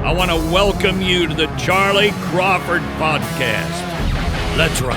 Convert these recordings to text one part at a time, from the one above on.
I want to welcome you to the Charly Crawford podcast. Let's ride.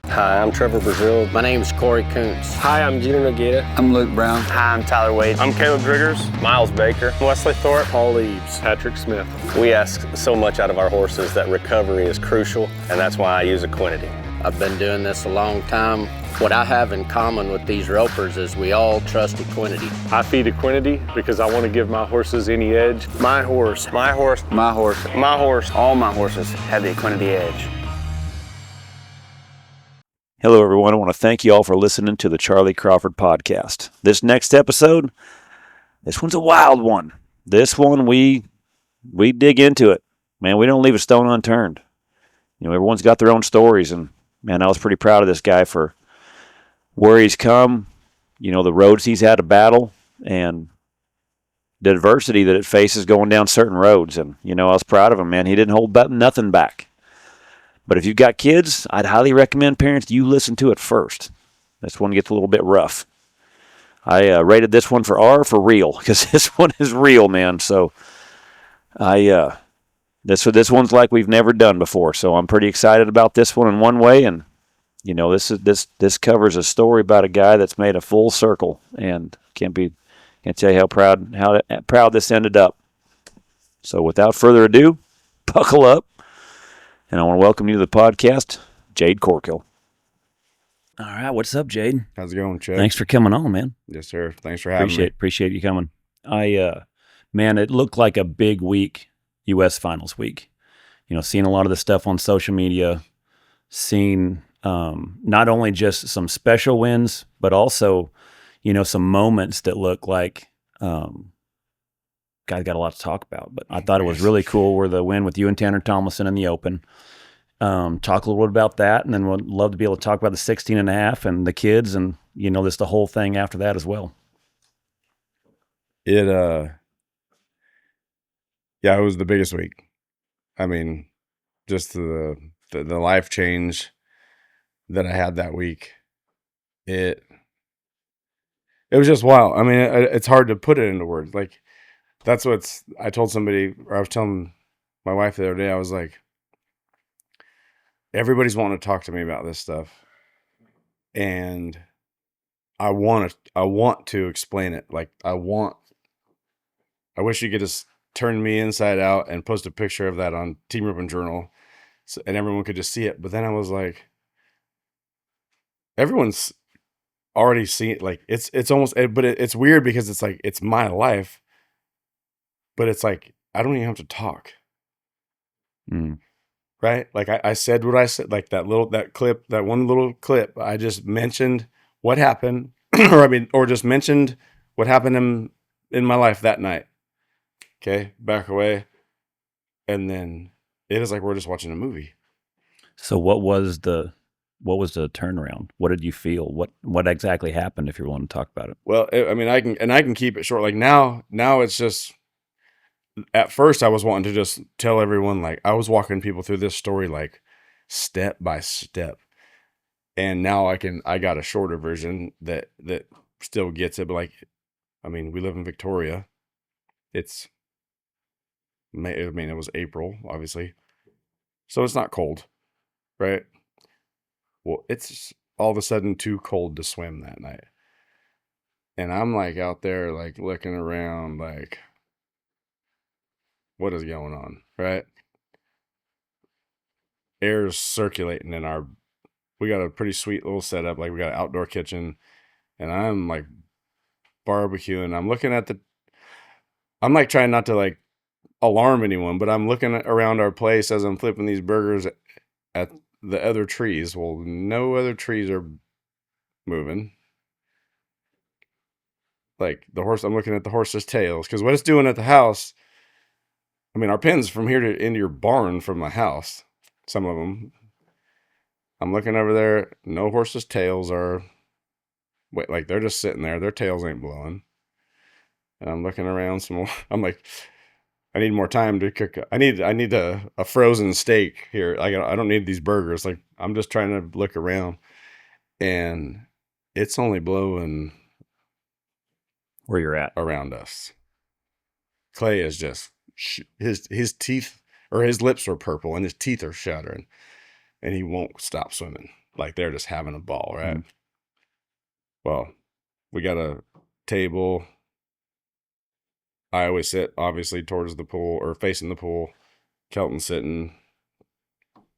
Hi, I'm Trevor Brazil. My name's Corey Kuntz. Hi, I'm Gina Nogueira. I'm Luke Brown. Hi, I'm Tyler Wade. I'm Caleb Driggers. Miles Baker. Wesley Thorpe. Paul Eves. Patrick Smith. We ask so much out of our horses that recovery is crucial, and that's why I use Equinety. I've been doing this a long time. What I have in common with these ropers is we all trust Equinety. I feed Equinety because I want to give my horses any edge. My horse. My horse. My horse. My horse. All my horses have the Equinety edge. Hello, everyone. I want to thank you all for listening to the Charly Crawford podcast. This next episode, this one's a wild one. This one, we dig into it. Man, we don't leave a stone unturned. You know, everyone's got their own stories, and man, I was pretty proud of this guy for where he's come, you know, the roads he's had to battle, and the adversity that it faces going down certain roads. And, you know, I was proud of him, man. He didn't hold nothing back. But if you've got kids, I'd highly recommend parents you listen to it first. This one gets a little bit rough. I rated this one for R for real, because this one is real, man. So this one's like we've never done before. So I'm pretty excited about this one in one way, and you know, this covers a story about a guy that's made a full circle, and can't tell you how proud this ended up. So without further ado, buckle up. And I want to welcome you to the podcast, Jade Corkill. All right, what's up, Jade? How's it going, Chuck? Thanks for coming on, man. Yes, sir. Thanks for having me. Appreciate you coming. Man, it looked like a big week, U.S. Finals week. You know, seeing a lot of the stuff on social media, seeing not only just some special wins, but also, you know, some moments that look like guys got a lot to talk about. But I thought it was really cool where the win with you and Tanner Thomason in the Open. Talk a little bit about that, and then we'd love to be able to talk about the 16 and a half and the kids, and you know, the whole thing after that as well. It was the biggest week. I mean, just the life change that I had that week. It was just wild. I mean, it's hard to put it into words. Like, I told somebody, or I was telling my wife the other day, I was like, everybody's wanting to talk to me about this stuff, and I want to explain it. Like, I wish you could just turn me inside out and post a picture of that on Team Ribbon Journal, and everyone could just see it. But then I was like, everyone's already seen it. Like, it's almost, but it's weird because it's like, it's my life, but it's like, I don't even have to talk. Right? Like, I said what I said, like that one little clip, I just mentioned what happened, or just mentioned what happened in my life that night. Okay, back away. And then it is like we're just watching a movie. So what was the turnaround? What did you feel? What exactly happened, if you want to talk about it? Well, I can keep it short. Like now it's just, at first I was wanting to just tell everyone, like, I was walking people through this story like step by step. And now I got a shorter version that still gets it. But like, I mean, we live in Victoria. It was April, obviously. So it's not cold, right? Well, it's all of a sudden too cold to swim that night. And I'm like out there, like looking around, like, what is going on, right? Air's circulating we got a pretty sweet little setup. Like, we got an outdoor kitchen, and I'm like barbecuing. I'm looking at I'm like trying not to like alarm anyone, but I'm looking around our place as I'm flipping these burgers at the other trees. Well, no other trees are moving. Like I'm looking at the horse's tails, because what it's doing at the house, I mean, our pen's from here to into your barn from my house. Some of them. I'm looking over there. No horses' tails are. Wait, like they're just sitting there. Their tails ain't blowing. And I'm looking around some more. I'm like, I need more time to cook. I need a frozen steak here. I don't need these burgers. Like, I'm just trying to look around, and it's only blowing where you're at around us. Clay is just his teeth or his lips are purple and his teeth are shattering, and he won't stop swimming. Like they're just having a ball, right? Mm-hmm. Well, we got a table. I always sit obviously towards the pool or facing the pool. Kelton's sitting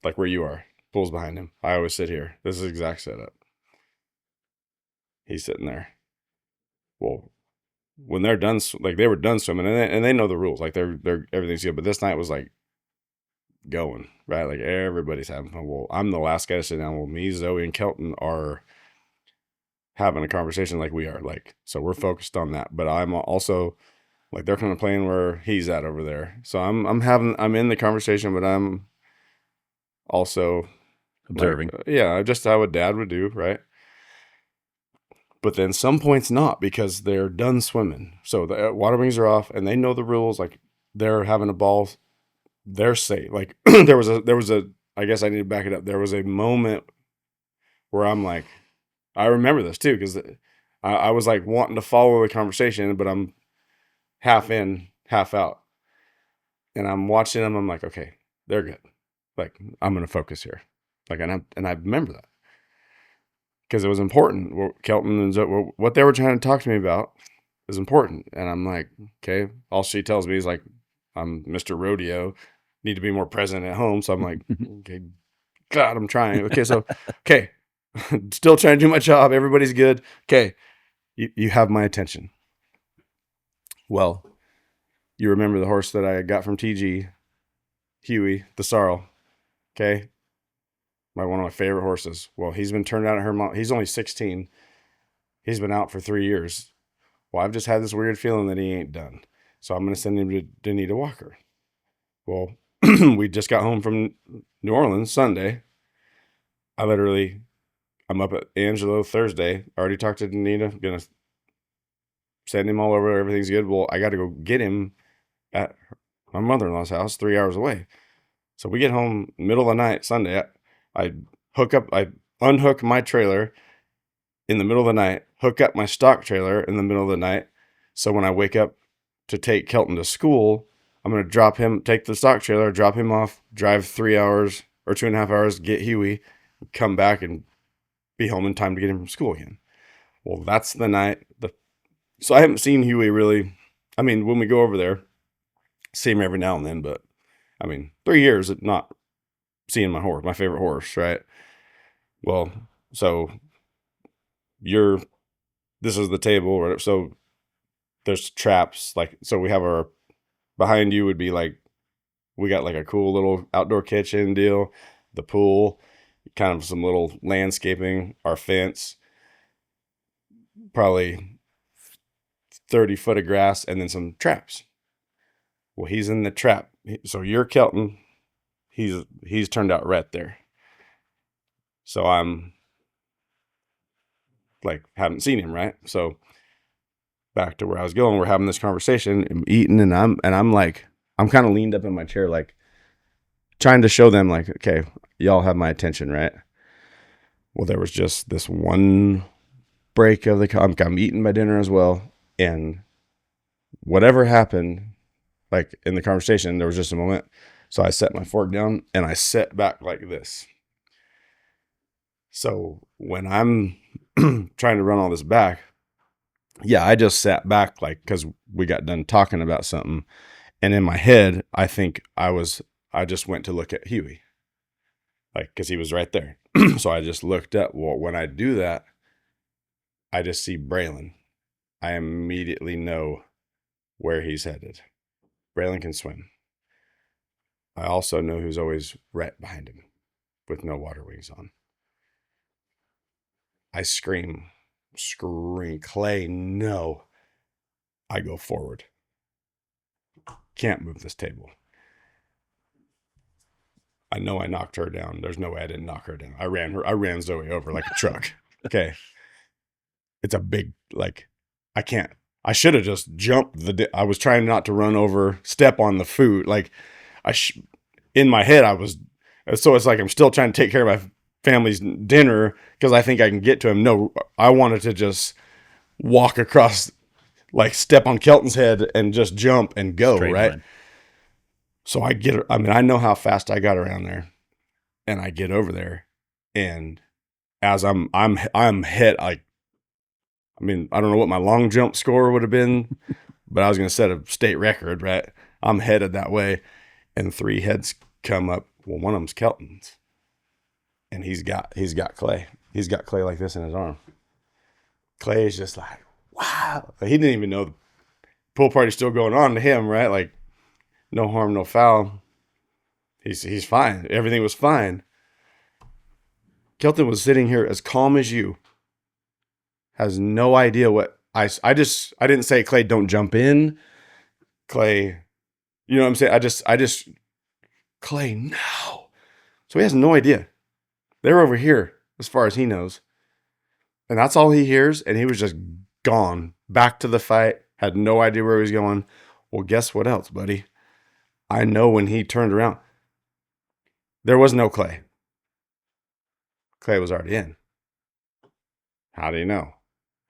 like where you are. Pool's behind him. I always sit here. This is the exact setup. He's sitting there. Well, when they're done, like they were done swimming, and they know the rules. Like they're everything's good. But this night was like going right. Like everybody's having fun. Well, I'm the last guy to sit down. Well, me, Zoe, and Kelton are having a conversation like we are. Like so, we're focused on that. But I'm also like they're kind of playing where he's at over there. So I'm in the conversation, but I'm also observing. Like, just how a dad would do, right? But then some points not because they're done swimming. So the water wings are off and they know the rules. Like they're having a ball. They're safe. Like there was a, I guess I need to back it up. There was a moment where I'm like, I remember this too. Cause I was like wanting to follow the conversation, but I'm half in, half out. And I'm watching them. I'm like, okay, they're good. Like I'm going to focus here. Like, and I remember that. Because it was important. Kelton and Zoe, what they were trying to talk to me about is important. And I'm like, okay. All she tells me is like, I'm Mr. Rodeo, need to be more present at home. So I'm like, okay, God, I'm trying. Okay, so, okay, still trying to do my job. Everybody's good. Okay, you have my attention. Well, you remember the horse that I got from TG, Huey, the Sorrel. Okay. One of my favorite horses. Well, he's been turned out at her mom. He's only 16. He's been out for 3 years. Well, I've just had this weird feeling that he ain't done. So I'm going to send him to Danita Walker. Well, we just got home from New Orleans Sunday. I'm up at Angelo Thursday. I already talked to Danita. Going to send him all over. Everything's good. Well, I got to go get him at my mother-in-law's house 3 hours away. So we get home middle of the night Sunday. I unhook my trailer in the middle of the night, hook up my stock trailer in the middle of the night. So when I wake up to take Kelton to school, I'm going to take the stock trailer, drop him off, drive 3 hours or 2.5 hours, get Huey, come back and be home in time to get him from school again. Well, that's the night. So I haven't seen Huey really. I mean, when we go over there, see him every now and then, but I mean, 3 years, not seeing my horse, my favorite horse, right? Well, so this is the table, right? So there's traps, like, so we have behind you would be like, we got like a cool little outdoor kitchen deal, the pool, kind of some little landscaping, our fence, probably 30 foot of grass, and then some traps. Well, he's in the trap. So you're Kelton. He's turned out right there. So I'm like, haven't seen him, right? So back to where I was going, we're having this conversation, I'm eating, and I'm kind of leaned up in my chair, like trying to show them like, okay, y'all have my attention, right? Well, there was just this one break of I'm eating my dinner as well. And whatever happened, like in the conversation, there was just a moment. So I set my fork down and I sat back like this. So when I'm trying to run all this back, I just sat back like, because we got done talking about something. And in my head, I think I just went to look at Huey, like, because he was right there. So I just looked up. Well, when I do that, I just see Braylon. I immediately know where he's headed. Braylon can swim. I also know who's always right behind him with no water wings on. I scream, Clay, no. I go forward. Can't move this table. I know I knocked her down. There's no way I didn't knock her down. I ran Zoe over like a truck. Okay. It's a big, like, I should have just jumped I was trying not to run over, step on the food. Like, in my head, so it's like I'm still trying to take care of my family's dinner because I think I can get to him. No, I wanted to just walk across like step on Kelton's head and just jump and go, Straight right? line. So I know how fast I got around there, and I get over there, and as I'm hit, I don't know what my long jump score would have been, but I was going to set a state record, right? I'm headed that way, and 3 heads come up. Well, one of them's Kelton's, and he's got clay. He's got clay like this in his arm. Clay is just like, wow. He didn't even know the pool party's still going on to him, right? Like, no harm, no foul. He's fine. Everything was fine. Kelton was sitting here as calm as you. Has no idea what I didn't say, Clay, don't jump in. Clay, you know what I'm saying? I just Clay, no. So he has no idea. They're over here as far as he knows. And that's all he hears. And he was just gone back to the fight. Had no idea where he was going. Well, guess what else, buddy? I know when he turned around, there was no Clay. Clay was already in. How do you know?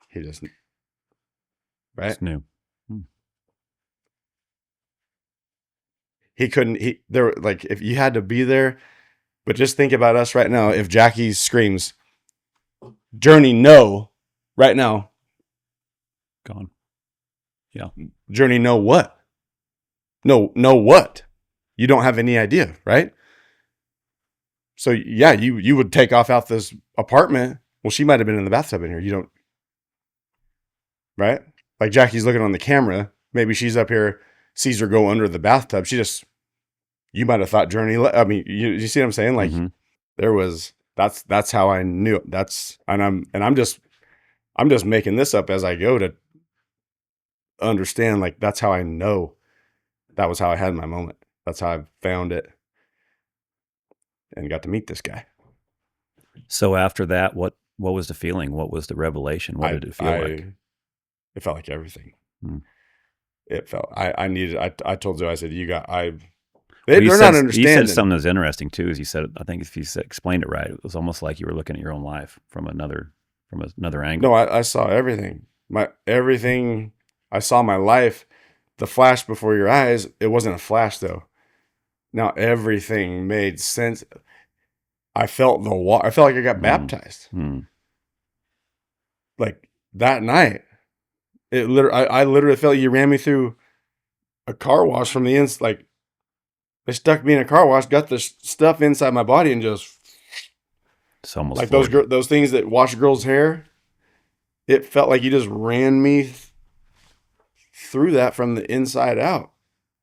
He just, right? It's new. He couldn't, if you had to be there, but just think about us right now. If Jackie screams, Journey, no, right now. Gone. Yeah. Journey, no what? No what? You don't have any idea, right? So yeah, you would take off out this apartment. Well, she might have been in the bathtub in here. You don't, right? Like Jackie's looking on the camera. Maybe she's up here, sees her go under the bathtub. You might have thought Journey. I mean, you see what I'm saying? Like there was, that's how I knew it. I'm just making this up as I go to understand. Like that's how I know that was how I had my moment. That's how I found it and got to meet this guy. So after that, what was the feeling? What was the revelation? What did it feel like? It felt like everything. It felt, I told Joe, I said, they're not understanding. You said something that's interesting too, is you said, I think if you explained it right, it was almost like you were looking at your own life from another angle. No, I saw everything. I saw my life, the flash before your eyes. It wasn't a flash though. Now everything made sense. I felt the water. I felt like I got baptized. Like that night, I literally felt you ran me through a car wash from the inside. Like they stuck me in a car wash, got the stuff inside my body, and just it's almost like those things that wash girls' hair. It felt like you just ran me through that from the inside out,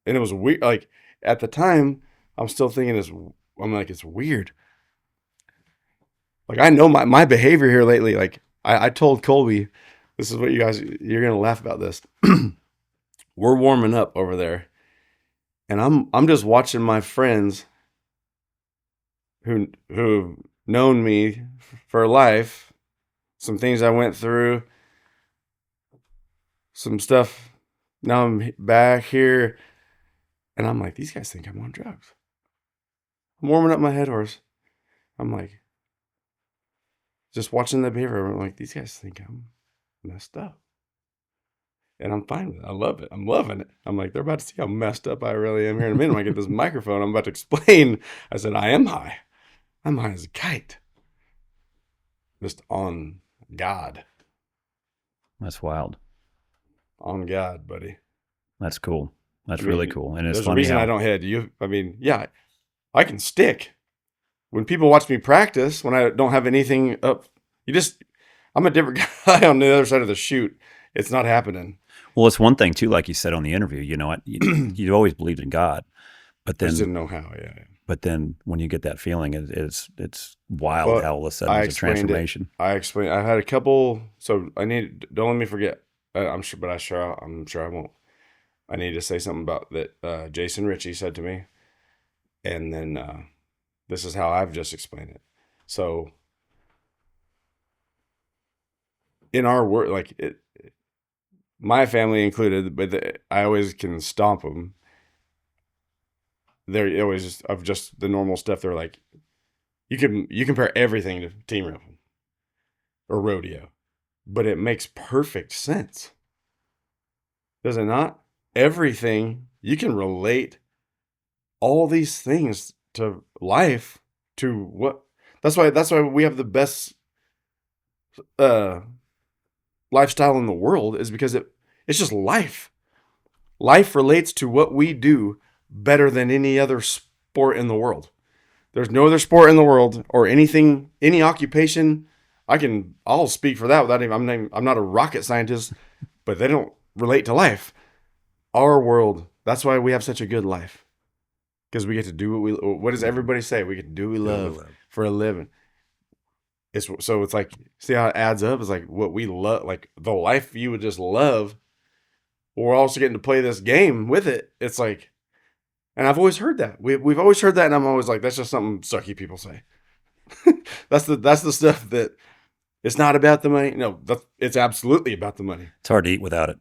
and it was weird. Like at the time, I'm still thinking it's weird. Like I know my behavior here lately. Like I told Colby, this is what you're gonna laugh about this. We're warming up over there, and I'm just watching my friends who've known me for life, some things I went through, some stuff. Now I'm back here, and I'm like, these guys think I'm on drugs. I'm warming up my head horse. I'm like, just watching the behavior. I'm like, these guys think I'm messed up. And I'm fine with it. I love it. I'm loving it. I'm like, they're about to see how messed up I really am here in a minute. When I get this microphone, I'm about to explain. I said, I am high. I'm high as a kite. Just on God. That's wild. On God, buddy. That's cool. That's really cool. And it's there's funny a reason I don't hit you. I mean, yeah, I can stick. When people watch me practice, when I don't have anything up, I'm a different guy on the other side of the chute. It's not happening. Well, it's one thing too, like you said on the interview, you know what, you always believed in God, but then I just didn't know how. Yeah. But then when you get that feeling, it's wild how all of a sudden there's a transformation. I explained. I had a couple. So don't let me forget. I'm sure I won't. I need to say something about that. Jason Ritchie said to me, and then this is how I've just explained it. So in our work, like my family included, but I always can stomp them. They're always just the normal stuff. They're like, you compare everything to team roping or rodeo, but it makes perfect sense. Does it not? Everything, you can relate all these things to life, to what, that's why we have the best lifestyle in the world, is because it's just life. Life relates to what we do better than any other sport in the world. There's no other sport in the world or anything, any occupation. I'll speak for that without even, I'm not a rocket scientist, but they don't relate to life. Our world, that's why we have such a good life. Because we get to do what does everybody say? We get to do what we love for a living. It's like, see how it adds up? It's like what we love, like the life you would just love. We're also getting to play this game with it. It's like, and I've always heard that. We've always heard that, and I'm always like, that's just something sucky people say. That's the stuff that it's not about the money. No, it's absolutely about the money. It's hard to eat without it.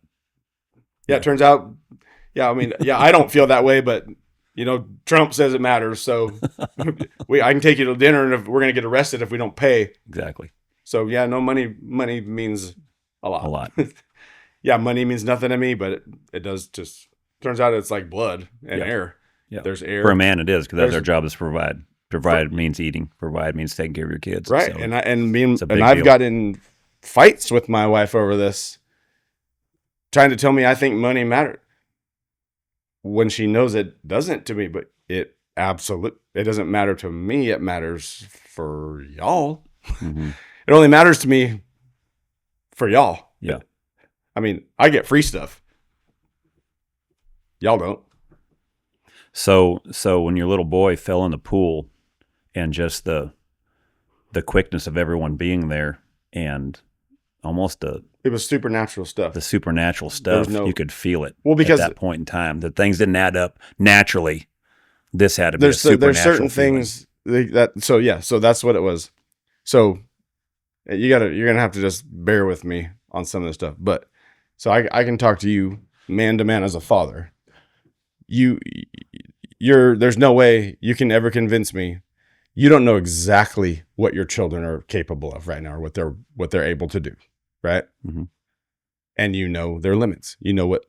Yeah, it turns out. Yeah, I mean, yeah, I don't feel that way, but Trump says it matters. So I can take you to dinner, and if we're gonna get arrested if we don't pay. Exactly. So yeah, no money means a lot. A lot. Yeah, money means nothing to me, but it does just. Turns out it's like blood and air. Yeah, there's air. For a man, it is, because that's our job, is to provide. Provide means eating. Provide means taking care of your kids. Right, So I've deal. got in fights with my wife over this, trying to tell me I think money matters when she knows it doesn't to me. But it doesn't matter to me. It matters for y'all. Mm-hmm. It only matters to me for y'all. Yeah. I mean, I get free stuff. Y'all don't. So when your little boy fell in the pool, and just the quickness of everyone being there, and almost it was supernatural stuff. The supernatural stuff, you could feel it. Well, because at that point in time, that things didn't add up naturally. This had to be a supernatural. There's certain things so that's what it was. So you're gonna have to just bear with me on some of this stuff. But so I can talk to you man to man as a father. There's no way you can ever convince me. You don't know exactly what your children are capable of right now, or what they're able to do, right? Mm-hmm. And you know their limits. You know what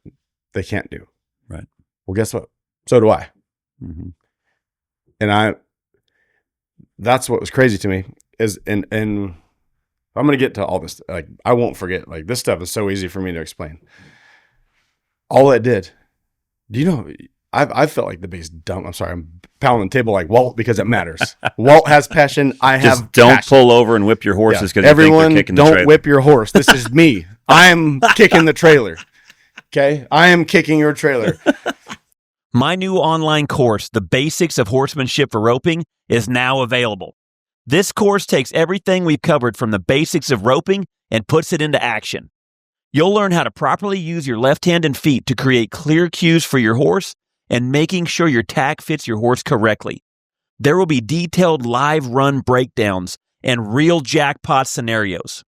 they can't do. Right. Well, guess what? So do I. Mm-hmm. And that's what was crazy to me is, and I'm going to get to all this. Like, I won't forget, like, this stuff is so easy for me to explain. All it did, do you know, I felt like the biggest dumb. I'm sorry, I'm pounding the table like Walt, because it matters. Walt has passion. I Just have don't passion. pull over and whip your horses, because everyone you think they're kicking the don't trailer. whip your horse. This is me. I'm kicking the trailer. Okay, I am kicking your trailer. My new online course, The Basics of Horsemanship for Roping, is now available. This course takes everything we've covered from the basics of roping and puts it into action. You'll learn how to properly use your left hand and feet to create clear cues for your horse, and making sure your tack fits your horse correctly. There will be detailed live run breakdowns and real jackpot scenarios.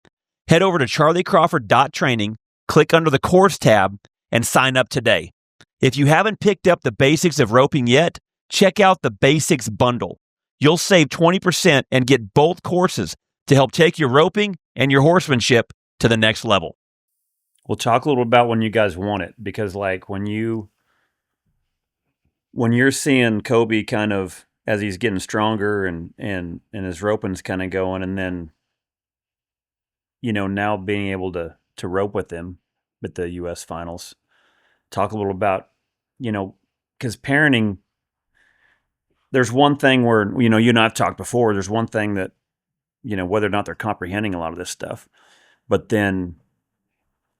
Head over to charlycrawford.training, click under the course tab, and sign up today. If you haven't picked up the basics of roping yet, check out the Basics Bundle. You'll save 20% and get both courses to help take your roping and your horsemanship to the next level. We'll talk a little about when you guys want it, because like when you're seeing Kobe kind of as he's getting stronger and his roping's kind of going, and then now being able to rope with him at the U.S. finals. Talk a little about because parenting. There's one thing where you and I've talked before. There's one thing that whether or not they're comprehending a lot of this stuff, but then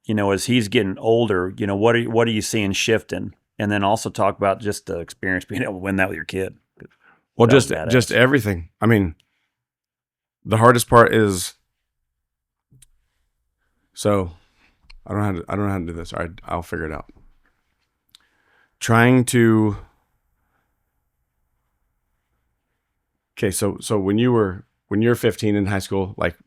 as he's getting older, what are you seeing shifting? And then also talk about just the experience being able to win that with your kid. Well, just everything. I mean, the hardest part is, so I don't know how to do this. All right, I'll figure it out. Trying to. Okay, so when you're 15 in high school, like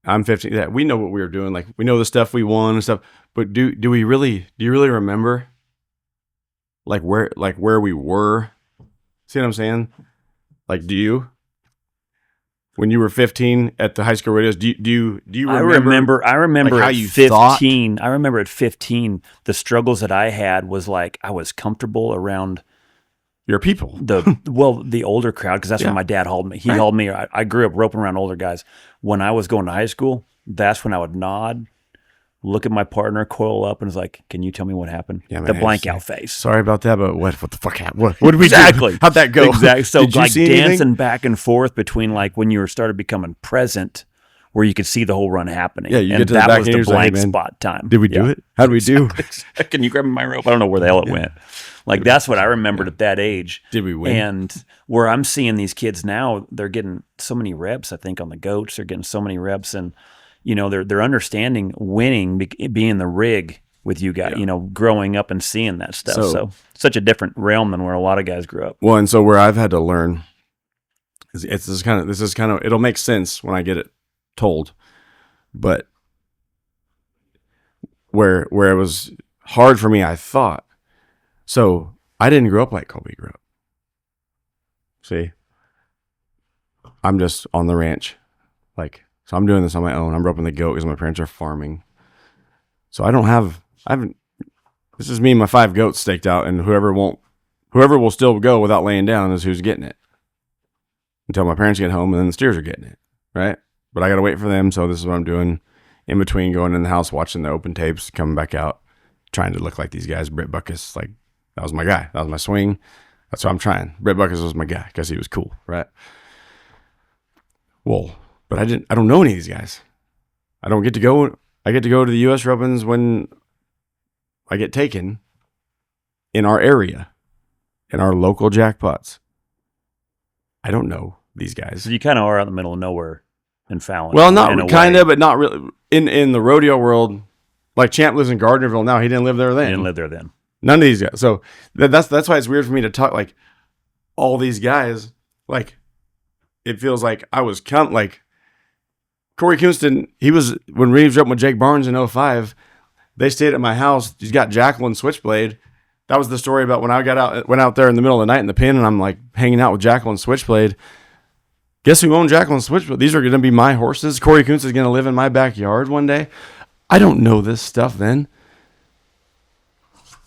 I'm 15, yeah, we know what we were doing. Like we know the stuff we won and stuff. But do you really remember? Like where we were? See what I'm saying? Like, do you? when you were 15 at the high school radios? Do you remember? I remember like how at you 15. I remember at 15 the struggles that I had was like I was comfortable around your people. The older crowd, because that's when my dad hauled me. He hauled me. I grew up roping around older guys. When I was going to high school, that's when I would nod, look at my partner, coil up, and was like, "Can you tell me what happened?" Yeah, man, the blank out face. Sorry about that, but what the fuck happened? What did we Exactly. do? How'd that go? Exactly. So Did you like see dancing anything? back and forth between like when you started becoming present, where you could see the whole run happening. Yeah, you and get to the that back was and the you're like, blank "Hey, man, spot time. Did we do it? How did we do? Can you grab my rope? I don't know where the hell it went. Like that's what I remembered at that age. Did we win? And where I'm seeing these kids now, they're getting so many reps. I think on the goats, they're getting so many reps, and they're understanding winning, being the rig with you guys. Growing up and seeing that stuff. So such a different realm than where a lot of guys grew up. Well, and so where I've had to learn is this is kind of it'll make sense when I get it told, but where it was hard for me, I thought. So I didn't grow up like Colby grew up. See, I'm just on the ranch, so I'm doing this on my own. I'm roping the goat because my parents are farming. So I haven't. This is me and my 5 goats staked out, and whoever will still go without laying down is who's getting it until my parents get home, and then the steers are getting it, right? But I got to wait for them, so this is what I'm doing in between going in the house, watching the open tapes, coming back out, trying to look like these guys. Britt Buckus, that was my guy. That was my swing. That's what I'm trying. Britt Buckus was my guy because he was cool, right? Well, but I don't know any of these guys. I don't get to go. I get to go to the U.S. Opens when I get taken in our area, in our local jackpots. I don't know these guys. So you kind of are out in the middle of nowhere in Fallon. Well, not kind of, but not really. In the rodeo world, like Champ lives in Gardnerville now. He didn't live there then. He didn't live there then. None of these guys. So that's why it's weird for me to talk like all these guys. Like it feels like I was like Corey Kunston. He was when Reeves up with Jake Barnes in 05. They stayed at my house. He's got Jacqueline Switchblade. That was the story about when I went out there in the middle of the night in the pen, and I'm like hanging out with Jacqueline Switchblade. Guess who owned Jacqueline Switchblade? These are going to be my horses. Corey Kuntz is going to live in my backyard one day. I don't know this stuff then.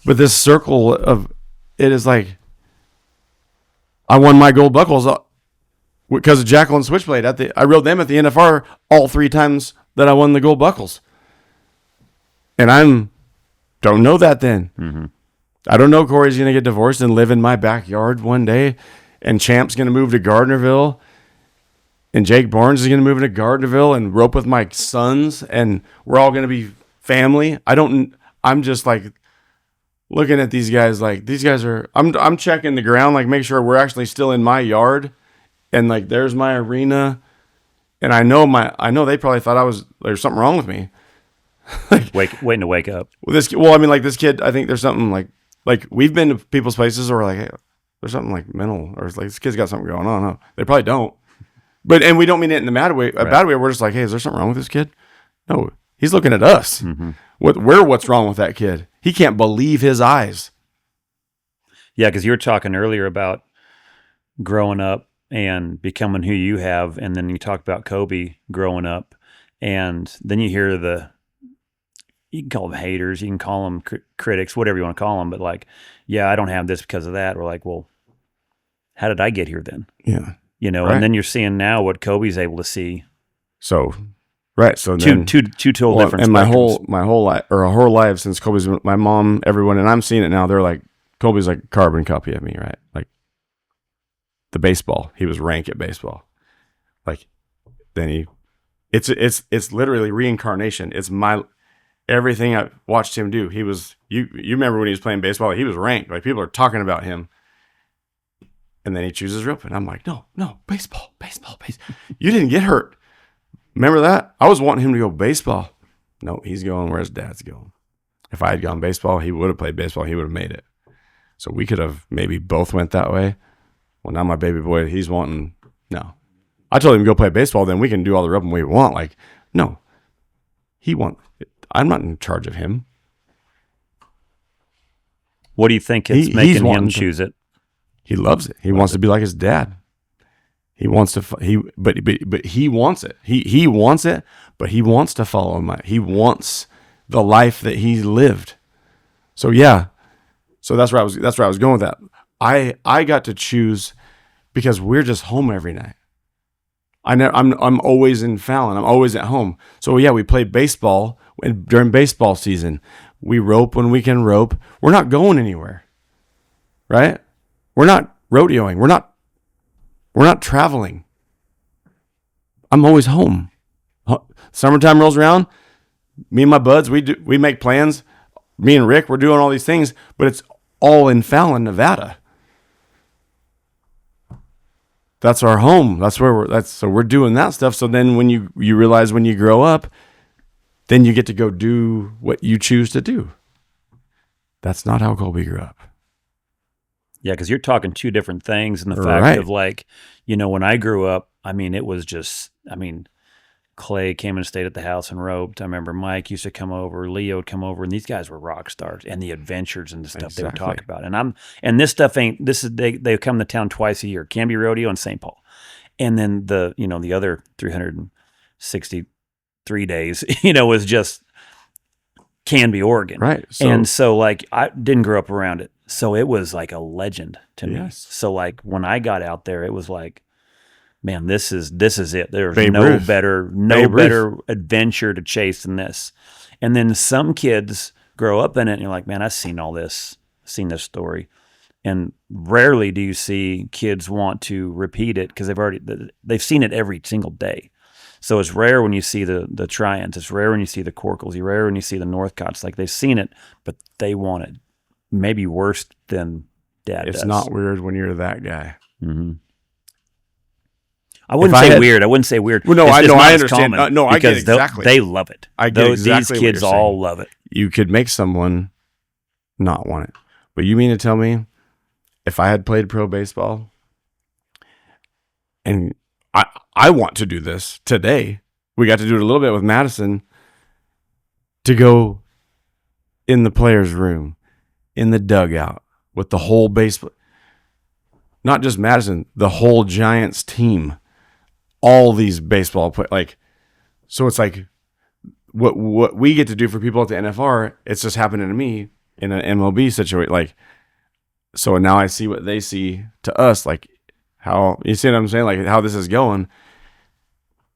But this circle of it is like I won my gold buckles because of Jacqueline Switchblade. I rode them at the NFR all 3 times that I won the gold buckles. And don't know that then. Mm-hmm. I don't know Corey's going to get divorced and live in my backyard one day, and Champ's going to move to Gardnerville, and Jake Barnes is going to move into Gardnerville and rope with my sons, and we're all going to be family. I'm just like looking at these guys like these guys are. I'm checking the ground, like make sure we're actually still in my yard, and like there's my arena, and I know they probably thought there's something wrong with me. Waiting to wake up. This kid, I think there's something like we've been to people's places or like, hey, there's something like mental or it's like this kid's got something going on. No, they probably don't. And we don't mean it in a bad way. We're just like, hey, is there something wrong with this kid? No, he's looking at us. Mm-hmm. What's wrong with that kid? He can't believe his eyes. Yeah, because you were talking earlier about growing up and becoming who you have, and then you talk about Kobe growing up, and then you hear you can call them haters, you can call them critics, whatever you want to call them, but like, yeah, I don't have this because of that. We're like, well, how did I get here then? Yeah. Right. And then you're seeing now what Kobe's able to see. So, right. So then, two total different. And my whole life, or a whole life since Kobe's, my mom, everyone, and I'm seeing it now. They're like, Kobe's like a carbon copy of me, right? Like the baseball, he was rank at baseball. Like then it's literally reincarnation. It's everything I watched him do. He was, you remember when he was playing baseball, he was ranked. Like people are talking about him. And then he chooses rope. And I'm like, no, baseball. You didn't get hurt. Remember that? I was wanting him to go baseball. No, he's going where his dad's going. If I had gone baseball, he would have played baseball. He would have made it. So we could have maybe both went that way. Well, now my baby boy, he's wanting, no. I told him to go play baseball, then we can do all the roping we want. Like, no. I'm not in charge of him. What do you think it's making him choose it? He loves it. He wants to be like his dad. He wants to, but he wants it. He wants it, but he wants to follow he wants the life that he lived. So yeah, so that's where I was going with that. I got to choose because we're just home every night. I'm always in Fallon. I'm always at home. So yeah, we play baseball during baseball season. We rope when we can rope. We're not going anywhere, right? We're not rodeoing. We're not traveling. I'm always home. Summertime rolls around. Me and my buds, we make plans. Me and Rick, we're doing all these things, but it's all in Fallon, Nevada. That's our home. That's where so we're doing that stuff. So then when you realize when you grow up, then you get to go do what you choose to do. That's not how Colby grew up. Yeah, because you're talking two different things. And the fact of like, when I grew up, I mean, it was just, Clay came and stayed at the house and roped. I remember Mike used to come over, Leo would come over, and these guys were rock stars, and the adventures and the stuff they would talk about. And this stuff they come to town twice a year, Canby Rodeo and St. Paul. And then the other 363 days, was just Canby, Oregon. Right. And so like I didn't grow up around it. So it was like a legend to me. So like when I got out there, it was like, man, this is it. There's no better adventure to chase than this. And then some kids grow up in it and you're like, man, I've seen all this, seen this story. And rarely do you see kids want to repeat it because they've seen it every single day. So it's rare when you see the Tryons. It's rare when you see the Corkills. It's rare when you see the Northcotts. Like they've seen it, but they want it maybe worse than Dad does. It's not weird when you're that guy. Mm-hmm. I wouldn't say weird. Well, no, I understand. I get exactly. They love it. These kids all love it. You could make someone not want it. But you mean to tell me if I had played pro baseball and I want to do this today, we got to do it a little bit with Madison, to go in the players' room, in the dugout, with the whole baseball, not just Madison, the whole Giants team. All these baseball players, so it's like what we get to do for people at the NFR. It's just happening to me in an MLB situation. So now I see what they see to us. How you see what I'm saying? Like how this is going.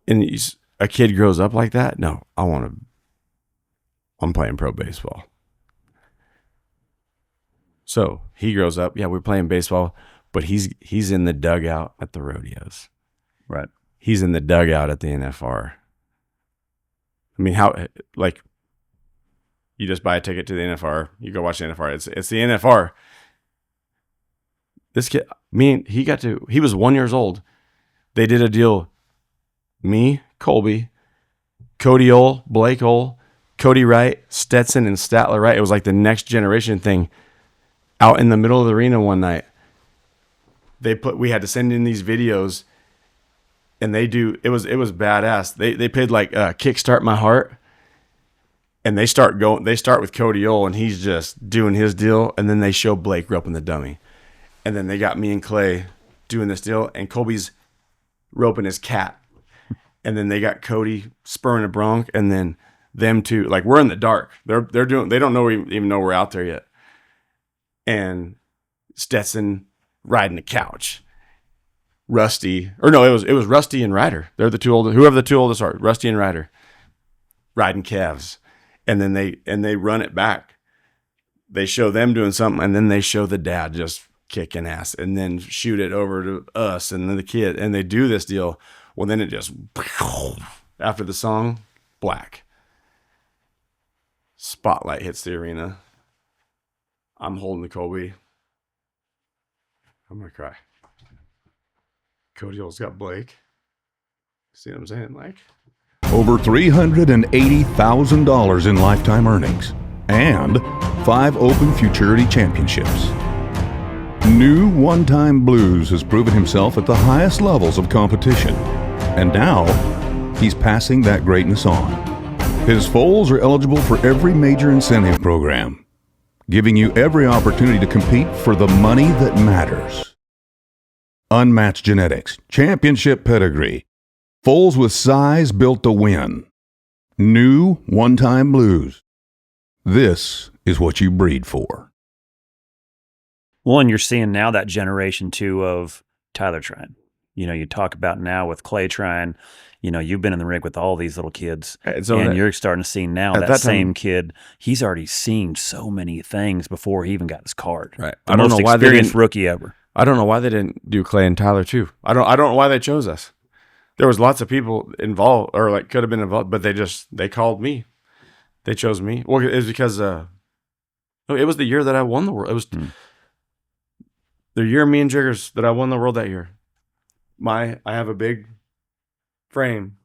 And a kid grows up like that. No, I'm playing pro baseball. So he grows up. Yeah, we're playing baseball, but he's in the dugout at the rodeos. Right. He's in the dugout at the NFR. I mean, how, you just buy a ticket to the NFR, you go watch the NFR. It's the NFR. This kid, he was 1 year old. They did a deal. Me, Colby, Cody Ole, Blake Ole, Cody Wright, Stetson, and Statler Wright. It was like the next generation thing out in the middle of the arena one night. We had to send in these videos. And it was badass. They played Kickstart My Heart, and they start with Cody Ole, and he's just doing his deal, and then they show Blake roping the dummy, and then they got me and Clay doing this deal, and Colby's roping his cat, and then they got Cody spurring a bronc, and then them two, we're in the dark. They don't even know we're out there yet, and Stetson riding the couch. Rusty, it was Rusty and Ryder. They're the two oldest, whoever the two oldest are, Rusty and Ryder, riding calves. And then they run it back. They show them doing something, and then they show the dad just kicking ass, and then shoot it over to us and then the kid, and they do this deal. Well, then it just, after the song, black. Spotlight hits the arena. I'm holding the Colby. I'm gonna cry. Cody Ole's got Blake. See what I'm saying? Over $380,000 in lifetime earnings and 5 Open Futurity Championships. New One-Time Blues has proven himself at the highest levels of competition, and now he's passing that greatness on. His foals are eligible for every major incentive program, giving you every opportunity to compete for the money that matters. Unmatched genetics, championship pedigree, foals with size built to win. New one-time blues. This is what you breed for. One, you're seeing now that generation too of Tyler trying. You know, you talk about now with Clay trying, you know, you've been in the rig with all these little kids, and you're starting to see now that same kid, he's already seen so many things before he even got his card. Right. The most experienced rookie ever. I don't know why they didn't do Clay and Tyler too. I don't know why they chose us. There was lots of people involved, or like could have been involved, but they called me. They chose me. Well, it was because it was the year that I won the world. It was the year me and Jiggers that I won the world that year. I have a big frame.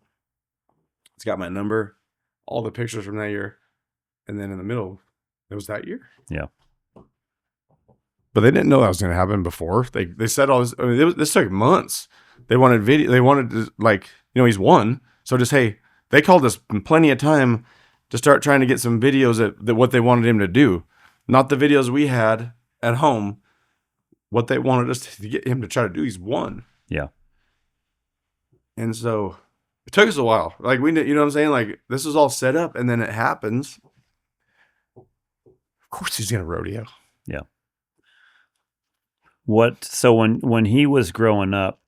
It's got my number, all the pictures from that year, and then in the middle, it was that year. Yeah. But they didn't know that was going to happen before. They said all this. I mean, this took months. They wanted video. They wanted to, like, you know, he's won. So just, hey, they called us plenty of time to start trying to get some videos that what they wanted him to do, not the videos we had at home. What they wanted us to get him to try to do. He's won. Yeah. And so it took us a while. Like, we, you know what I'm saying? Like, this is all set up, and then it happens. Of course he's going to rodeo. Yeah. So when he was growing up,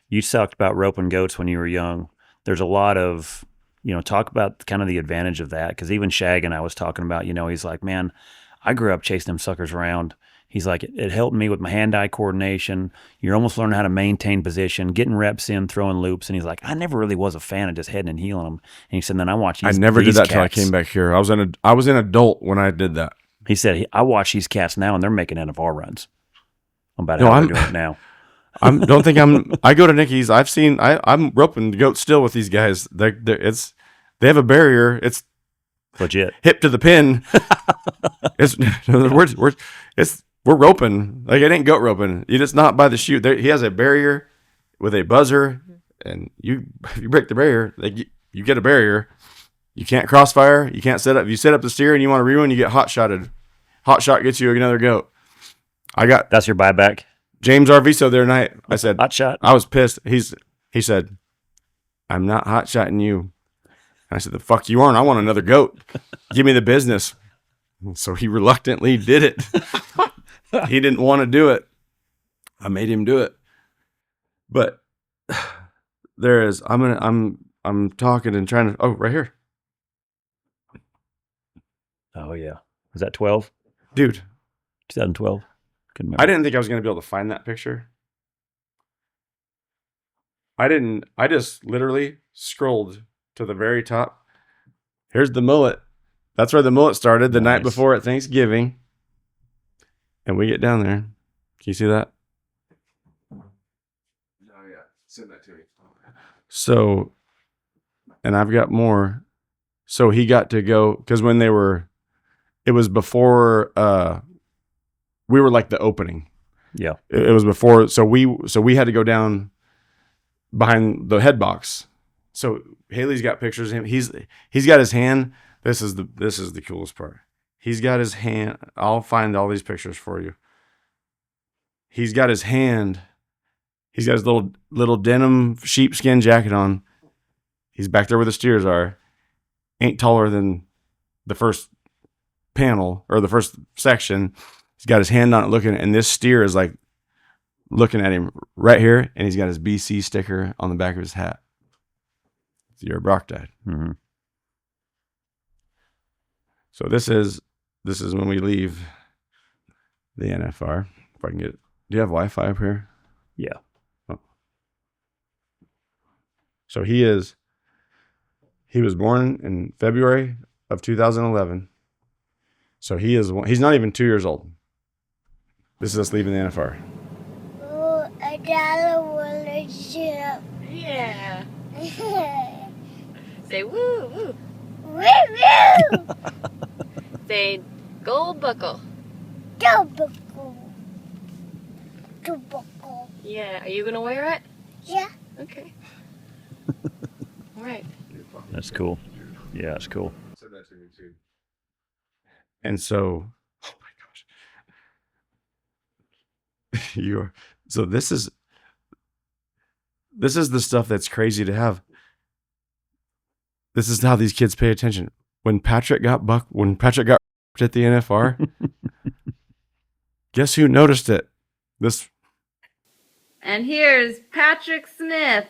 you talked about roping goats when you were young. There's a lot of, you know, talk about kind of the advantage of that. Because even Shag and I was talking about, you know, he's like, man, I grew up chasing them suckers around. He's like, it helped me with my hand-eye coordination. You're almost learning how to maintain position, getting reps in, throwing loops. And he's like, I never really was a fan of just heading and heeling them. And he said, then I watched these I never did that till I cats. came back here. I was an adult when I did that. He said, I watch these cats now, and they're making NFR runs. About how they're doing it now. I go to Nicky's. I'm roping goats still with these guys. They have a barrier. It's legit. Hip to the pin. We're roping. Like, it ain't goat roping. You just not by the chute. He has a barrier with a buzzer, and if you break the barrier, you get a barrier. You can't crossfire. You can't set up. If you set up the steer and you want to rewind, you get hot shotted. Hot shot gets you another goat. That's your buyback. James Arviso the other night. I said, hot shot. I was pissed. He said, I'm not hot shotting you. And I said, the fuck you aren't. I want another goat. Give me the business. And so he reluctantly did it. He didn't want to do it. I made him do it. But there is, I'm talking and trying to, oh, right here. Oh yeah. Was that 12? Dude. 2012. Couldn't remember. I didn't think I was going to be able to find that picture. I just literally scrolled to the very top. Here's the mullet. That's where the mullet started the night before at Thanksgiving. And we get down there. Can you see that? Oh, yeah. Send that to me. So, and I've got more. So he got to go, because it was before we were like the opening. Yeah. It was before. So we had to go down behind the head box. So Haley's got pictures of him. He's got his hand. This is the coolest part. He's got his hand. I'll find all these pictures for you. He's got his hand. He's got his little denim sheepskin jacket on. He's back there where the steers are. Ain't taller than the first panel or the first section. He's got his hand on it looking, and this steer is like looking at him right here, and he's got his BC sticker on the back of his hat. It's the year Brock died. Mm-hmm. So this is when we leave the NFR. If I can get it. Do you have Wi-Fi up here? Yeah. Oh. So he was born in February of 2011. So he's not even 2 years old. This is us leaving the NFR. Oh, a dollar will ship. Yeah. Say woo woo. Woo woo. Say gold buckle. Gold buckle. Gold buckle. Yeah. Are you gonna wear it? Yeah. Okay. All right. That's cool. Yeah, it's cool. And so, oh my gosh, so this is this is the stuff that's crazy to have. This is how these kids pay attention. When Patrick got at the NFR, guess who noticed it? This. And here's Patrick Smith.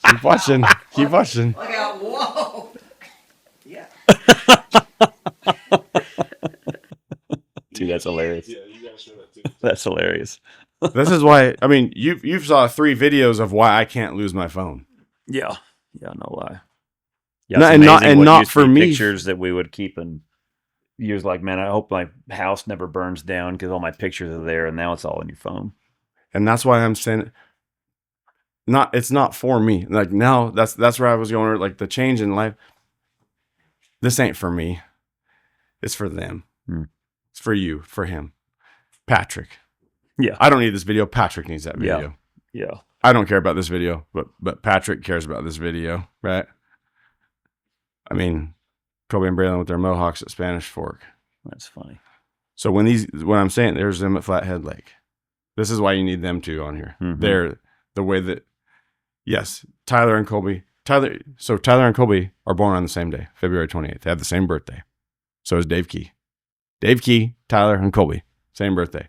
Keep watching. Keep watching. Look out. Whoa. Yeah. Dude, that's hilarious. Yeah, you gotta show that too. That's hilarious. This is why, I mean, you've saw 3 videos of why I can't lose my phone. Yeah. Yeah, no lie. Yeah, not for me. Pictures that we would keep in years, like, man, I hope my house never burns down because all my pictures are there, and now it's all in your phone. And that's why I'm saying, it's not for me. Like, now that's where I was going, like, the change in life. This ain't for me. It's for them. It's for you, for him. Patrick. Yeah. I don't need this video. Patrick needs that video. Yeah. I don't care about this video, but Patrick cares about this video, right? I mean, Kobe and Braylon with their mohawks at Spanish Fork. That's funny. So when I'm saying, there's them at Flathead Lake. This is why you need them two on here. Mm-hmm. They're the way that, yes, Tyler and Colby and Colby are born on the same day, February 28th. They have the same birthday. So is Dave Key. Dave Key, Tyler, and Colby, same birthday.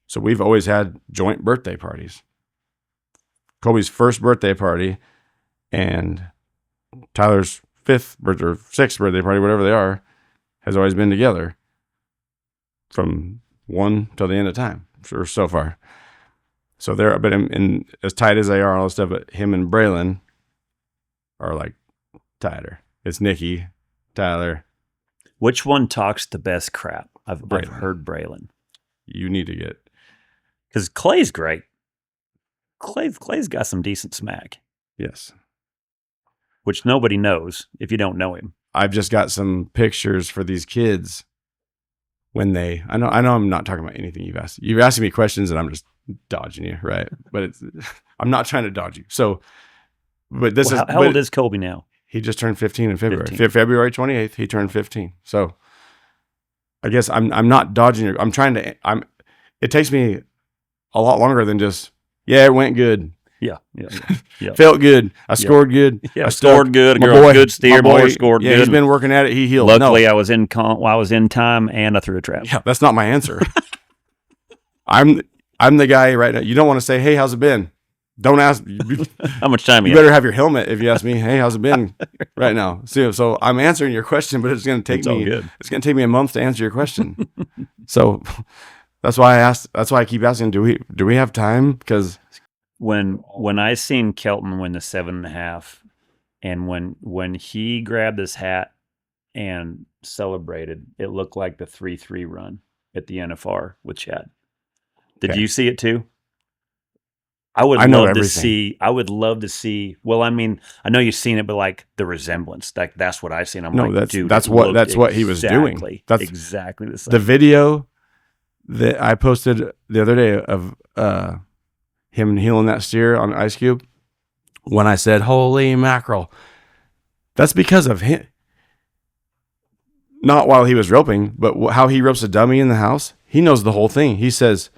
So we've always had joint birthday parties. Colby's first birthday party and Tyler's 5th or 6th birthday party, whatever they are, has always been together from one till the end of time, or so far. So they're, but in as tight as they are, all this stuff, but him and Braylon are like tighter. It's Nikki, Tyler. Which one talks the best crap? I've heard Braylon. You need to get, because Clay's great. Clay's got some decent smack. Yes. Which nobody knows if you don't know him. I've just got some pictures for these kids when I know I'm not talking about anything you've asked. You're asking me questions and I'm just dodging you, right? But I'm not trying to dodge you. So, but this how old is Colby now? He just turned 15 in February. 15. February 28th, he turned 15. So I guess I'm not dodging you. It takes me a lot longer than just, yeah, it went good. Yeah. Felt good. I scored good. Yeah, I scored good. Good steer. My horse scored good. He's been working at it. He healed. Luckily, I was in time and I threw a trap. Yeah, that's not my answer. I'm the guy right now. You don't want to say, hey, how's it been? Don't ask. How much time you better have your helmet if you ask me, hey, how's it been right now? So I'm answering your question, but it's going to take it's going to take me a month to answer your question. So that's why I asked. That's why I keep asking, do we have time? Because when I seen Kelton win the 7.5, and when he grabbed his hat and celebrated, it looked like the 3-3 run at the NFR with Chad. Did you see it too? I would love to see. Well, I mean, I know you've seen it, but like the resemblance, like that's what I've seen. That's what he was doing. That's exactly the same. The video that I posted the other day of him healing that steer on Ice Cube, when I said, holy mackerel, that's because of him. Not while he was roping, but how he ropes a dummy in the house. He knows the whole thing. He says,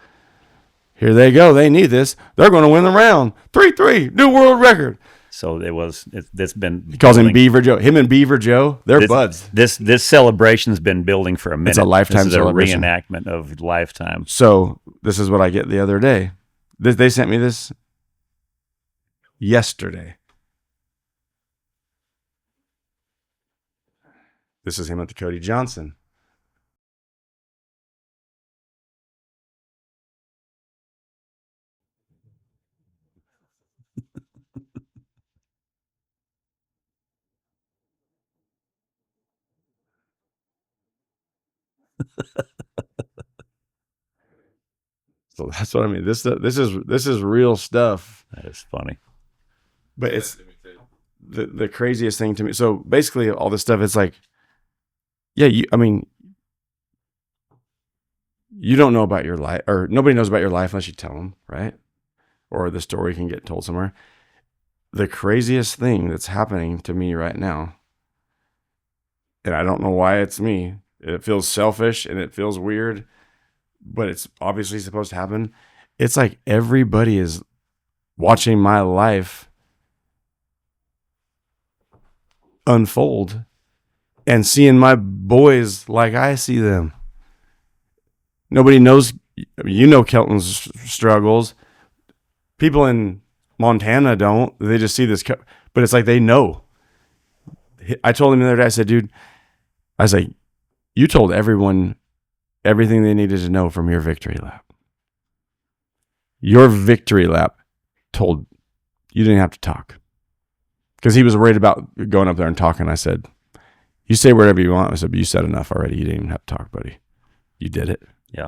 here they go. They need this. They're going to win the round. 3-3, new world record. So it's been. He calls him Beaver Joe. Him and Beaver Joe, they're buds. This celebration's been building for a minute. It's a lifetime celebration. A reenactment of lifetime. So this is what I get the other day. They sent me this yesterday. This is him at the Cody Johnson. So that's what I mean. This is real stuff. That is funny. But it's the craziest thing to me. So basically, all this stuff, it's like, yeah, you don't know about your life, or nobody knows about your life unless you tell them, right? Or the story can get told somewhere. The craziest thing that's happening to me right now, and I don't know why it's me. It feels selfish and it feels weird, but it's obviously supposed to happen, it's like everybody is watching my life unfold and seeing my boys like I see them. Nobody knows, Kelton's struggles. People in Montana don't. They just see this, but it's like they know. I told him the other day, I said, dude, I was like, you told everyone everything they needed to know from your victory lap. Your victory lap told you didn't have to talk. Because he was worried about going up there and talking. I said, you say whatever you want. I said, but you said enough already. You didn't even have to talk, buddy. You did it. Yeah.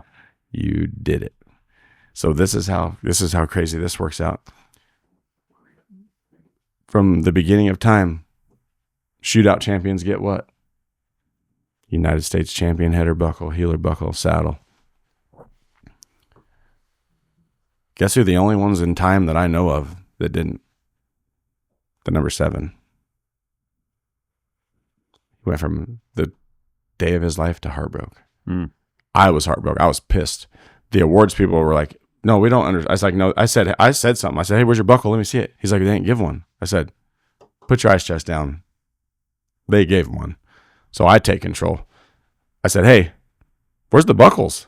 You did it. So this is how crazy this works out. From the beginning of time, shootout champions get what? United States champion, header buckle, heeler buckle, saddle. Guess who the only ones in time that I know of that didn't? The number 7. He went from the day of his life to heartbroken. Mm. I was heartbroken. I was pissed. The awards people were like, no, we don't understand. I was like, no, I said something. I said, hey, where's your buckle? Let me see it. He's like, they didn't give one. I said, put your ice chest down. They gave him one. So I take control. I said, hey, where's the buckles?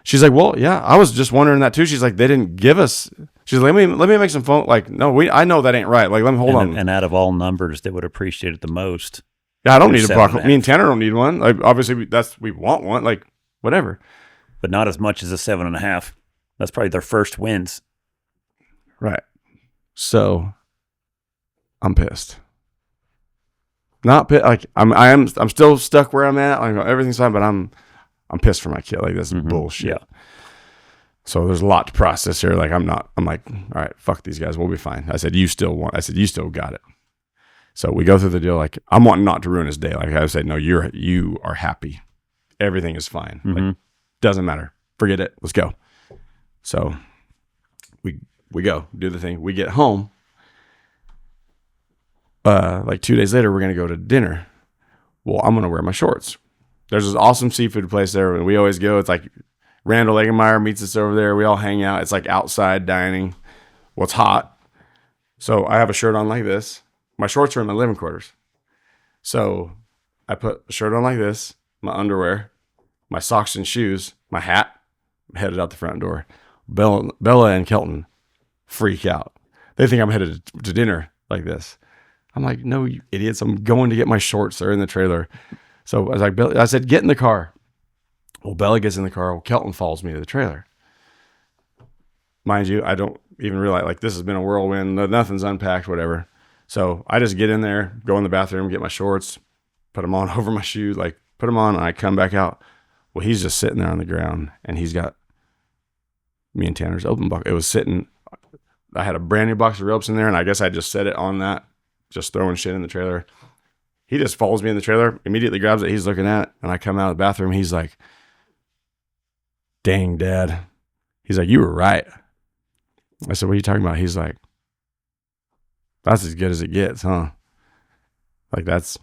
She's like, well, yeah, I was just wondering that too. She's like, they didn't give us. She's like, let me make some phone. Like, no, I know that ain't right. Like, let me hold on. And out of all numbers, they would appreciate it the most. Yeah, I don't need a buckle. Me and Tanner don't need one. Like, obviously, we want one. Like, whatever. But not as much as a 7.5. That's probably their first wins. Right. So, I'm pissed. Not pissed. Like, I'm still stuck where I'm at. Like, everything's fine, but I'm pissed for my kid. Like, this is bullshit. Yeah. So there's a lot to process here. Like, I'm like, all right, fuck these guys. We'll be fine. I said, you still got it. So we go through the deal. Like, I'm wanting not to ruin his day. Like I said, no, you are happy. Everything is fine. Like, doesn't matter. Forget it. Let's go. So we go do the thing. We get home. Like 2 days later, we're going to go to dinner. Well, I'm going to wear my shorts. There's this awesome seafood place there, and we always go. It's like Randall Eggenmeyer meets us over there. We all hang out. It's like outside dining. Well, it's hot. So I have a shirt on like this. My shorts are in my living quarters. So I put a shirt on like this, my underwear, my socks and shoes, my hat, headed out the front door. Bella and Kelton freak out. They think I'm headed to dinner like this. I'm like, no, you idiots. I'm going to get my shorts. They're in the trailer. So I was like, I said, get in the car. Well, Bella gets in the car. Well, Kelton follows me to the trailer. Mind you, I don't even realize, like, this has been a whirlwind. Nothing's unpacked, whatever. So I just get in there, go in the bathroom, get my shorts, put them on over my shoes, like put them on, and I come back out. Well, he's just sitting there on the ground, and he's got me and Tanner's open bucket. It was sitting, I had a brand new box of ropes in there, and I guess I just set it on that, just throwing shit in the trailer. He just follows me in the trailer, immediately grabs it, he's looking at it, and I come out of the bathroom, he's like, dang, Dad. He's like, you were right. I said, what are you talking about? He's like, that's as good as it gets, huh? Like, that's,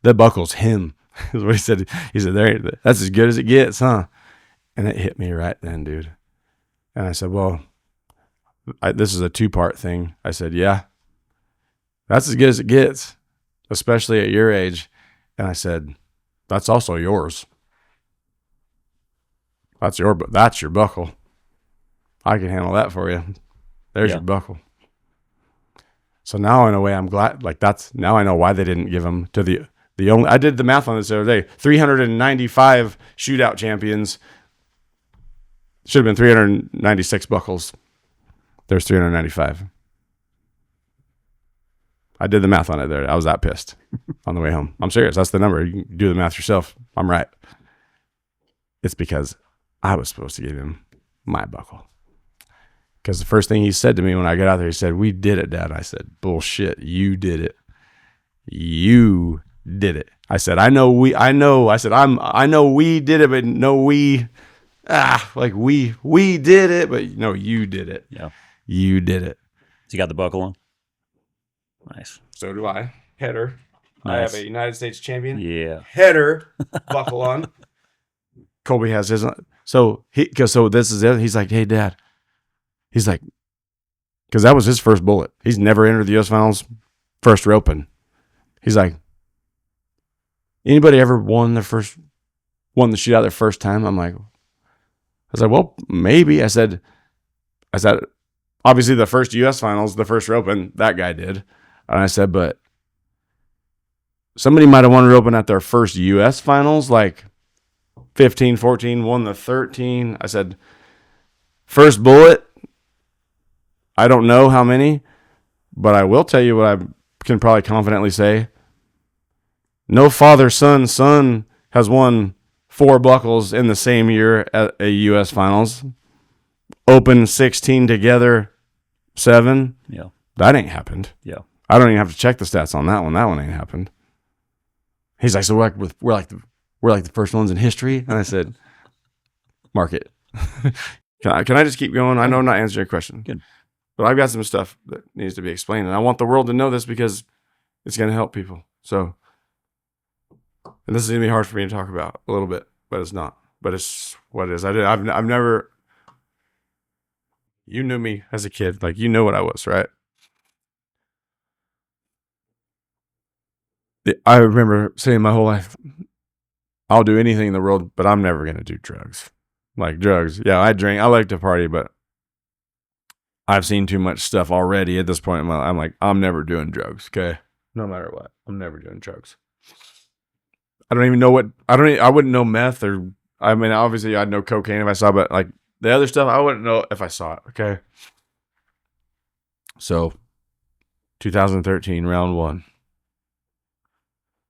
the buckle's him, is what he said. He said, that's as good as it gets, huh? And it hit me right then, dude. And I said, well, this is a 2-part thing. I said, yeah, that's as good as it gets, especially at your age. And I said, that's also yours. That's your buckle. I can handle that for you. There's your buckle. So now, in a way, I'm glad. Like, now I know why they didn't give them to the only. I did the math on this the other day. 395 shootout champions. Should have been 396 buckles. There's 395. I did the math on it there. I was that pissed on the way home. I'm serious. That's the number. You can do the math yourself. I'm right. It's because I was supposed to give him my buckle. Because the first thing he said to me when I got out there, he said, we did it, Dad. I said, bullshit. You did it. You did it. I said, I know we did it, but no, we did it, but no, you did it. Yeah. You did it. So you got the buckle on? Nice. So do I. Header. Nice. I have a United States champion. Yeah. Header buckle on. Colby has his on. So this is it. He's like, hey, Dad. He's like, because that was his first bullet. He's never entered the U.S. finals, first roping. He's like, anybody ever won the shootout their first time? I was like, well, maybe. I said, obviously the first U.S. finals, the first roping, that guy did. And I said, but somebody might have won roping at their first U.S. finals, like 15, 14, won the 13. I said, first bullet, I don't know how many, but I will tell you what I can probably confidently say. No father-son has won 4 buckles in the same year at a U.S. finals. Open 16 together, 7. Yeah. That ain't happened. Yeah. I don't even have to check the stats on that one. That one ain't happened. He's like, so we're like the first ones in history? And I said, mark it. Can I just keep going? I know I'm not answering your question. Good. But I've got some stuff that needs to be explained. And I want the world to know this because it's going to help people. So, and this is going to be hard for me to talk about a little bit, but it's not. But it's what it is. I've never, you knew me as a kid. Like, you know what I was, right? I remember saying my whole life, I'll do anything in the world, but I'm never going to do drugs. Like drugs. Yeah, I drink. I like to party, but I've seen too much stuff already at this point in my life. I'm like, I'm never doing drugs, okay? No matter what. I'm never doing drugs. I don't even know I wouldn't know meth or, I mean, obviously I'd know cocaine if I saw, but like the other stuff, I wouldn't know if I saw it, okay? So, 2013, round 1.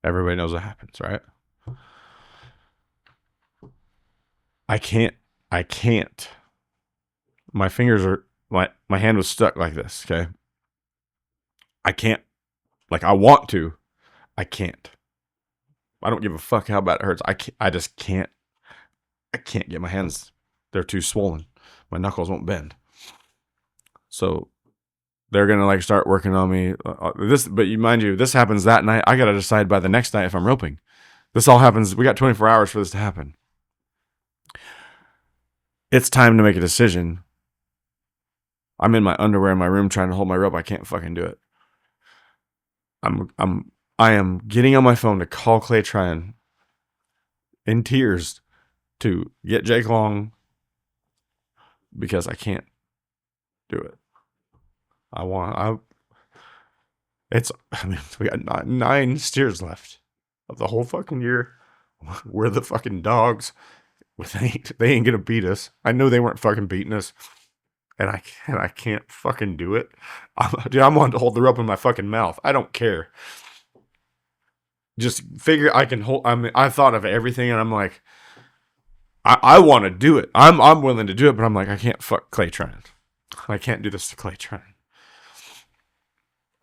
Everybody knows what happens, right? I can't. My fingers are, my hand was stuck like this, okay? I can't, like I want to, I can't. I don't give a fuck how bad it hurts. I just can't. I can't get my hands, they're too swollen. My knuckles won't bend. So they're going to like start working on me. But mind you, this happens that night. I got to decide by the next night if I'm roping. This all happens. We got 24 hours for this to happen. It's time to make a decision. I'm in my underwear in my room trying to hold my rope. I can't fucking do it. I am getting on my phone to call Clay Tryon in tears to get Jake Long because I can't do it. We got 9 steers left of the whole fucking year. We're the fucking dogs. They ain't gonna beat us. I know they weren't fucking beating us. And I can't fucking do it. I'm on to hold the rope in my fucking mouth. I don't care. Just figure I can hold. I mean, I thought of everything, and I'm like, I want to do it. I'm willing to do it, but I'm like, I can't fuck Clay Tryon. I can't do this to Clay Tryon.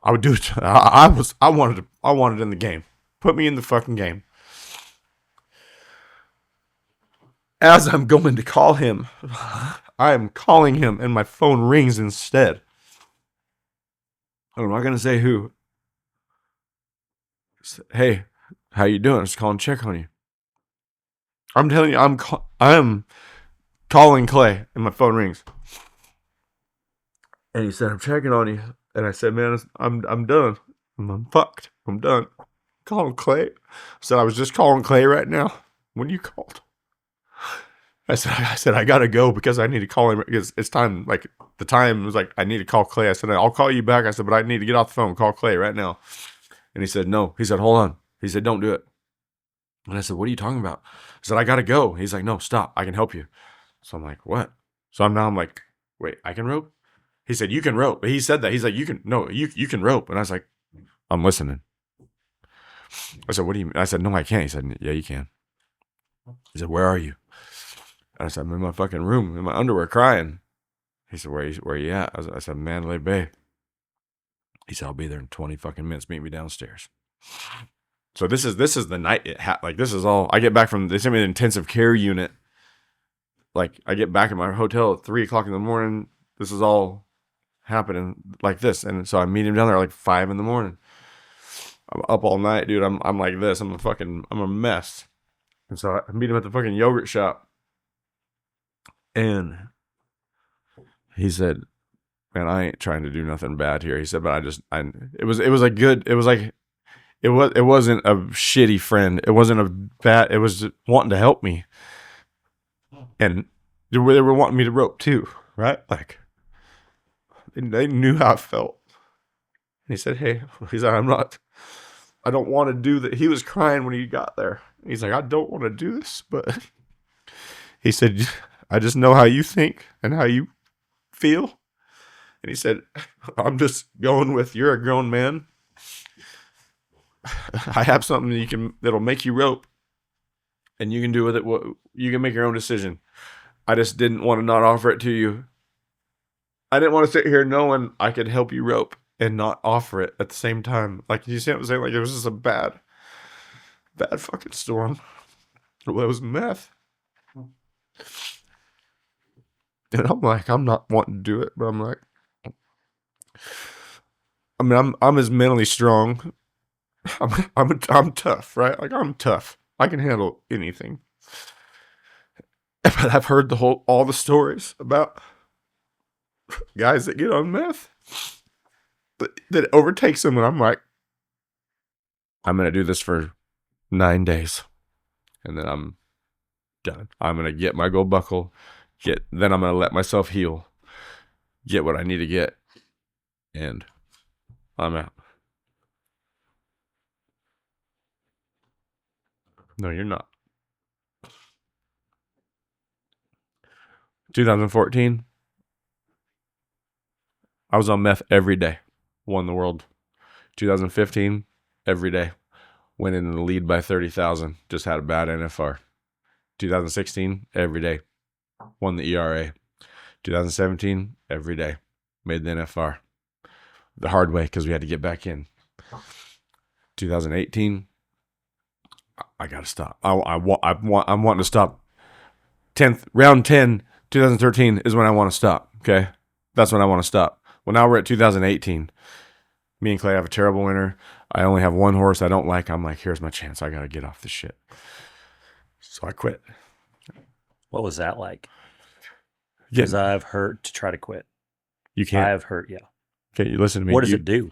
I would do it. I wanted in the game. Put me in the fucking game. As I'm going to call him, I am calling him, and my phone rings instead. I'm not gonna say who. Hey, how you doing? I'm just calling to check on you. I'm telling you, I'm calling Clay, and my phone rings. And he said, I'm checking on you. And I said, man, I'm done. I'm fucked. I'm done. Calling Clay. I said, I was just calling Clay right now when you called. I said, I gotta go because I need to call him because it's time. Like the time was like, I need to call Clay. I said, I'll call you back. I said, but I need to get off the phone. Call Clay right now. And he said, no. He said, hold on. He said, don't do it. And I said, what are you talking about? I said, I gotta go. He's like, no, stop. I can help you. So I'm like, what? So I'm like, wait, I can rope? He said, you can rope. But he said that. He's like, you can rope. And I was like, I'm listening. I said, what do you mean? I said, no, I can't. He said, yeah, you can. He said, where are you? And I said, I'm in my fucking room, in my underwear, crying. He said, where are you at? I said, Mandalay Bay. He said, I'll be there in 20 fucking minutes. Meet me downstairs. So this is the night this is all. I get back from, they sent me an intensive care unit. Like, I get back in my hotel at 3 o'clock in the morning. This is all happening like this. And so I meet him down there at like 5 in the morning. I'm up all night, dude. I'm like this. I'm a mess. And so I meet him at the fucking yogurt shop. And he said, man, I ain't trying to do nothing bad here. He said, but it wasn't a shitty friend. It wasn't a bad, it was wanting to help me. And they were wanting me to rope too, right? Like, they knew how I felt. And he said, hey, he's like, I don't want to do that. He was crying when he got there. He's like, I don't want to do this, but he said, I just know how you think and how you feel. And he said, I'm just going with, you're a grown man. I have something that'll make you rope, and you can do with it what you can make your own decision. I just didn't want to not offer it to you. I didn't want to sit here knowing I could help you rope and not offer it at the same time. Like, you see what I'm saying? Like, it was just a bad fucking storm. Well, it was meth. And I'm like, I'm not wanting to do it, but I'm like, I mean, I'm as mentally strong. I'm tough, right? Like, I'm tough. I can handle anything. But I've heard all the stories about guys that get on meth that overtakes them, and I'm like, I'm gonna do this for 9 days, and then I'm done. I'm gonna get my gold buckle, then I'm gonna let myself heal, get what I need to get, and I'm out. No, you're not. 2014, I was on meth every day. Won the world. 2015, every day. Went in the lead by 30,000. Just had a bad NFR. 2016, every day. Won the ERA. 2017, every day. Made the NFR. The hard way, because we had to get back in. 2018, I got to stop. I'm wanting to stop. Round 10, 2013 is when I want to stop. Okay? That's when I want to stop. Well, now we're at 2018. Me and Clay have a terrible winter. I only have one horse I don't like. I'm like, here's my chance. I got to get off this shit. So I quit. What was that like? Because I've heard to try to quit. You can't. I've heard, yeah. Okay, you listen to me. What does it do?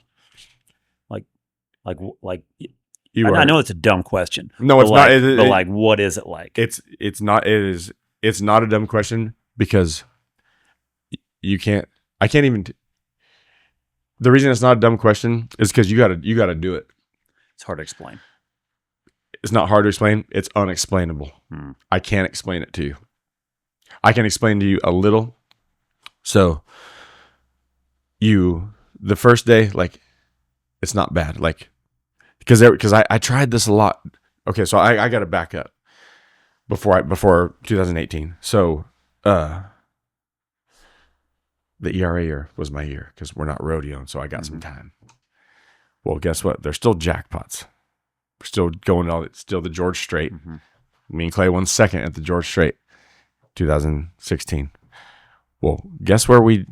Like you I know it's a dumb question. No, it's not. But what is it like? It's not a dumb question, because you can't. I can't even. The reason it's not a dumb question is because you gotta do it. It's hard to explain. It's not hard to explain. It's unexplainable. I can't explain it to you. I can explain to you a little. So the first day, like, it's not bad. Like, because I tried this a lot. Okay, so I got to back up before 2018. So the ERA year was my year, because we're not rodeoing, so I got some time. Well, guess what? There's still jackpots. We're still going still the George Strait. Me and Clay won second at the George Strait, 2016. Well, guess where we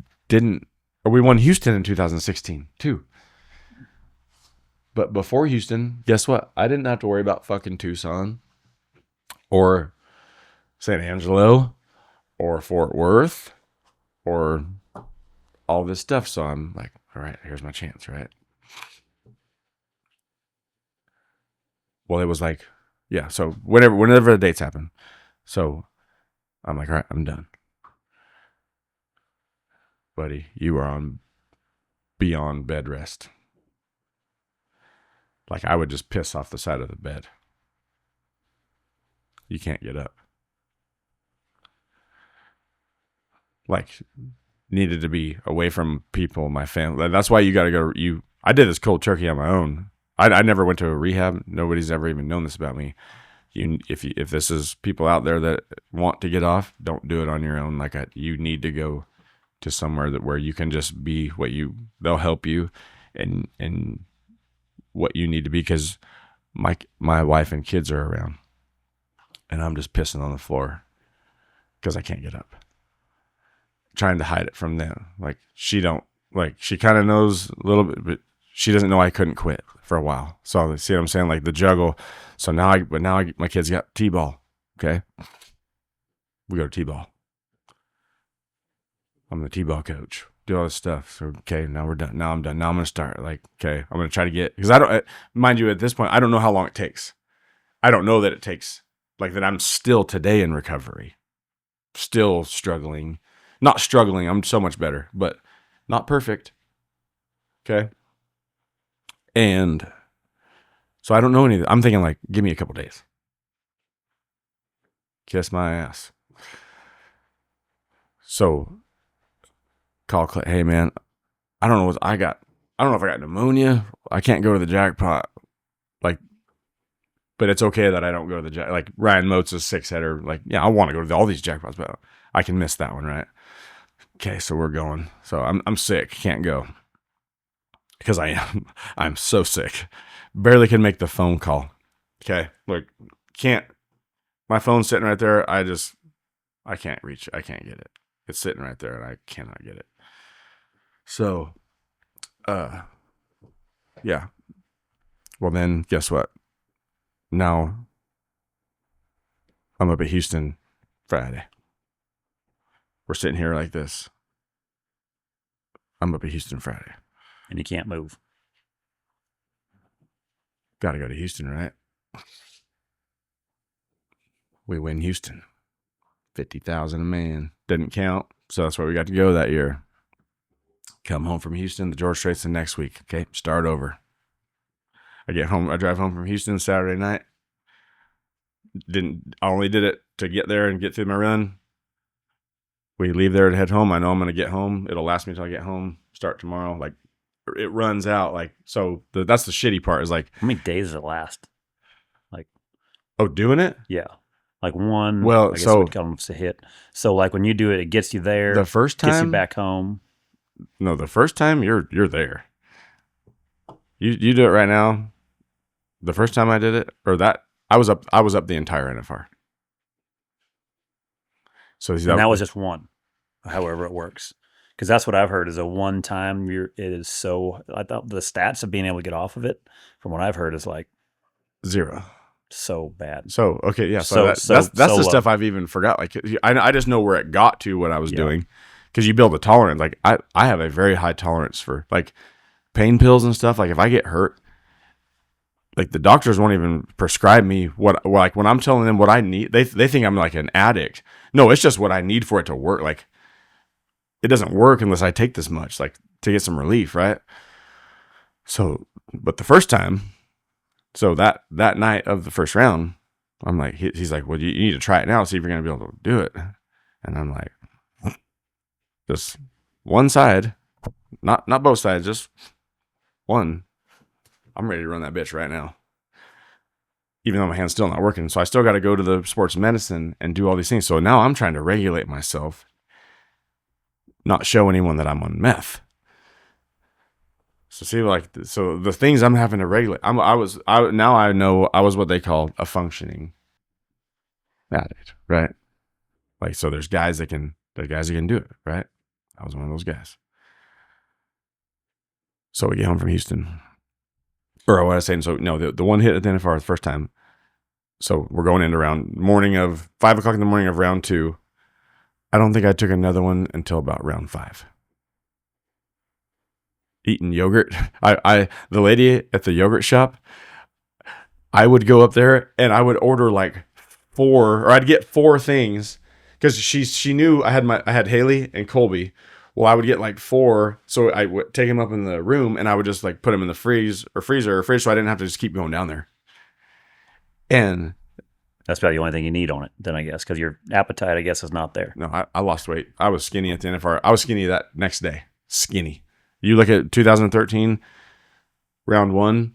won Houston in 2016 too. But before Houston, guess what? I didn't have to worry about fucking Tucson or San Angelo or Fort Worth or all this stuff. So I'm like, all right, here's my chance, right? Well, it was like, yeah. So whenever the dates happen. So I'm like, all right, I'm done. Buddy, you are on beyond bed rest. Like, I would just piss off the side of the bed. You can't get up. Like, needed to be away from people, my family. That's why you got to go. I did this cold turkey on my own. I never went to a rehab. Nobody's ever even known this about me. If this is people out there that want to get off, don't do it on your own. Like, you need to go to somewhere where you can just be they'll help you and what you need to be, because my wife and kids are around, and I'm just pissing on the floor because I can't get up, trying to hide it from them. Like, she kind of knows a little bit, but she doesn't know I couldn't quit for a while. So see what I'm saying? Like, the juggle. So now my kids got T-ball. Okay, we go to T-ball. I'm the T-ball coach. Do all this stuff. So, okay, now we're done. Now I'm done. Now I'm going to start. Like, okay, I'm going to try to get, because mind you, at this point, I don't know how long it takes. I don't know that it takes, like that I'm still today in recovery, still struggling. Not struggling, I'm so much better, but not perfect. Okay. And so I don't know anything. I'm thinking like, give me a couple days. Kiss my ass. So call Clay, hey man, I don't know what I got. I don't know if I got pneumonia. I can't go to the jackpot. Like, but it's okay that I don't go to the jackpot. Like Ryan Moats' 6-header. Like, yeah, I want to go to all these jackpots, but I can miss that one, right? Okay, so we're going. So I'm sick. Can't go. Because I am. I'm so sick. Barely can make the phone call. Okay. Like, can't. My phone's sitting right there. I can't reach it. I can't get it. It's sitting right there and I cannot get it. So, yeah. Well, then guess what? Now I'm up at Houston Friday. We're sitting here like this. I'm up at Houston Friday. And you can't move. Got to go to Houston, right? We win Houston. 50,000 a man. Didn't count. So that's where we got to go that year. Come home from Houston. The George Strait's the next week. Okay, start over. I drive home from Houston Saturday night. I only did it to get there and get through my run. We leave there to head home. I know I'm going to get home. It'll last me until I get home. Start tomorrow. Like, it runs out. Like, so that's the shitty part is like. How many days does it last? Like. Oh, doing it? Yeah. Like one. Well, I guess so. it comes to hit. So like when you do it, it gets you there. The first time. Gets you back home. No, the first time you're there. You do it right now. The first time I did it, or that, I was up the entire NFR. So that was just one, however it works. Because that's what I've heard is a one time. It is so. I thought the stats of being able to get off of it, from what I've heard, is like 0. So bad. So okay, yeah. So that's the stuff I've even forgot. Like I just know where it got to what I was doing, because you build a tolerance. Like I have a very high tolerance for like pain pills and stuff. Like if I get hurt, like the doctors won't even prescribe me what like when I'm telling them what I need, they think I'm like an addict. No, it's just what I need for it to work. Like it doesn't work unless I take this much, like to get some relief, right? So, but the first time, so that night of the first round, I'm like, he's like, well, you need to try it now, see if you're gonna be able to do it. And I'm like, just one side, not both sides, just one. I'm ready to run that bitch right now. Even though my hand's still not working. So I still got to go to the sports medicine and do all these things. So now I'm trying to regulate myself, not show anyone that I'm on meth. So see, like, so the things I'm having to regulate, now I know I was what they call a functioning addict, right? Like, so there's guys that can do it, right? I was one of those guys. So we get home from Houston. Or what I was saying, so no, the one hit at the NFR the first time. So we're going into 5 o'clock in the morning of round 2. I don't think I took another one until about round 5. Eating yogurt. The lady at the yogurt shop, I would go up there and I would order like 4, or I'd get 4 things because she knew I had Haley and Colby. Well, I would get like 4, so I would take them up in the room, and I would just like put them in the freezer, so I didn't have to just keep going down there. And that's probably the only thing you need on it, then I guess, because your appetite, I guess, is not there. No, I lost weight. I was skinny at the NFR. I was skinny that next day. Skinny. You look at 2013, round 1.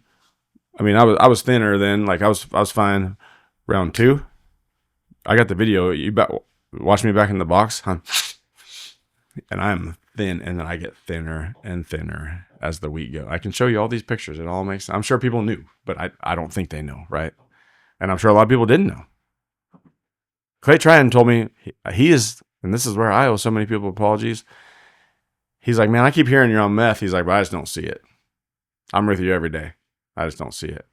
I mean, I was thinner then. Like I was fine. Round 2, I got the video. You watch me back in the box, huh? And I'm thin, and then I get thinner and thinner as the week goes. I can show you all these pictures. It all makes sense. I'm sure people knew, but I don't think they know, right? And I'm sure a lot of people didn't know. Clay Tryon told me he is, and this is where I owe so many people apologies. He's like, man, I keep hearing you're on meth. He's like, but I just don't see it. I'm with you every day. I just don't see it.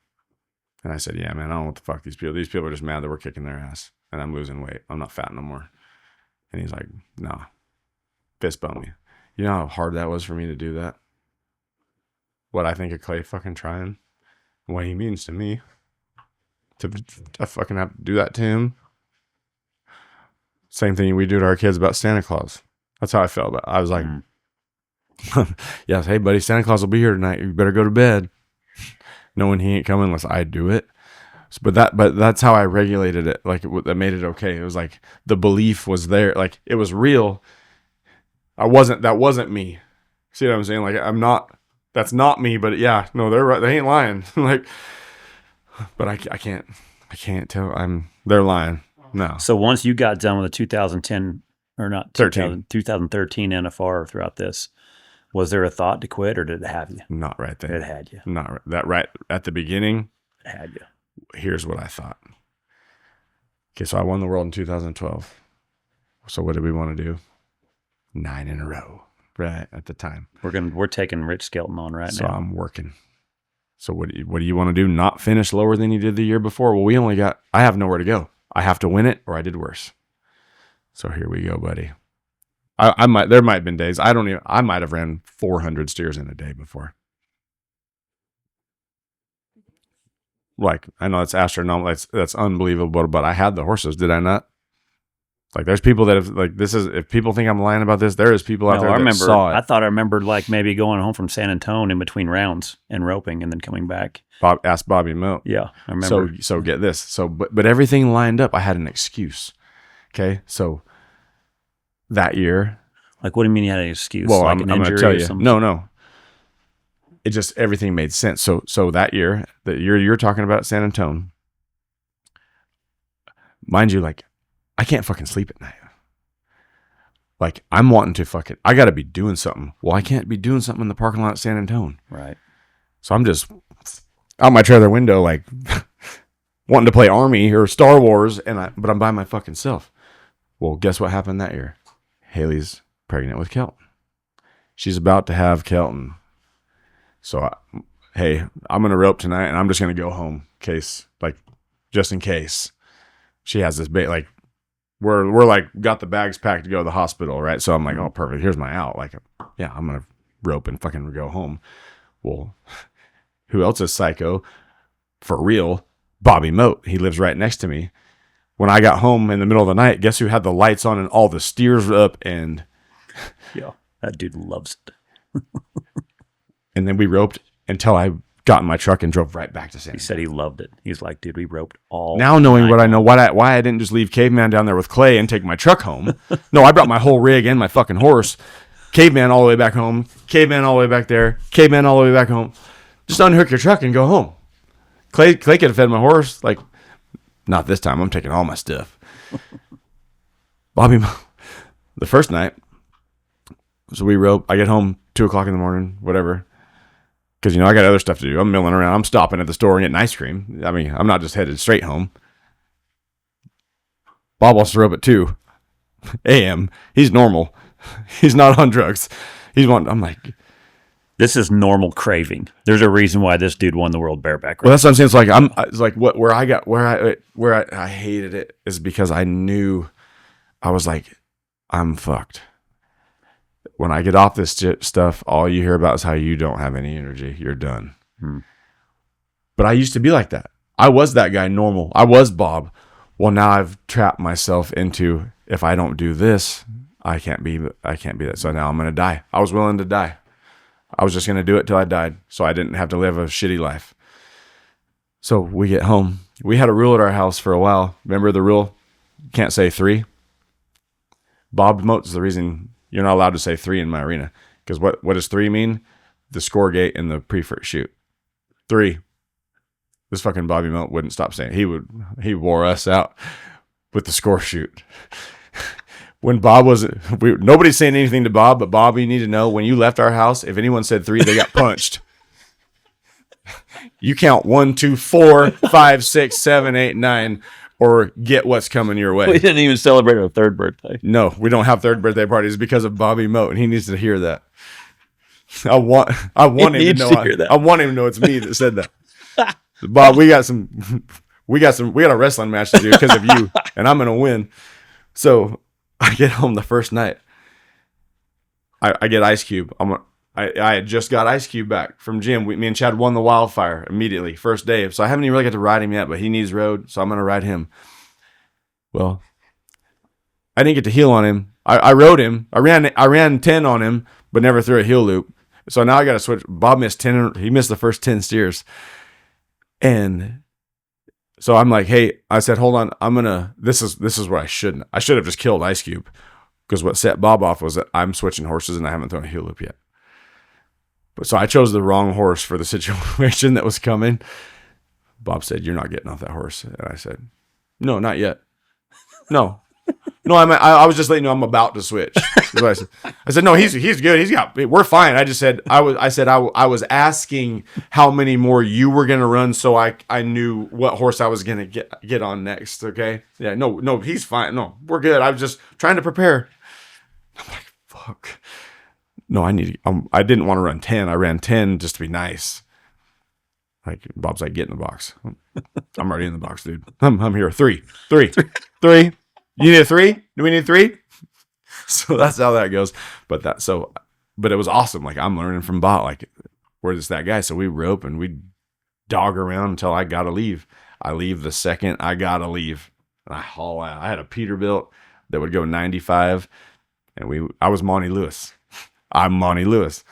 And I said, yeah, man, I don't know what the fuck these people are just mad that we're kicking their ass and I'm losing weight. I'm not fat no more. And he's like, no. fist bump me. You know how hard that was for me to do that? What I think of Clay fucking trying, what he means to me, to fucking have to do that to him. Same thing we do to our kids about Santa Claus. That's how I felt about it. I was like, yes, hey buddy, Santa Claus will be here tonight. You better go to bed. Knowing he ain't coming unless I do it. But that's how I regulated it. Like that made it okay. It was like the belief was there. Like it was real. That wasn't me. See what I'm saying? Like that's not me, but yeah, no, they're right. They ain't lying. Like, but I can't tell they're lying. No. So once you got done with the 2010 or not 2013 NFR throughout this, was there a thought to quit or did it have you? Not right there. It had you. Not right. That right at the beginning. It had you. Here's what I thought. Okay, so I won the world in 2012. So what did we want to do? 9 in a row, right at the time. We're taking Rich Skelton on right now. So I'm working. So what do you want to do? Not finish lower than you did the year before? Well, I have nowhere to go. I have to win it or I did worse. So here we go, buddy. There might have been days. I might have ran 400 steers in a day before. Like, I know it's astronomical. That's unbelievable, but I had the horses, did I not? Like, there's people that have, like, if people think I'm lying about this, there is people out there that saw it. I thought I remembered, like, maybe going home from San Antonio in between rounds and roping and then coming back. Ask Bobby Moat. Yeah, I remember. So get this. But everything lined up. I had an excuse. Okay, so that year. Like, what do you mean you had an excuse? Well, like I'm going to tell you. No. It just, everything made sense. So that year, the year you're talking about, San Antonio, mind you, like, I can't fucking sleep at night. Like, I'm wanting to I got to be doing something. Well, I can't be doing something in the parking lot at San Antonio. Right. So I'm just out my trailer window, like, wanting to play Army or Star Wars, but I'm by my fucking self. Well, guess what happened that year? Haley's pregnant with Kelton. She's about to have Kelton. So, hey, I'm going to rope tonight, and I'm just going to go home, just in case. She has this bait, like, we're like, got the bags packed to go to the hospital, right? So I'm like, oh, perfect. Here's my out. Like, yeah, I'm going to rope and fucking go home. Well, who else is psycho? For real, Bobby Moat. He lives right next to me. When I got home in the middle of the night, guess who had the lights on and all the steers were up and... Yeah, that dude loves it. And then we roped until I got in my truck and drove right back to San Antonio. He said he loved it. He's like, dude, we roped all now knowing what I know, why I didn't just leave Caveman down there with Clay and take my truck home. No, I brought my whole rig and my fucking horse. Caveman all the way back home. Caveman all the way back there. Caveman all the way back home. Just unhook your truck and go home. Clay could have fed my horse. Like, not this time. I'm taking all my stuff. Bobby, the first night, so we rope. I get home 2 o'clock in the morning, whatever. Because, I got other stuff to do. I'm milling around. I'm stopping at the store and getting ice cream. I mean, I'm not just headed straight home. Bob wants to rope at 2 a.m. He's normal. He's not on drugs. I'm like... This is normal craving. There's a reason why this dude won the world bareback race. Well, that's what I'm saying. It's like, where I hated it is because I knew I was like, I'm fucked. When I get off this stuff, all you hear about is how you don't have any energy. You're done. But I used to be like that. I was that guy normal. I was Bob. Well, now I've trapped myself into, if I don't do this, I can't be that. So now I'm going to die. I was willing to die. I was just going to do it till I died. So I didn't have to live a shitty life. So we get home. We had a rule at our house for a while. Remember the rule? You can't say 3. Bob Moat is the reason you're not allowed to say 3 in my arena. Because what does 3 mean? The score gate and the pre-first shoot. 3. This fucking Bobby Moat wouldn't stop saying it. He wore us out with the score shoot. When Bob nobody's saying anything to Bob, but Bob, you need to know when you left our house, if anyone said 3, they got punched. You count 1, 2, 4, 5, 6, 7, 8, 9, or get what's coming your way. We didn't even celebrate our 3rd birthday. No, we don't have 3rd birthday parties because of Bobby Moat, and he needs to hear that. I want him to know. I want him to know it's me that said that. Bob, we got a wrestling match to do because of you, and I'm gonna win. So I get home the first night, I get Ice Cube. I had just got Ice Cube back from gym. Me and Chad won the wildfire immediately, first day. So I haven't even really got to ride him yet, but he needs road, so I'm going to ride him. Well, I didn't get to heel on him. I rode him. I ran 10 on him, but never threw a heel loop. So now I got to switch. Bob missed 10. He missed the first 10 steers. And so I'm like, hey, I said, hold on. This is where I should have just killed Ice Cube, because what set Bob off was that I'm switching horses and I haven't thrown a heel loop yet. But so I chose the wrong horse for the situation that was coming. Bob said, you're not getting off that horse. And I said, no, not yet. No, I was just letting you know I'm about to switch. I said, no, he's good. We're fine. I just said, I was asking how many more you were going to run, so I knew what horse I was going to get on next. Okay. Yeah, no, he's fine. No, we're good. I was just trying to prepare. I'm like, fuck. No, I didn't want to run 10. I ran 10 just to be nice. Like, Bob's like, get in the box. I'm already in the box, dude. I'm here. Three. You need a 3? Do we need 3? So that's how that goes. But it was awesome. Like, I'm learning from Bob. Like, we're just that guy. So we rope and we dog around until I got to leave. I leave the second I got to leave. And I haul out. I had a Peterbilt that would go 95. And I was Monty Lewis. I'm Monty Lewis.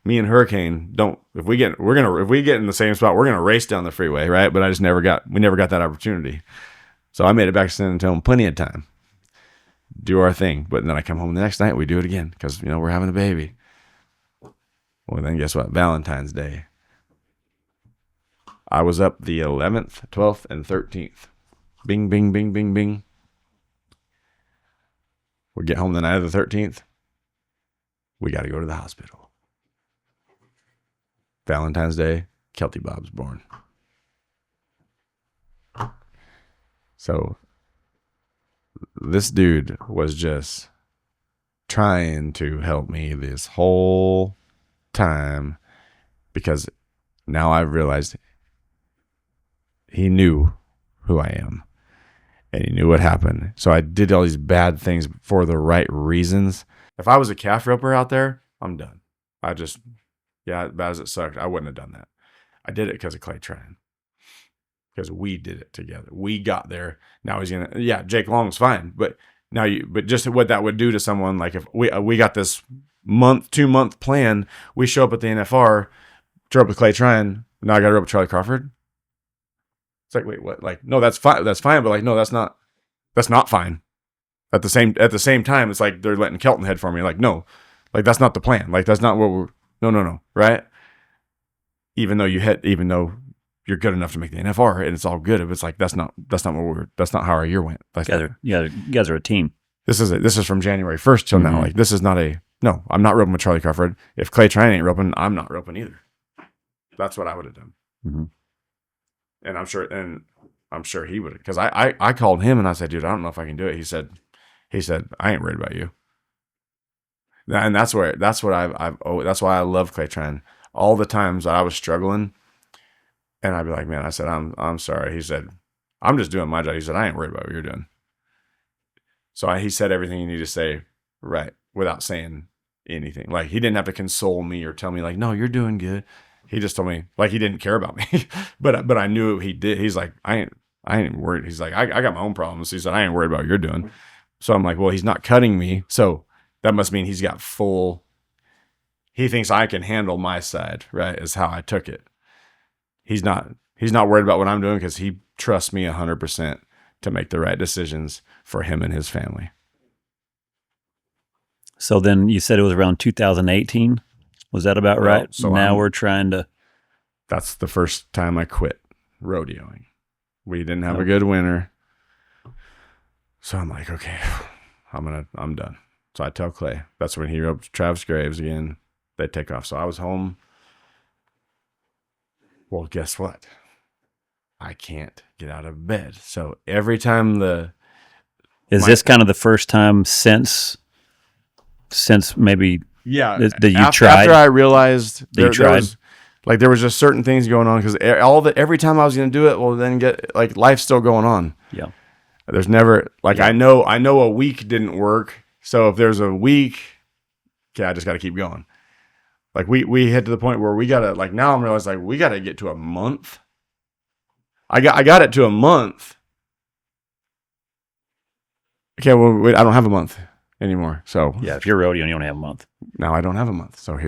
Me and Hurricane if we get in the same spot, we're gonna race down the freeway, right? But we never got that opportunity. So I made it back to San Antonio plenty of time. Do our thing. But then I come home the next night, we do it again, because we're having a baby. Well, then guess what? Valentine's Day. I was up the 11th, 12th, and 13th. Bing, bing, bing, bing, bing. We get home the night of the 13th. We got to go to the hospital. Valentine's Day, Kelty Bob's born. So this dude was just trying to help me this whole time, because now I've realized he knew who I am and he knew what happened. So I did all these bad things for the right reasons. If I was a calf roper out there, I'm done. As bad as it sucked, I wouldn't have done that. I did it because of Clay Tryon. Because we did it together. We got there. Now he's gonna, Jake Long's fine. But just what that would do to someone, like if we got this 2-month plan, we show up at the NFR, throw up with Clay Tryon, now I got to rope with Charly Crawford. It's like, wait, what? Like, no, that's fine. That's fine. But like, no, that's not fine. At the same time, it's like they're letting Kelton head for me. Like, no, like that's not the plan. Like that's not what we're. No, right? Even though you're good enough to make the NFR and it's all good, it's like that's not how our year went. Like, you guys are a team. This is from January 1st till now. Like, this is not no. I'm not roping with Charly Crawford. If Clay Tryon ain't roping, I'm not roping either. That's what I would have done. Mm-hmm. And I'm sure he would have, because I called him and I said, dude, I don't know if I can do it. He said, I ain't worried about you. And that's why I love Clay Tryon. All the times that I was struggling, and I'd be like, man, I said, I'm sorry. He said, I'm just doing my job. He said, I ain't worried about what you're doing. So he said everything you need to say, right, without saying anything. Like, he didn't have to console me or tell me like, no, you're doing good. He just told me like he didn't care about me, but I knew he did. He's like, I ain't worried. He's like, I got my own problems. He said, I ain't worried about what you're doing. So I'm like, well, he's not cutting me, so that must mean he's got he thinks I can handle my side, right? Is how I took it. He's not worried about what I'm doing because he trusts me 100% to make the right decisions for him and his family. So then you said it was around 2018. Was that about right? So now we're trying to. That's the first time I quit rodeoing. We didn't have a good winter. So I'm like, okay, I'm done. So I tell Clay. That's when he roped Travis Graves again. They take off. So I was home. Well, guess what? I can't get out of bed. So every time Is this kind of the first time since maybe that you tried? After I realized there was just certain things going on, because every time I was going to do it, well, then life's still going on. Yeah. There's never I know a week didn't work. So if there's a week Okay, I just got to keep going. Like we hit to the point where we got to, like, now I'm realizing, like, we got to get to a month. I got it to a month. Okay, well, I don't have a month anymore. So yeah, if you're rodeo and you don't have a month. Now I don't have a month. So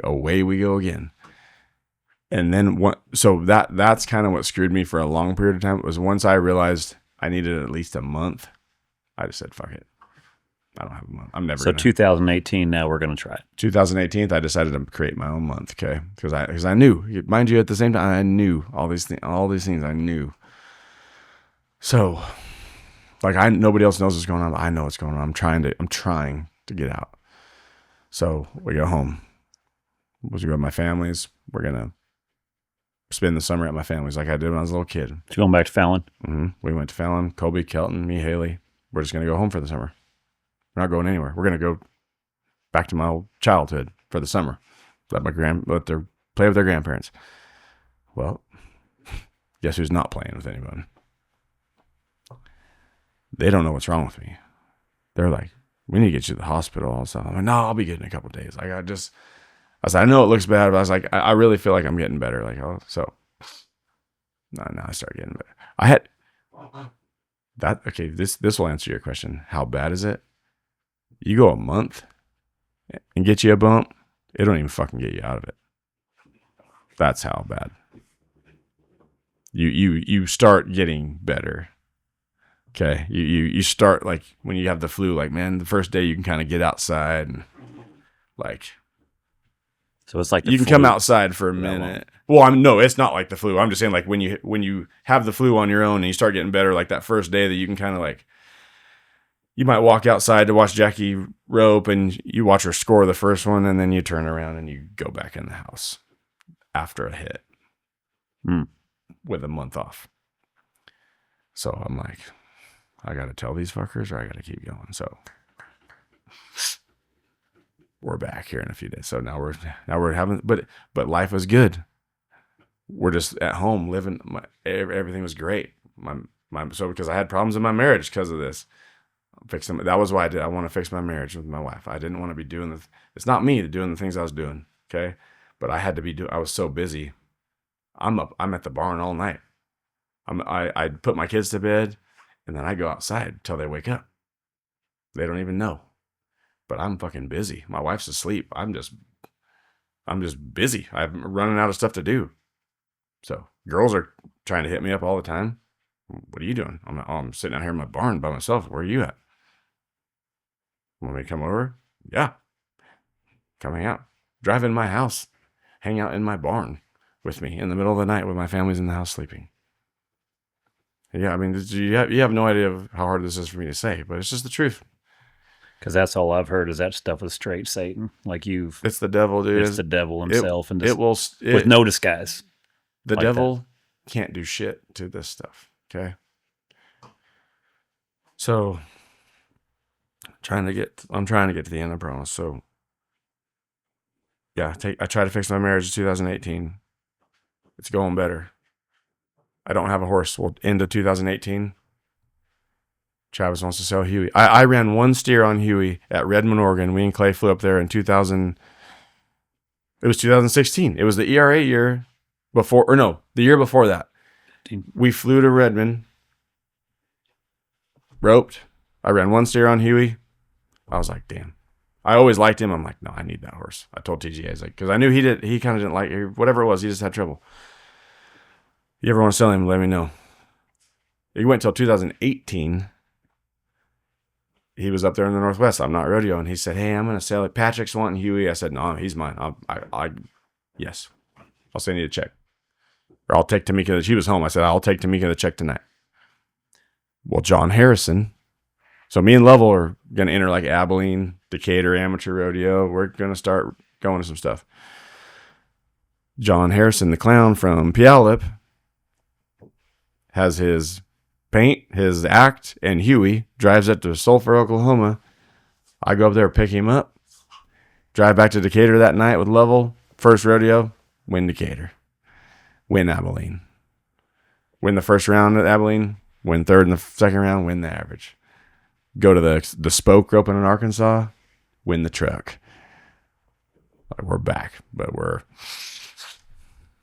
away we go again. And then that's kind of what screwed me for a long period of time. Was once I realized I needed at least a month, I just said, fuck it. I don't have a month. I'm never. So 2018. Now we're gonna try it. 2018. I decided to create my own month. Okay, because I knew, mind you, at the same time I knew all these things I knew. So, like, nobody else knows what's going on, but I know what's going on. I'm trying to get out. So we go home. We go to my family's. We're gonna spend the summer at my family's like I did when I was a little kid. So going back to Fallon. Mm-hmm. We went to Fallon. Colby, Kelton, me, Haley. We're just gonna go home for the summer. We're not going anywhere. We're going to go back to my old childhood for the summer. Let them play with their grandparents. Well, guess who's not playing with anyone? They don't know what's wrong with me. They're like, we need to get you to the hospital and stuff. I'm like, no, I'll be good in a couple of days. Like, I said, I know it looks bad, but I was like, I really feel like I'm getting better. Like, so now I start getting better. I had that. Okay. This will answer your question. How bad is it? You go a month and get you a bump, it don't even fucking get you out of it. That's how bad. You start getting better. Okay. You start, like, when you have the flu, like, man, the first day you can kind of get outside and, like, so it's like you can come outside for a minute. Well, no, it's not like the flu. I'm just saying, like, when you have the flu on your own and you start getting better, like that first day that you can kind of, like, you might walk outside to watch Jackie rope and you watch her score the first one, and then you turn around and you go back in the house after a hit with a month off. So I'm like, I got to tell these fuckers or I got to keep going. So we're back here in a few days. So now we're having, but life was good. We're just at home living. Everything was great. So because I had problems in my marriage because of this. That was why I want to fix my marriage with my wife. I didn't want to be doing it's not me doing the things I was doing. Okay. But I had to be I was so busy. I'm at the barn all night. I put my kids to bed and then I go outside till they wake up. They don't even know, but I'm fucking busy. My wife's asleep. I'm just busy. I'm running out of stuff to do. So girls are trying to hit me up all the time. What are you doing? I'm sitting out here in my barn by myself. Where are you at? Want me to come over? Yeah. Come hang out. Drive in my house. Hang out in my barn with me in the middle of the night when my family's in the house sleeping. Yeah, I mean, you have no idea of how hard this is for me to say, but it's just the truth. Because that's all I've heard is that stuff with straight Satan. Like it's the devil, dude. It's the devil himself, with no disguise. The devil can't do shit to this stuff. Okay. So I'm trying to get to the end, I promise. So yeah, I tried to fix my marriage in 2018. It's going better. I don't have a horse. Well, into 2018, Travis wants to sell Huey. I ran one steer on Huey at Redmond, Oregon. We and Clay flew up there in 2000. It was 2016. It was the ERA year before, or no, the year before that. We flew to Redmond, roped. I ran one steer on Huey. I was like, damn. I always liked him. I'm like, no, I need that horse. I told TGA, I was like, because I knew he kind of didn't like it. Whatever it was, he just had trouble. You ever want to sell him, let me know. He went till 2018. He was up there in the Northwest. I'm not rodeo. And he said, hey, I'm going to sell it. Patrick's wanting Huey. I said, no, he's mine. Yes. I'll send you a check. Or I'll take Tamika. She was home. I said, I'll take Tamika the check tonight. Well, John Harrison. So me and Lovell are going to enter like Abilene, Decatur, amateur rodeo. We're going to start going to some stuff. John Harrison, the clown from Puyallup, has his paint, his act, and Huey drives up to Sulphur, Oklahoma. I go up there, pick him up, drive back to Decatur that night with Lovell. First rodeo, win Decatur. Win Abilene. Win the first round at Abilene. Win third in the second round. Win the average. Go to the spoke roping in Arkansas. Win the truck. Like, we're back, but we're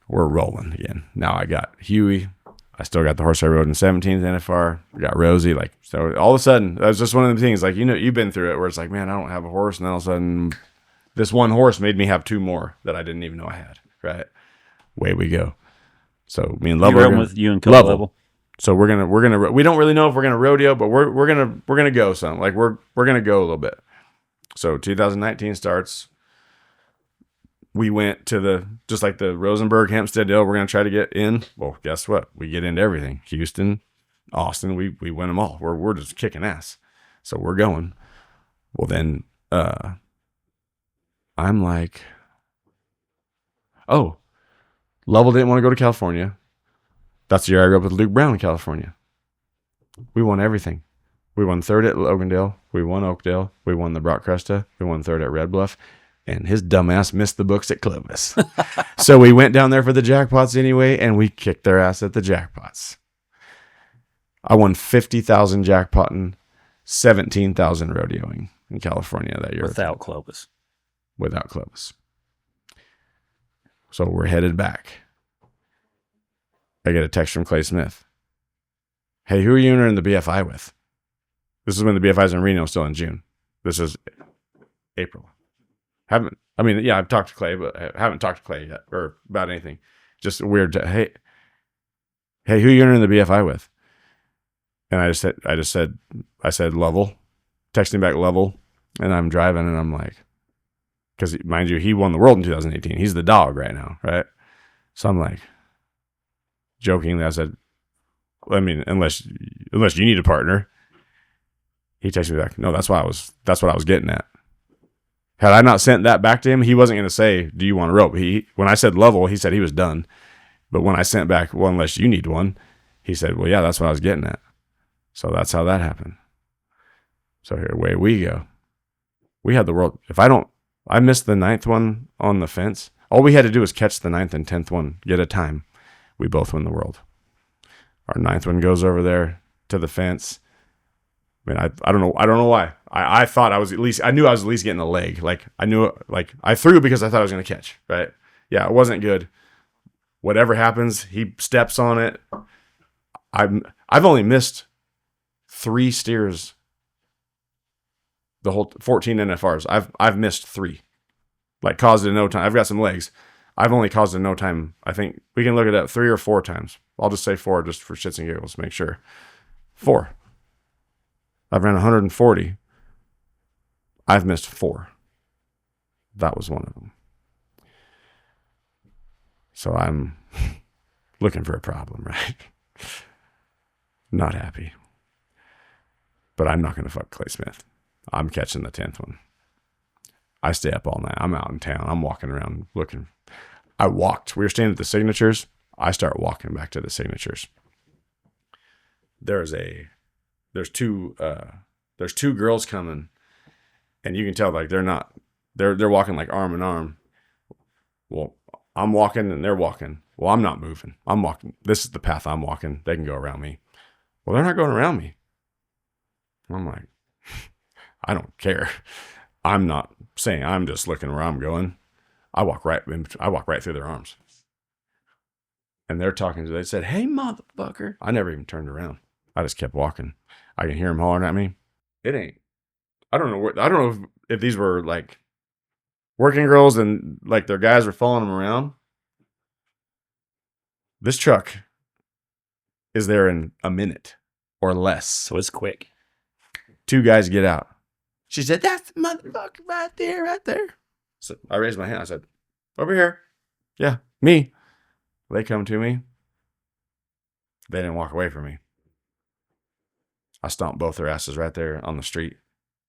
rolling again. Now I got Huey. I still got the horse I rode in 17th NFR. We got Rosie. Like, so all of a sudden, that was just one of the things, like, you know, you've been through it where it's like, man, I don't have a horse. And then all of a sudden, this one horse made me have 2 more that I didn't even know I had. Right. Away we go. So me and Level. You're with you and Level. So we don't really know if we're gonna rodeo, but we're gonna go some. Like we're gonna go a little bit. So 2019 starts. We went to just like the Rosenberg Hempstead deal. We're gonna try to get in. Well, guess what? We get into everything. Houston, Austin. We win them all. We're just kicking ass. So we're going. Well then, I'm like, oh, Level didn't want to go to California. That's the year I grew up with Luke Brown in California. We won everything. We won 3rd at Logandale. We won Oakdale. We won the Brock Cresta. We won 3rd at Red Bluff. And his dumbass missed the books at Clovis. So we went down there for the jackpots anyway, and we kicked their ass at the jackpots. I won 50,000 jackpotting, 17,000 rodeoing in California that year. Without Clovis. Without Clovis. So we're headed back. I get a text from Clay Smith. Hey, who are you entering the BFI with? This is when the BFI's in Reno, still in June. This is April. I've talked to Clay, but I haven't talked to Clay yet or about anything. Just weird. Hey, who are you entering the BFI with? And I said Level, texting back Level, and I'm driving, and I'm like, because mind you, he won the world in 2018. He's the dog right now, right? So I'm like, jokingly, I said, unless you need a partner. He texted me back, no, that's what I was getting at. Had I not sent that back to him, he wasn't going to say, do you want a rope? When I said Level, he said he was done. But when I sent back, well, unless you need one, he said, well, yeah, that's what I was getting at. So that's how that happened. So here, away we go. We had the world. I missed the 9th one on the fence. All we had to do was catch the 9th and 10th one, get a time. We both win the world. Our 9th one goes over there to the fence. I mean, I don't know why. I thought I knew I was at least getting a leg. Like I threw because I thought I was going to catch, right? Yeah, it wasn't good. Whatever happens, he steps on it. I've only missed 3 steers. The whole 14 NFRs. I've missed 3. Like caused it in no time. I've got some legs. I've only caused it in no time. I think we can look it up 3 or 4 times. I'll just say 4 just for shits and giggles to make sure. 4. I've ran 140. I've missed 4. That was one of them. So I'm looking for a problem, right? Not happy. But I'm not going to fuck Clay Smith. I'm catching the 10th one. I stay up all night. I'm out in town. I'm walking around looking. I walked. We were staying at the signatures. I start walking back to the signatures. There's 2 girls coming, and you can tell like they're walking like arm in arm. Well, I'm walking and they're walking. Well, I'm not moving. I'm walking. This is the path I'm walking. They can go around me. Well, they're not going around me. I'm like, I don't care. I'm not saying, I'm just looking where I'm going. I walk right through their arms. And they're talking to, they said, hey, motherfucker. I never even turned around. I just kept walking. I can hear them hollering at me. I don't know if these were like working girls and like their guys were following them around. This truck is there in a minute or less. So it's quick. 2 guys get out. She said, that's the motherfucker right there. So I raised my hand. I said, over here. Yeah, me. They come to me. They didn't walk away from me. I stomped both their asses right there on the street,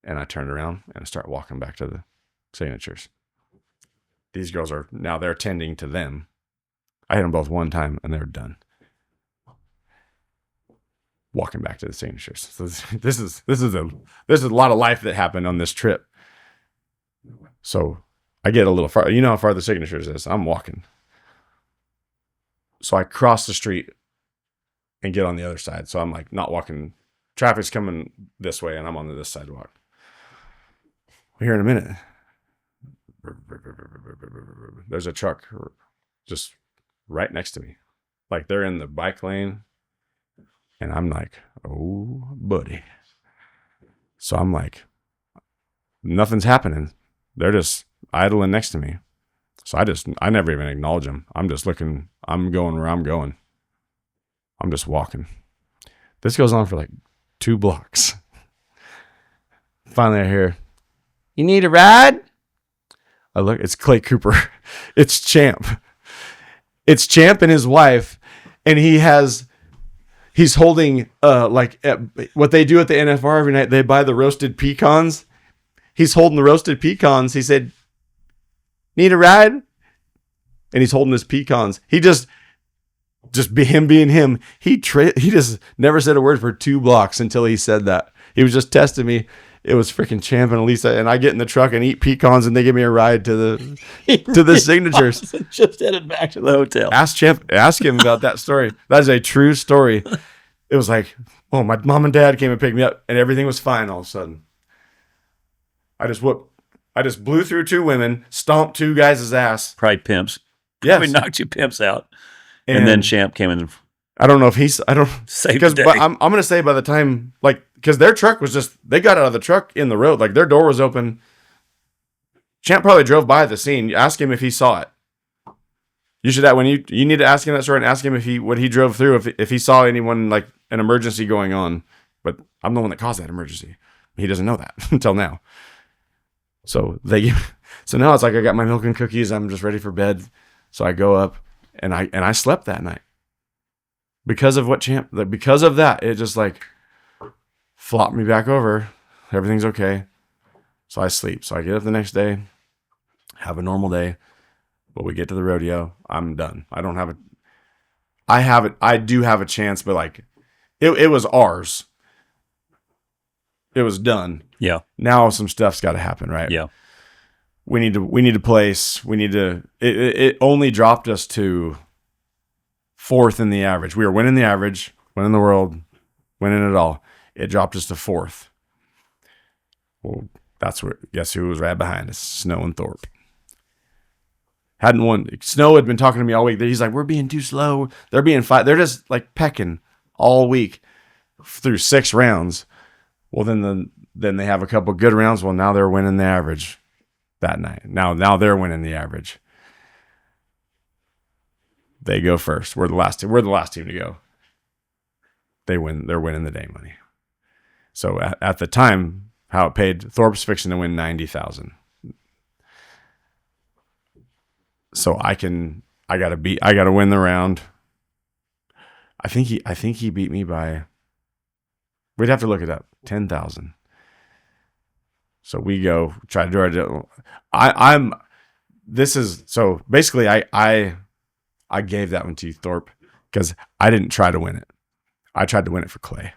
and I turned around and started walking back to the signatures. These girls they're tending to them. I hit them both one time, and they're done. Walking back to the signatures. So this is a lot of life that happened on this trip. So I get a little far. You know how far the signatures is. I'm walking. So I cross the street and get on the other side. So I'm like not walking. Traffic's coming this way, and I'm on this sidewalk. Well, here in a minute, there's a truck just right next to me. Like they're in the bike lane. And I'm like, oh, buddy. So I'm like, nothing's happening. They're just idling next to me. So I never even acknowledge them. I'm just looking, I'm going where I'm going. I'm just walking. This goes on for like 2 blocks. Finally I hear, you need a ride? I look, it's Clay Cooper. It's Champ. It's Champ and his wife. And he's holding, what they do at the NFR every night, they buy the roasted pecans. He's holding the roasted pecans. He said, need a ride? And he's holding his pecans. He just him being him. He just never said a word for 2 blocks until he said that. He was just testing me. It was freaking Champ and Elisa, and I get in the truck and eat pecans, and they give me a ride to the signatures. Just headed back to the hotel. Ask him about that story. That is a true story. It was like, oh, my mom and dad came and picked me up, and everything was fine all of a sudden. I just blew through 2 women, stomped 2 guys' ass. Probably pimps. Yes. We knocked you pimps out. And then Champ came in. I don't know if saved the day. But I'm going to say by the time, because their truck was they got out of the truck in the road. Like their door was open. Champ probably drove by the scene. Ask him if he saw it. You should when you need to ask him that story and ask him what he drove through, if he saw anyone like an emergency going on. But I'm the one that caused that emergency. He doesn't know that until now. So now it's like I got my milk and cookies. I'm just ready for bed. So I go up and I slept that night because of because of that. It just like flopped me back over. Everything's okay. So I sleep. So I get up the next day, have a normal day. But we get to the rodeo. I'm done. I do have a chance, but like it was ours. It was done. Yeah. Now some stuff's got to happen, right? Yeah. We need to place. It only dropped us to 4th in the average. We were winning the average, winning the world, winning it all. It dropped us to 4th. Well, guess who was right behind us? Snow and Thorpe. Hadn't won. Snow had been talking to me all week. He's like, we're being too slow. They're being fight. They're just like pecking all week through 6 rounds. Well, then they have a couple good rounds. Well, now they're winning the average that night. Now they're winning the average. They go first. We're the last team to go. They win. They're winning the day money. So at the time, how it paid, Thorpe's fixing to win $90,000. So I gotta win the round. I think he beat me by, we'd have to look it up, 10,000. So we go try to do our deal. So basically I gave that one to you, Thorpe, because I didn't try to win it. I tried to win it for Clay.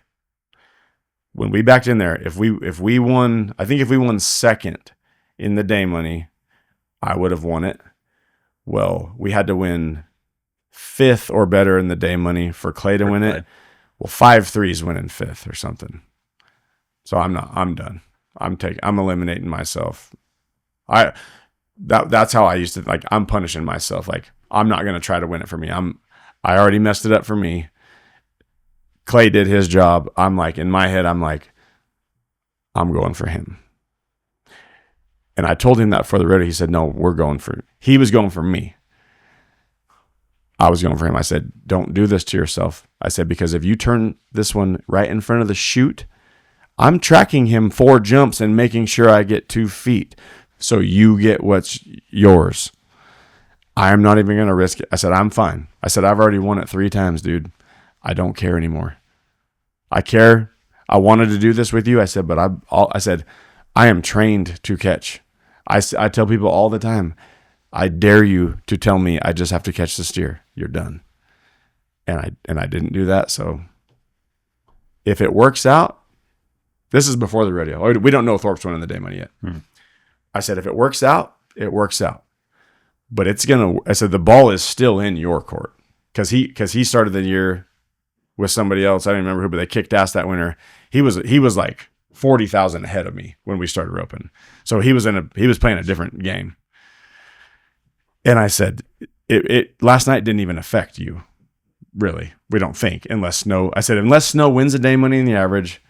When we backed in there, if we won, I think if we won 2nd in the day money, I would have won it. Well, we had to win 5th or better in the day money for Clay to win it. Well, 5-3's winning 5th or something. So I'm done. I'm eliminating myself. That's how I used to, like, I'm punishing myself. Like, I'm not going to try to win it for me. I already messed it up for me. Clay did his job. I'm like, in my head, I'm like, I'm going for him. And I told him that for the rodeo. He said, no, he was going for me. I was going for him. I said, don't do this to yourself. I said, because if you turn this one right in front of the chute, I'm tracking him 4 jumps and making sure I get 2 feet. So you get what's yours. I'm not even going to risk it. I said, I'm fine. I said, I've already won it 3 times, dude. I don't care anymore. I care. I wanted to do this with you. I said, but I am trained to catch. I tell people all the time, I dare you to tell me I just have to catch the steer. You're done. And I didn't do that. So if it works out, this is before the rodeo. We don't know if Thorpe's winning the day money yet. I said, if it works out, it works out. But I said, the ball is still in your court. Because he started the year with somebody else. I don't remember who, but they kicked ass that winter. He was like 40,000 ahead of me when we started roping. So he was playing a different game. And I said, it last night didn't even affect you, really. We don't think, unless Snow wins the day money in the average.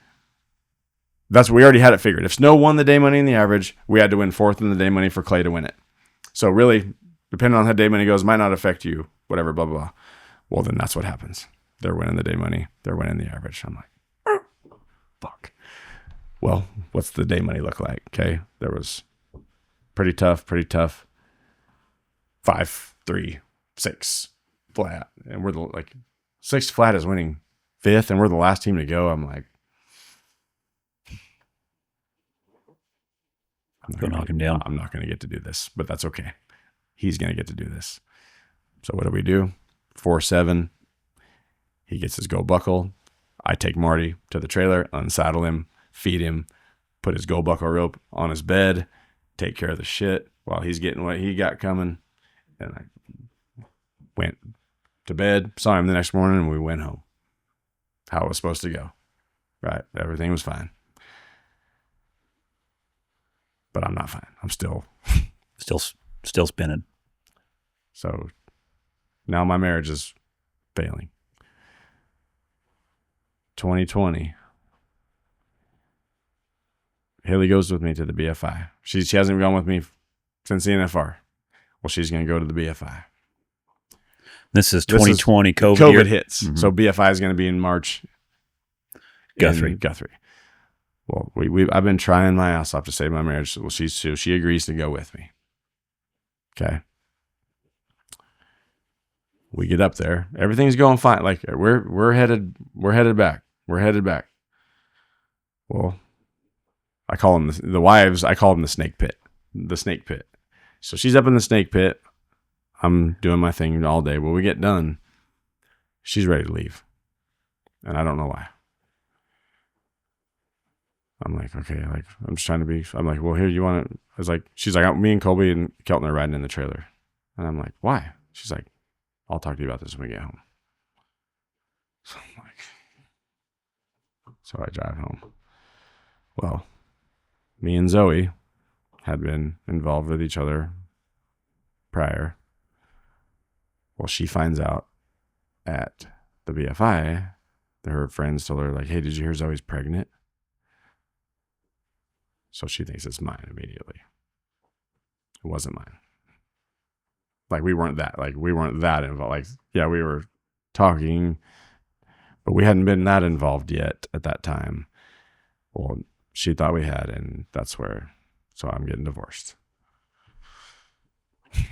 That's what we already had it figured. If Snow won the day money in the average, we had to win fourth in the day money for Clay to win it. So really, depending on how day money goes, might not affect you, whatever, blah, blah, blah. Well, then that's what happens. They're winning the day money. They're winning the average. I'm like, oh, fuck. Well, what's the day money look like? Okay. There was pretty tough. 5, 3, 6 flat. And we're like 6 flat is winning 5th, and we're the last team to go. I'm like, Go knock him down. I'm not going to get to do this, but that's okay. He's going to get to do this. So what do? 4-7. He gets his go buckle. I take Marty to the trailer, unsaddle him, feed him, put his go buckle rope on his bed, take care of the shit while he's getting what he got coming. And I went to bed, saw him the next morning, and we went home. How it was supposed to go. Right? Everything was fine. But I'm not fine. I'm still spinning. So now my marriage is failing. 2020. Haley goes with me to the BFI. She hasn't gone with me since the NFR. Well, she's going to go to the BFI. This is 2020 COVID year. Hits. Mm-hmm. So BFI is going to be in March. Guthrie. Well, I've been trying my ass off to save my marriage. Well, she agrees to go with me. Okay. We get up there. Everything's going fine. Like we're headed back. We're headed back. Well, I call them the wives. I call them the snake pit. The snake pit. So she's up in the snake pit. I'm doing my thing all day. When we get done, she's ready to leave, and I don't know why. I'm like, okay, like I'm just trying to be. I'm like, well, here, you want it? I was like, she's like, me and Colby and Kelton are riding in the trailer, and I'm like, why? She's like, I'll talk to you about this when we get home. So I'm like, so I drive home. Well, me and Zoe had been involved with each other prior. Well, she finds out at the BFI that her friends told her, like, hey, did you hear Zoe's pregnant? So she thinks it's mine immediately. It wasn't mine. Like, we weren't that involved. Like, yeah, we were talking, but we hadn't been that involved yet at that time. Well, she thought we had, and that's where, so I'm getting divorced.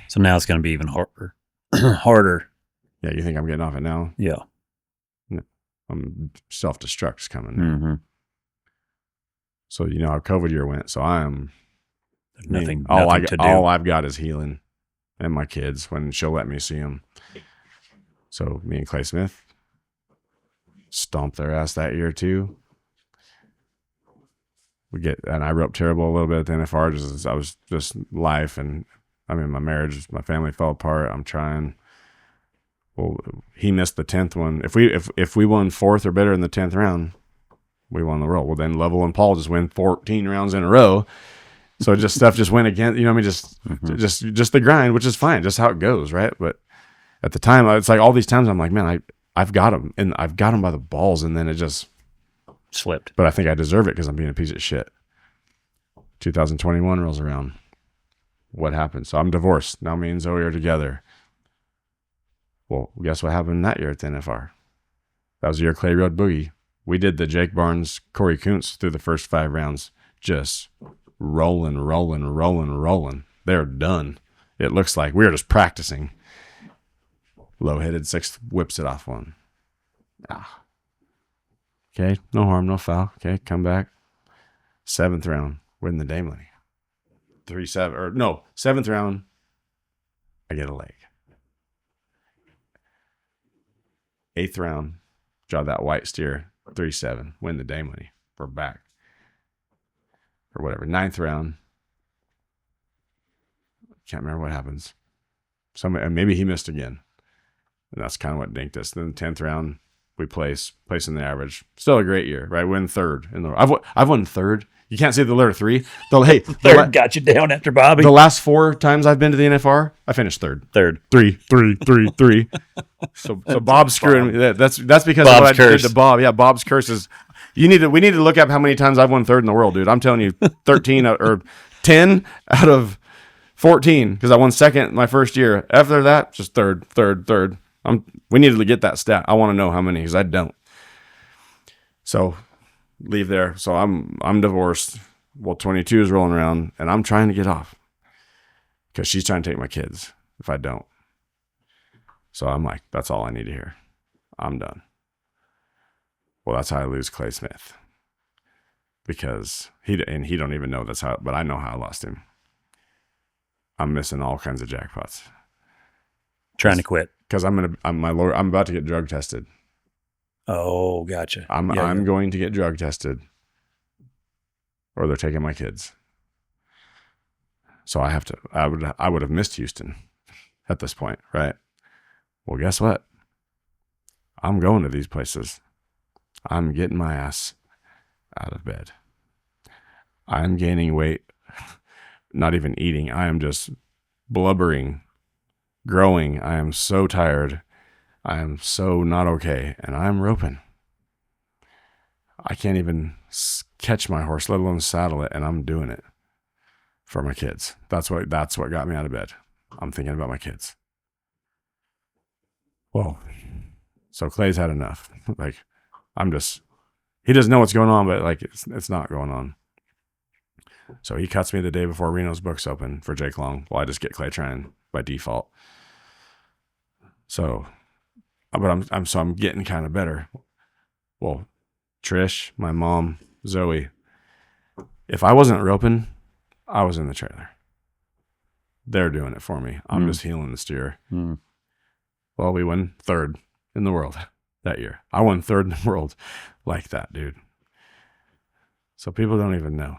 So now it's going to be even harder. Harder. Yeah, you think I'm getting off it now? Yeah. No, self-destruct's coming. Mm-hmm. So you know how COVID year went. So nothing to do. All I've got is healing, and my kids when she'll let me see them. So me and Clay Smith stomped their ass that year too. And I roped terrible a little bit at the NFR. I was just life, and I mean my marriage, my family fell apart. I'm trying. Well, he missed the 10th one. If we won 4th or better in the 10th round, we won the roll. Well, then Lovell and Paul just win 14 rounds in a row. So stuff just went again. You know what I mean? Just the grind, which is fine. Just how it goes, right? But at the time, it's like all these times I'm like, man, I've got him, and I've got him by the balls, and then it just slipped. But I think I deserve it because I'm being a piece of shit. 2021 rolls around. What happened? So I'm divorced. Now me and Zoe are together. Well, guess what happened that year at the NFR? That was the year Clay rode Boogie. We did the Jake Barnes, Corey Kuntz through the first 5 rounds. Just rolling. They're done. It looks like we were just practicing. Low-headed 6th whips it off one. Okay, no harm, no foul. Okay, come back. 7th round, win the day money. 7th round, I get a leg. 8th round, draw that white steer, 3-7, win the day money. We're back. Or whatever. 9th round, can't remember what happens. Maybe he missed again. And that's kind of what dinked us. Then 10th round, we place in the average. Still a great year, right? Win third in the. I've won third. You can't say the letter 3. Third got you down after Bobby. The last 4 times I've been to the NFR, I finished third. 3. So Bob's screwing me. That's because Bob's of what I curse. did to Bob. Yeah, Bob's curse is. We need to look up how many times I've won third in the world, dude. I'm telling you, 13 or 10 out of 14 because I won second my first year. After that, just third. We needed to get that stat. I want to know how many because I don't. So leave there. So I'm divorced. Well, 22 is rolling around, and I'm trying to get off because she's trying to take my kids if I don't. So I'm like, that's all I need to hear. I'm done. Well, that's how I lose Clay Smith because he don't even know that's how, but I know how I lost him. I'm missing all kinds of jackpots. Trying to quit because I'm about to get drug tested. Oh, gotcha. I'm going to get drug tested, or they're taking my kids. So I have to. I would have missed Houston at this point, right? Well, guess what? I'm going to these places. I'm getting my ass out of bed. I'm gaining weight. Not even eating. I am just blubbering, growing. I am so tired. I am so not okay, and I'm roping. I can't even catch my horse, let alone saddle it, and I'm doing it for my kids. That's what got me out of bed. I'm thinking about my kids. Well, so Clay's had enough. Like, he doesn't know what's going on, but like it's not going on. So he cuts me the day before Reno's books open for Jake Long. Well, I just get Clay trying by default. So, but I'm getting kind of better. Well, Trish, my mom, Zoe, if I wasn't roping, I was in the trailer. They're doing it for me. I'm just healing the steer. Well, we won third in the world that year. I won third in the world like that, dude. So people don't even know.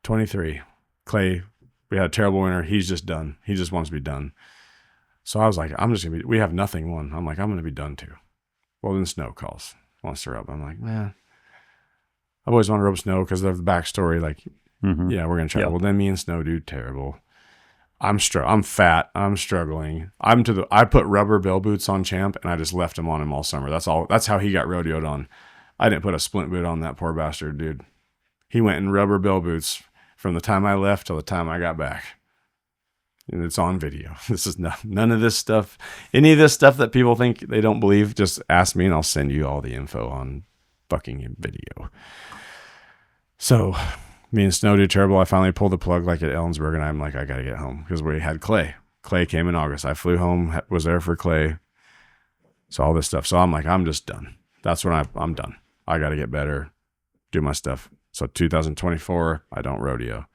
23. Clay, we had a terrible winter. He's just done. He just wants to be done. So I was like, we have nothing won. I'm like, I'm going to be done too. Well, then Snow calls, wants to rope. I'm like, man, I've always wanted to rope Snow because of the backstory. Like, yeah, we're going to try. Well, then me and Snow do terrible. I'm fat. I'm struggling. I put rubber bell boots on Champ and I just left him on him all summer. That's all. That's how he got rodeoed on. I didn't put a splint boot on that poor bastard, dude. He went in rubber bell boots from the time I left till the time I got back. And it's on video. This is none of this stuff. Any of this stuff that people think they don't believe, just ask me and I'll send you all the info on fucking video. So me and Snow do terrible. I finally pulled the plug like at Ellensburg and I'm like, I got to get home because we had Clay. Clay came in August. I flew home, was there for Clay. So all this stuff. So I'm like, I'm just done. That's when I'm done. I got to get better, do my stuff. So 2024, I don't rodeo.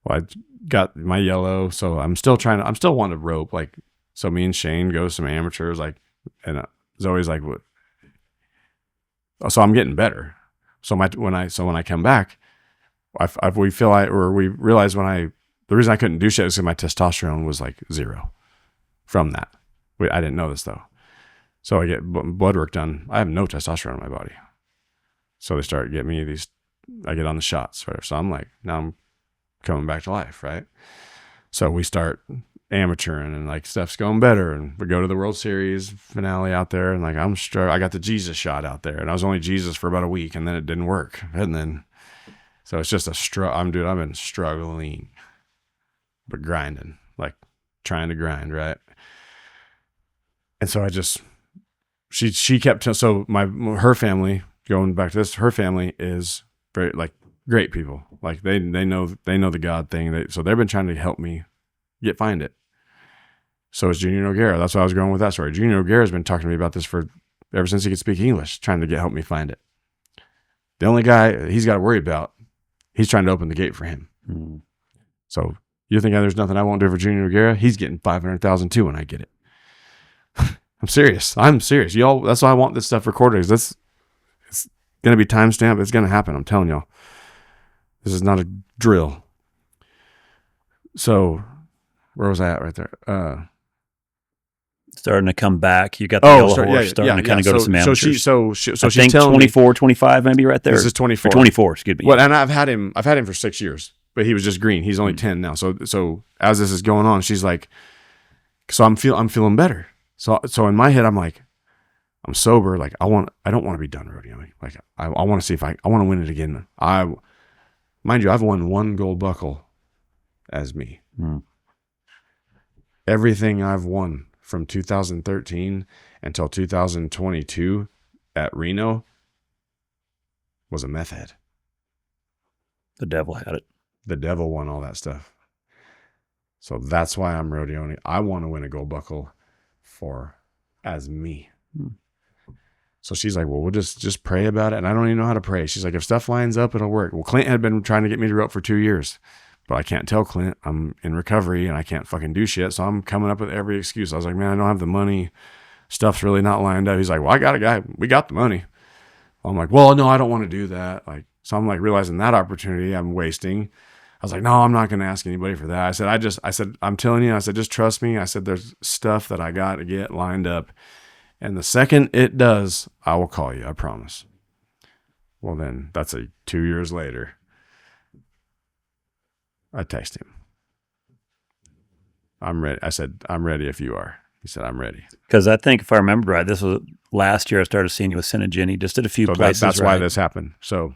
Well, I got my yellow, so I'm still wanting to rope. Like, so me and Shane go to some amateurs, like, and Zoe's like, what? So I'm getting better. So when I come back, we realize the reason I couldn't do shit is because my testosterone was like 0 from that. I didn't know this though. So I get blood work done. I have no testosterone in my body. So they start getting me I get on the shots, right? So I'm like, now I'm coming back to life, right? So we start amateuring and like stuff's going better, and we go to the World Series finale out there, and like I got the Jesus shot out there, and I was only Jesus for about a week, and then it didn't work, and then so it's just I've been struggling, but grinding, like trying to grind, right? And so she kept so her family, going back to this, her family is very like great people. Like they know the God thing. So they've been trying to help me find it. So is Junior Noguera. That's why I was going with that story. Junior Noguera has been talking to me about this ever since he could speak English, trying to help me find it. The only guy he's got to worry about, he's trying to open the gate for him. So you think there's nothing I won't do for Junior Noguera? He's getting 500,000 too when I get it. I'm serious. Y'all, that's why I want this stuff recorded. It's going to be timestamped. It's going to happen. I'm telling y'all. This is not a drill. So where was I at right there? starting to come back. You got the yellow horse starting to kind of go to some amateurs. So I she's think telling 24, 25 maybe right there. This is 24. Or 24, excuse me. Well, and I've had him for 6 years, but he was just green. He's only 10 now. So as this is going on, she's like, so I'm feeling better. So in my head, I'm like, I'm sober. Like I don't want to be done rodeoing. Like I want to see if I want to win it again. Mind you, I've won 1 gold buckle as me. Everything I've won from 2013 until 2022 at Reno was a meth head. The devil had it. The devil won all that stuff. So that's why I'm rodeoing. I want to win a gold buckle as me. So she's like, well, we'll just pray about it. And I don't even know how to pray. She's like, if stuff lines up, it'll work. Well, Clint had been trying to get me to rope for 2 years, but I can't tell Clint I'm in recovery and I can't fucking do shit. So I'm coming up with every excuse. I was like, man, I don't have the money. Stuff's really not lined up. He's like, well, I got a guy. We got the money. I'm like, well, no, I don't want to do that. Like, so I'm like realizing that opportunity I'm wasting. I was like, no, I'm not going to ask anybody for that. I said, I'm telling you, I said, just trust me. I said, there's stuff that I got to get lined up. And the second it does, I will call you. I promise. Well, then that's 2 years later. I text him. I'm ready. I said, I'm ready if you are. He said, I'm ready. Because I think if I remember right, this was last year I started seeing you with Jenny. Just did a few places. That's why this happened. So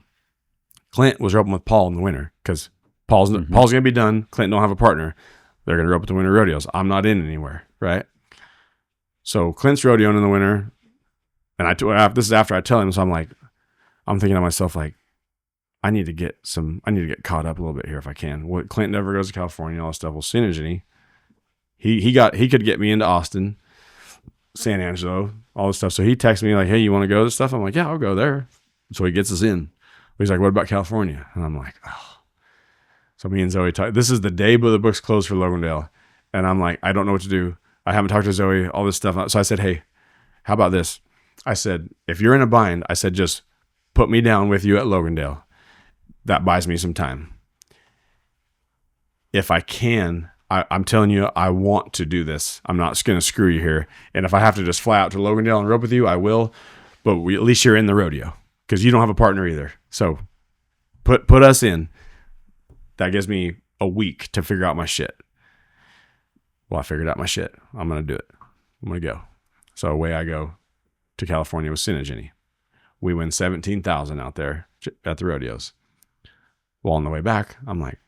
Clint was roping with Paul in the winter because Paul's going to be done. Clint don't have a partner. They're going to rope at the winter rodeos. I'm not in anywhere, right? So Clint's rodeoing in the winter, and this is after I tell him. So I'm thinking to myself like, I need to get caught up a little bit here if I can. Well, Clint never goes to California, all this stuff. Well, Synergy, he could get me into Austin, San Angelo, all this stuff. So he texts me like, hey, you want to go to this stuff? I'm like, yeah, I'll go there. So he gets us in. He's like, what about California? And I'm like, oh. So me and Zoe talk. This is the day the book's closed for Logandale, and I'm like, I don't know what to do. I haven't talked to Zoe, all this stuff. So I said, hey, how about this? I said, if you're in a bind, I said, just put me down with you at Logandale. That buys me some time. If I can, I'm telling you, I want to do this. I'm not just going to screw you here. And if I have to just fly out to Logandale and rope with you, I will. But at least you're in the rodeo because you don't have a partner either. So put us in. That gives me a week to figure out my shit. Well, I figured out my shit. I'm going to do it. I'm going to go. So away I go to California with Synergy. We win $17,000 out there at the rodeos. Well, on the way back, I'm like,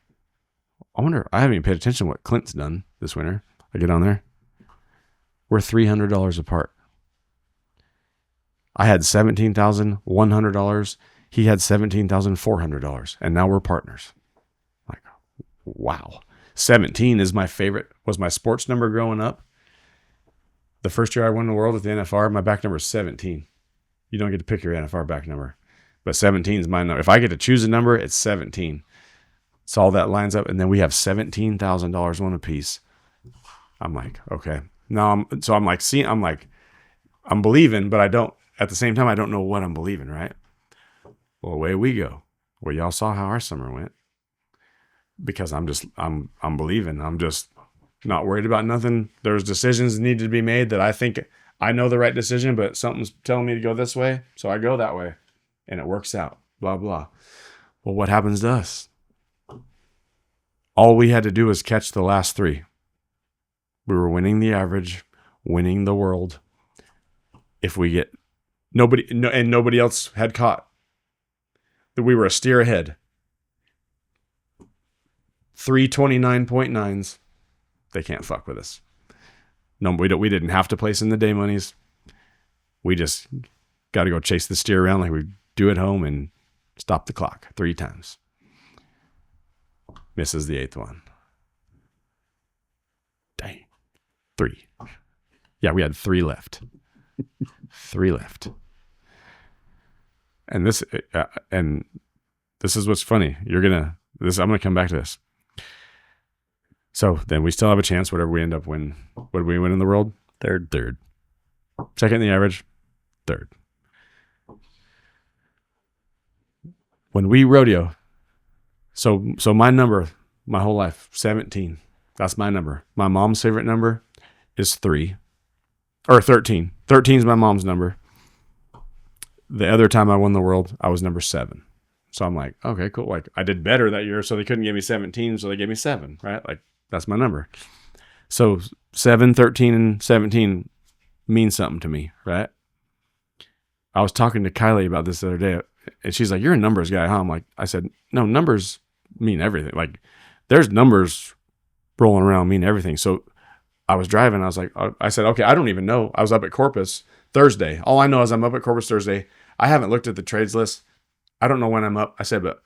I wonder, I haven't even paid attention to what Clint's done this winter. I get on there. We're $300 apart. I had $17,100. He had $17,400. And now we're partners. Like, wow. 17 is my favorite, was my sports number growing up. The first year I won the world at the NFR, my back number is 17. You don't get to pick your NFR back number. But 17 is my number. If I get to choose a number, it's 17. So all that lines up. And then we have $17,000 one apiece. I'm like, okay. Now I'm believing, but I don't, at the same time, I don't know what I'm believing, right? Well, away we go. Well, y'all saw how our summer went. Because I'm believing. I'm just not worried about nothing. There's decisions that need to be made that I think I know the right decision, but something's telling me to go this way. So I go that way and it works out, blah, blah. Well, what happens to us? All we had to do was catch the last 3. We were winning the average, winning the world. If we get nobody else had caught, that we were a steer ahead. 329.9s. They can't fuck with us. No, we didn't have to place in the day monies. We just got to go chase the steer around like we do at home and stop the clock 3 times. Misses the 8th one. Dang. 3. Yeah, we had 3 left. 3 left. And this is what's funny. I'm going to come back to this. So then we still have a chance, whatever we end up winning. What did we win in the world? Third. Second in the average. 3rd. When we rodeo, so my number, my whole life, 17. That's my number. My mom's favorite number is 3. or 13. 13 is my mom's number. The other time I won the world, I was number 7. So I'm like, okay, cool. Like I did better that year, so they couldn't give me 17, so they gave me 7, right? Like that's my number. So 7, 13, and 17 means something to me, right? I was talking to Kylie about this the other day, and she's like, "You're a numbers guy, huh?" I said, "No, numbers mean everything. Like there's numbers rolling around mean everything." So I was driving. I said, "Okay, I don't even know." I was up at Corpus Thursday. All I know is I'm up at Corpus Thursday. I haven't looked at the trades list. I don't know when I'm up. I said, but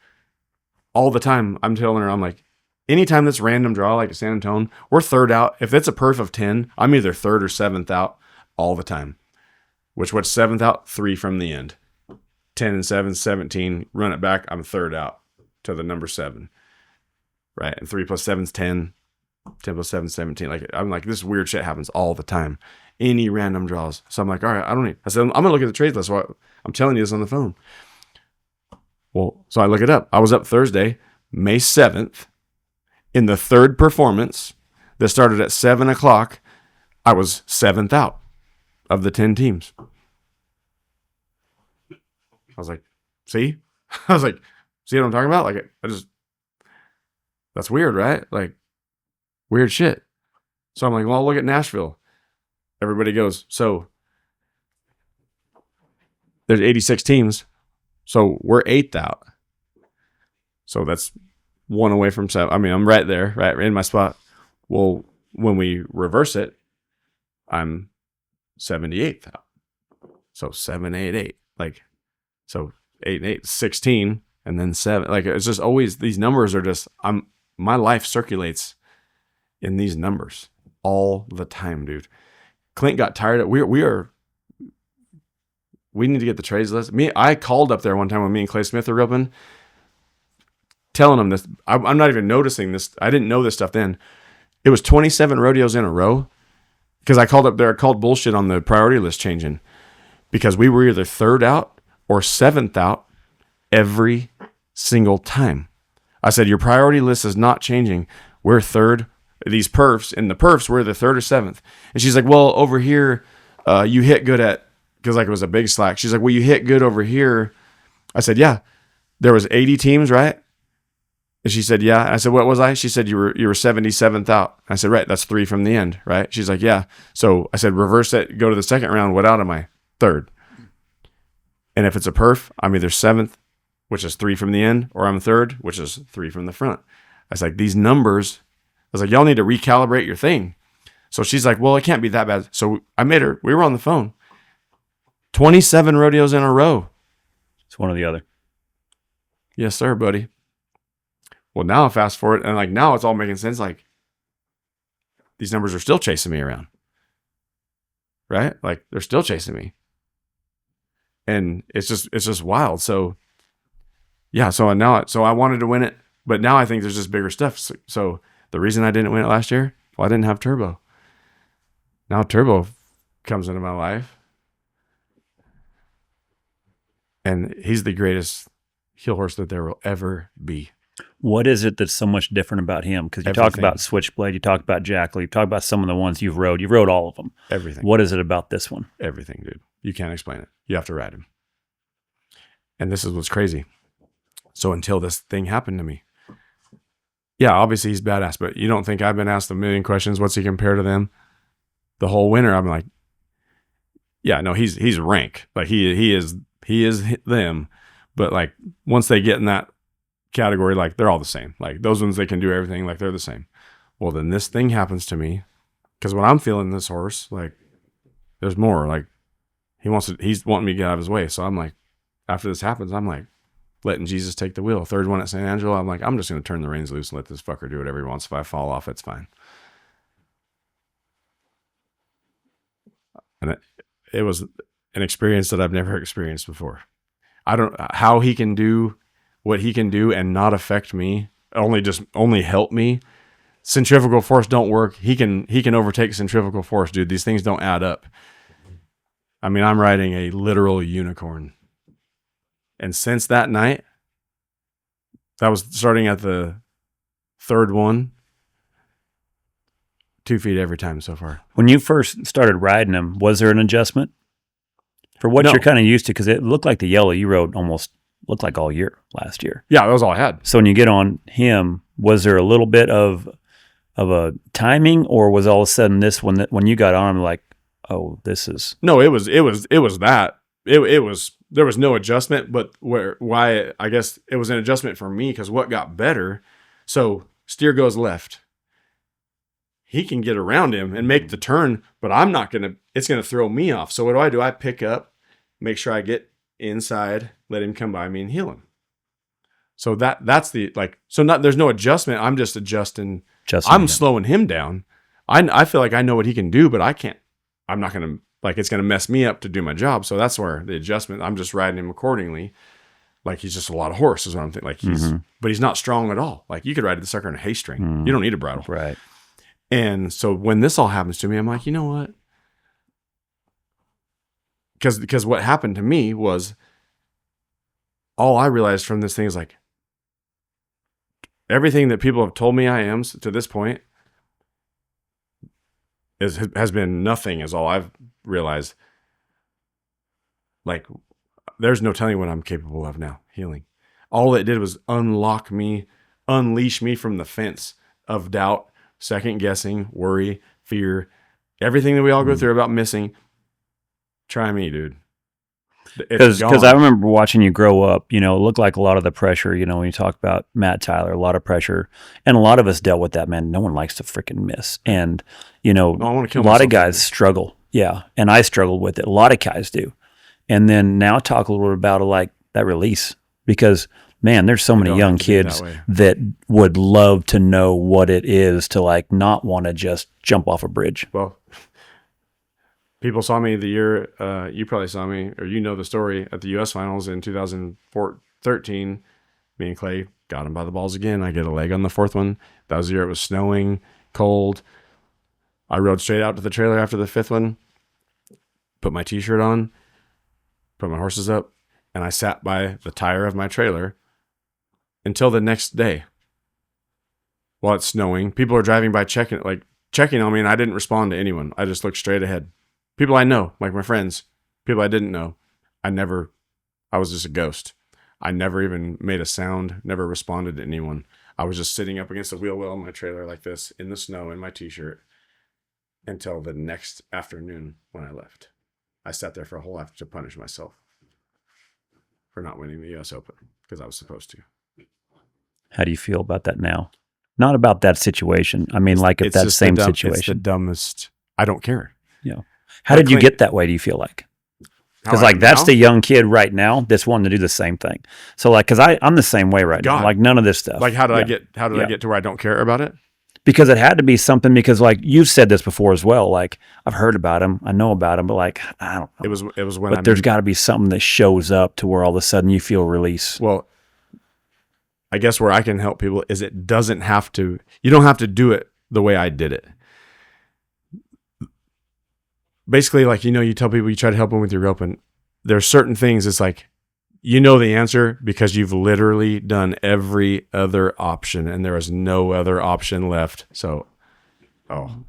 all the time I'm telling her, I'm like, anytime that's random draw, like at San Antonio, we're third out. If it's a perf of 10, I'm either third or 7th out all the time. What's 7th out? 3 from the end. 10 and 7, 17. Run it back. I'm third out to the number 7. Right? And 3 plus 7 is 10. 10 plus 7 is 17. Like, I'm like, this weird shit happens all the time. Any random draws. So I'm like, all right, I said, I'm going to look at the trade list. So I'm telling you this on the phone. Well, so I look it up. I was up Thursday, May 7th, in the third performance that started at 7 o'clock. I was 7th out of the 10 teams. I was like, see? I was like, see what I'm talking about? Like, that's weird, right? Like, weird shit. So I'm like, well, look at Nashville. Everybody goes, so there's 86 teams. So we're 8th out. So that's 1 away from 7. I mean, I'm right there, right in my spot. Well, when we reverse it, I'm 78th out. So 7, 8, 8. Like, so 8 and 8, 16, and then 7. Like, it's just always, these numbers are just, my life circulates in these numbers all the time, dude. Clint got tired of, we need to get the trades list. I called up there one time when me and Clay Smith were roping, telling him this. I'm not even noticing this. I didn't know this stuff then. It was 27 rodeos in a row because I called up there. I called bullshit on the priority list changing because we were either 3rd out or 7th out every single time. I said, your priority list is not changing. We're 3rd. These perfs, in the perfs, we're the 3rd or 7th. And she's like, well, over here, you hit good at, because like it was a big slack. She's like, well, you hit good over here. I said, yeah. There was 80 teams, right? And she said, yeah. I said, what was I? She said, you were 77th out. I said, right, that's 3 from the end, right? She's like, yeah. So I said, reverse it, go to the second round. What out am I? 3rd. And if it's a perf, I'm either 7th, which is 3 from the end, or I'm 3rd, which is 3 from the front. I was like, these numbers, I was like, y'all need to recalibrate your thing. So she's like, well, it can't be that bad. So I made her, we were on the phone. 27 rodeos in a row. It's one or the other. Yes, sir, buddy. Well, now fast forward, and like now it's all making sense. Like these numbers are still chasing me around, right? Like they're still chasing me, and it's just wild. So yeah, so I wanted to win it, but now I think there's just bigger stuff. So the reason I didn't win it last year, well, I didn't have Turbo. Now Turbo comes into my life. And he's the greatest heel horse that there will ever be. What is it that's so much different about him? Because you talk about Switchblade, you talk about Jackal, you talk about some of the ones you've rode. You've rode all of them. Everything. What is it about this one? Everything, dude. You can't explain it. You have to ride him. And this is what's crazy. So until this thing happened to me, yeah, obviously he's badass, but you don't think I've been asked a million questions, what's he compared to them? The whole winter, I'm like, yeah, no, he's rank. Like he is them, but like once they get in that category, like they're all the same. Like those ones, they can do everything, like they're the same. Well, then this thing happens to me because when I'm feeling this horse, like there's more. Like he's wanting me to get out of his way. So I'm like, after this happens, I'm like letting Jesus take the wheel. 3rd one at San Angelo, I'm like, I'm just going to turn the reins loose and let this fucker do whatever he wants. If I fall off, it's fine. And it was an experience that I've never experienced before. I don't how he can do what he can do and not affect me, only help me. Centrifugal force don't work. He can overtake centrifugal force, dude. These things don't add up. I mean, I'm riding a literal unicorn. And since that night, that was starting at the 3rd one, 2 feet every time so far. When you first started riding him, was there an adjustment for what No. you're kind of used to? Because it looked like the yellow you rode almost looked like all year last year. Yeah, that was all I had. So when you get on him, was there a little bit of a timing, or was all of a sudden this one that when you got on him, like, oh, this is No, it was that. It was there was no adjustment, but why I guess it was an adjustment for me because what got better. So steer goes left. He can get around him and make the turn, but I'm not gonna. It's gonna throw me off. So what do? I pick up, make sure I get inside, let him come by me and heel him. So that's the like. So not there's no adjustment. I'm just adjusting. I'm slowing him down. I feel like I know what he can do, but I can't. I'm not gonna like it's gonna mess me up to do my job. So that's where the adjustment. I'm just riding him accordingly. Like he's just a lot of horse is what I'm thinking. Like but he's not strong at all. Like you could ride the sucker in a hay string. You don't need a bridle. right. And so when this all happens to me, I'm like, you know what? Because what happened to me was all I realized from this thing is like everything that people have told me I am to this point has been nothing is all I've realized. Like there's no telling what I'm capable of now, healing. All it did was unleash me from the fence of doubt, second guessing, worry, fear, everything that we all go through about missing. Try me, dude. Because I remember watching you grow up, you know, it looked like a lot of the pressure, you know, when you talk about Matt Tyler, a lot of pressure. And a lot of us dealt with that, man. No one likes to freaking miss. And, you know, a lot of guys struggle. Yeah. And I struggled with it. A lot of guys do. And then now talk a little bit about like that release. Because, man, there's so many young kids that would love to know what it is to like not want to just jump off a bridge. Well, people saw me the year, you probably saw me, or you know the story, at the U.S. Finals in 2013. Me and Clay got him by the balls again. I get a leg on the fourth one. That was the year it was snowing, cold. I rode straight out to the trailer after the fifth one, put my T-shirt on, put my horses up, and I sat by the tire of my trailer until the next day while it's snowing. People are driving by checking on me, and I didn't respond to anyone. I just looked straight ahead. People I know, like my friends, people I didn't know. I was just a ghost. I never even made a sound, never responded to anyone. I was just sitting up against the wheel well in my trailer like this in the snow in my T-shirt until the next afternoon when I left. I sat there for a whole afternoon to punish myself for not winning the U.S. Open because I was supposed to. How do you feel about that now? Not about that situation. I mean, like if that same situation. It's the dumbest. I don't care. Yeah. How did you get that way, do you feel like? Because like that's the young kid right now that's wanting to do the same thing. So like, because I'm the same way right now. Like none of this stuff. Like how did I get to where I don't care about it? Because it had to be something, because like you've said this before as well. Like I've heard about him, I know about him, but like I don't know. It was when. But there's got to be something that shows up to where all of a sudden you feel release. Well, I guess where I can help people is it doesn't have to. You don't have to do it the way I did it. Basically, like, you know, you tell people, you try to help them with your roping. There's certain things, it's like, you know the answer because you've literally done every other option and there is no other option left. So,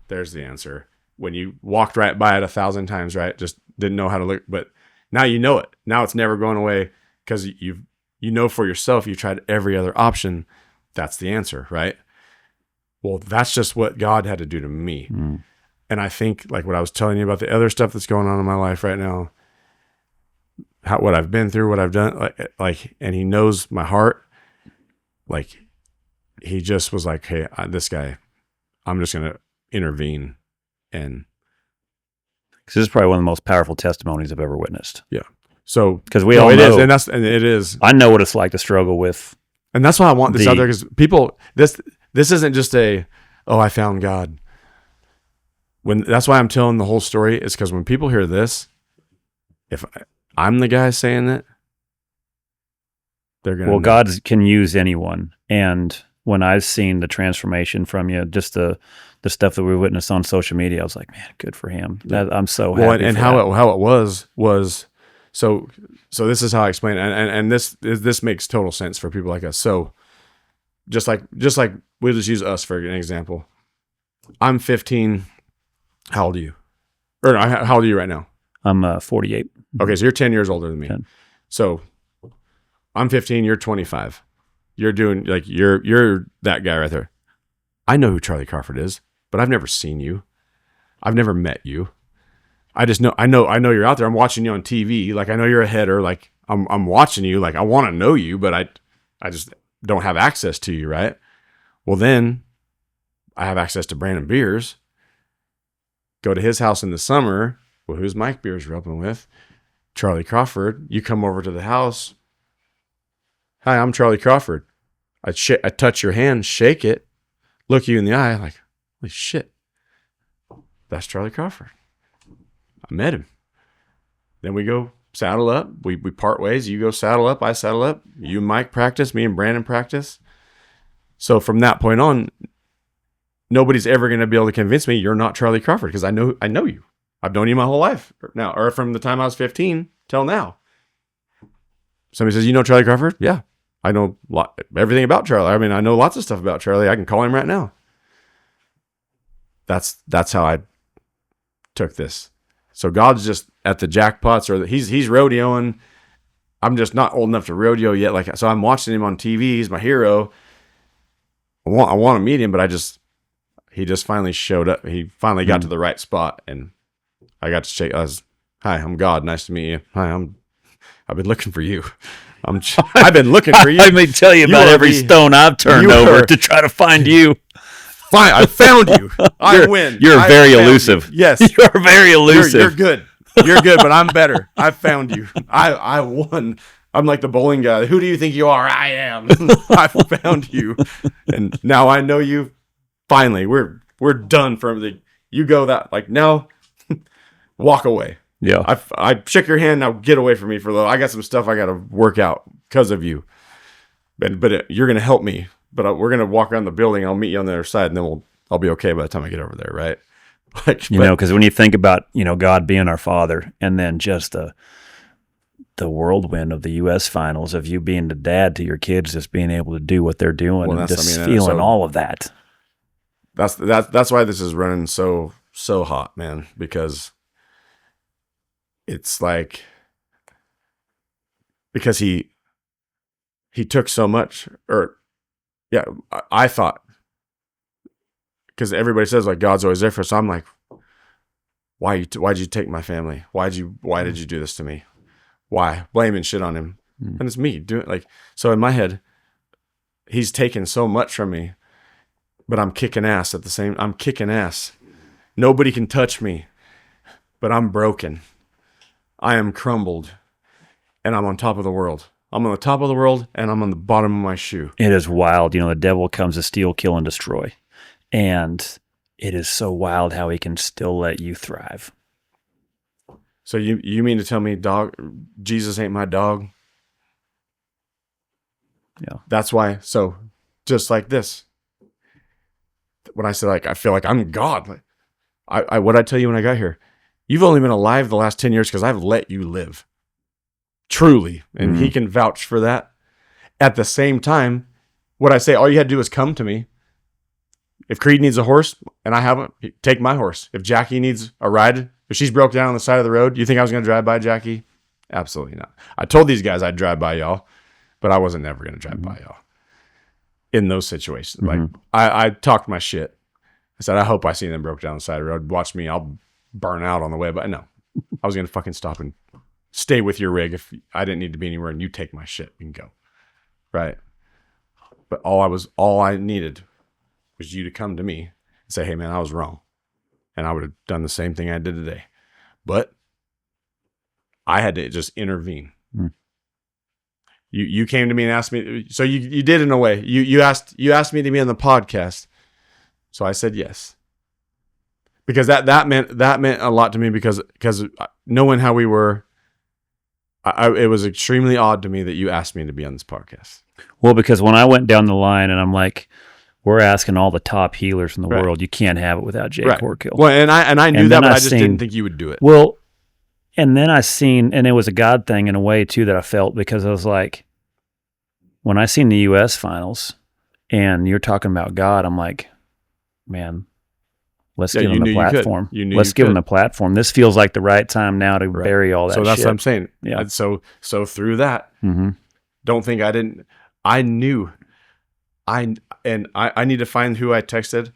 there's the answer. When you walked right by it 1,000 times, right? Just didn't know how to look, but now you know it. Now it's never going away because you know for yourself, you tried every other option. That's the answer, right? Well, that's just what God had to do to me. And I think, like what I was telling you about the other stuff that's going on in my life right now, what I've been through, what I've done, like, and he knows my heart. Like, he just was like, hey, this guy, I'm just going to intervene. And because this is probably one of the most powerful testimonies I've ever witnessed. Yeah. So, because we all know, and it is. I know what it's like to struggle with. And that's why I want this out there, because people, this isn't just I found God. That's why I'm telling the whole story, is because when people hear this, if I'm the guy saying it, they're going to. Well, God can use anyone. And when I've seen the transformation from you, just the stuff that we witnessed on social media, I was like, man, good for him. I'm so happy. Well, and how it was so this is how I explain it. And this makes total sense for people like us. So just like we'll just use us for an example. I'm 15. How old are you? Or no, how old are you right now? I'm 48. Okay, so you're 10 years older than me. 10. So I'm 15, you're 25. You're doing like you're that guy right there. I know who Charly Crawford is, but I've never seen you. I've never met you. I just know I know you're out there. I'm watching you on TV. Like I know you're a header. Like I'm watching you. Like I want to know you, but I just don't have access to you, right? Well, then I have access to Brandon Beers. Go to his house in the summer. Well, who's Mike Beers roping with? Charly Crawford. You come over to the house. Hi, I'm Charly Crawford. I touch your hand, shake it, look you in the eye, like, holy shit, that's Charly Crawford. I met him. Then we go saddle up. We part ways. You go saddle up. I saddle up. You and Mike practice. Me and Brandon practice. So from that point on, nobody's ever going to be able to convince me you're not Charly Crawford because I know you. I've known you my whole life now, or from the time I was 15 till now. Somebody says, you know Charly Crawford? Yeah. I know everything about Charly. I mean, I know lots of stuff about Charly. I can call him right now. That's how I took this. So God's just at the jackpots, or he's rodeoing. I'm just not old enough to rodeo yet. So I'm watching him on TV. He's my hero. I want to meet him, but he just finally showed up. He finally got to the right spot, and I got to shake. Hi, I'm God. Nice to meet you. Hi, I've been looking for you. I've been looking for you. Let me tell you about every stone I've turned over to try to find you. Fine, I found you. I win. You're very elusive. You. Yes, you're very elusive. You're good. You're good, but I'm better. I found you. I won. I'm like the bowling guy. Who do you think you are? I am. I found you, and now I know you. Finally, we're done from the. You go that now. Walk away. Yeah. I shook your hand. Now get away from me for a little. I got some stuff I got to work out because of you. But you're going to help me. But we're going to walk around the building. I'll meet you on the other side, and then I'll be okay by the time I get over there, right? Because when you think about, God being our Father, and then just the whirlwind of the U.S. finals, of you being the dad to your kids, just being able to do what they're doing, and just feeling all of that. That's why this is running so hot, man, because it's like, because he took so much, I thought, because everybody says God's always there for us. So I'm like, why'd you take my family? Why did you do this to me? Why? Blaming shit on him. And it's me doing so in my head, he's taken so much from me, but I'm kicking ass I'm kicking ass. Nobody can touch me, but I'm broken. I am crumbled, and I'm on top of the world. I'm on the top of the world, and I'm on the bottom of my shoe. It is wild. The devil comes to steal, kill, and destroy. And it is so wild how he can still let you thrive. So you mean to tell me, dog, Jesus ain't my dog? Yeah. That's why. So just like this, when I said I feel like I'm God, what'd I tell you when I got here? You've only been alive the last 10 years because I've let you live. Truly. And he can vouch for that. At the same time, what I say, all you had to do is come to me. If Creed needs a horse and I haven't, take my horse. If Jackie needs a ride, if she's broke down on the side of the road, you think I was going to drive by Jackie? Absolutely not. I told these guys I'd drive by y'all, but I wasn't never going to drive by y'all in those situations. I talked my shit. I said, I hope I see them broke down on the side of the road. Watch me. I'll burn out on the way. But no, I was going to fucking stop and stay with your rig if I didn't need to be anywhere, and you take my shit and go. Right. But all I needed was you to come to me and say, hey man, I was wrong. And I would have done the same thing I did today. But I had to just intervene. You came to me and asked me. So you did in a way. You asked me to be on the podcast. So I said yes. Because that meant a lot to me because knowing how we were, it was extremely odd to me that you asked me to be on this podcast. Well, because when I went down the line and I'm like, we're asking all the top healers in the world, you can't have it without Jade Corkill. Well, and I knew that, but I just didn't think you would do it. Well, and then and it was a God thing in a way too that I felt, because I was like, when I seen the U.S. finals and you're talking about God, I'm like, man, Let's Yeah, give you them the knew you could. platform. You knew Let's you give them could. the platform. This feels like the right time now to bury all that So that's shit. what I'm saying. Yeah. So through that, Mm-hmm. don't think I didn't. I knew. I need to find who I texted.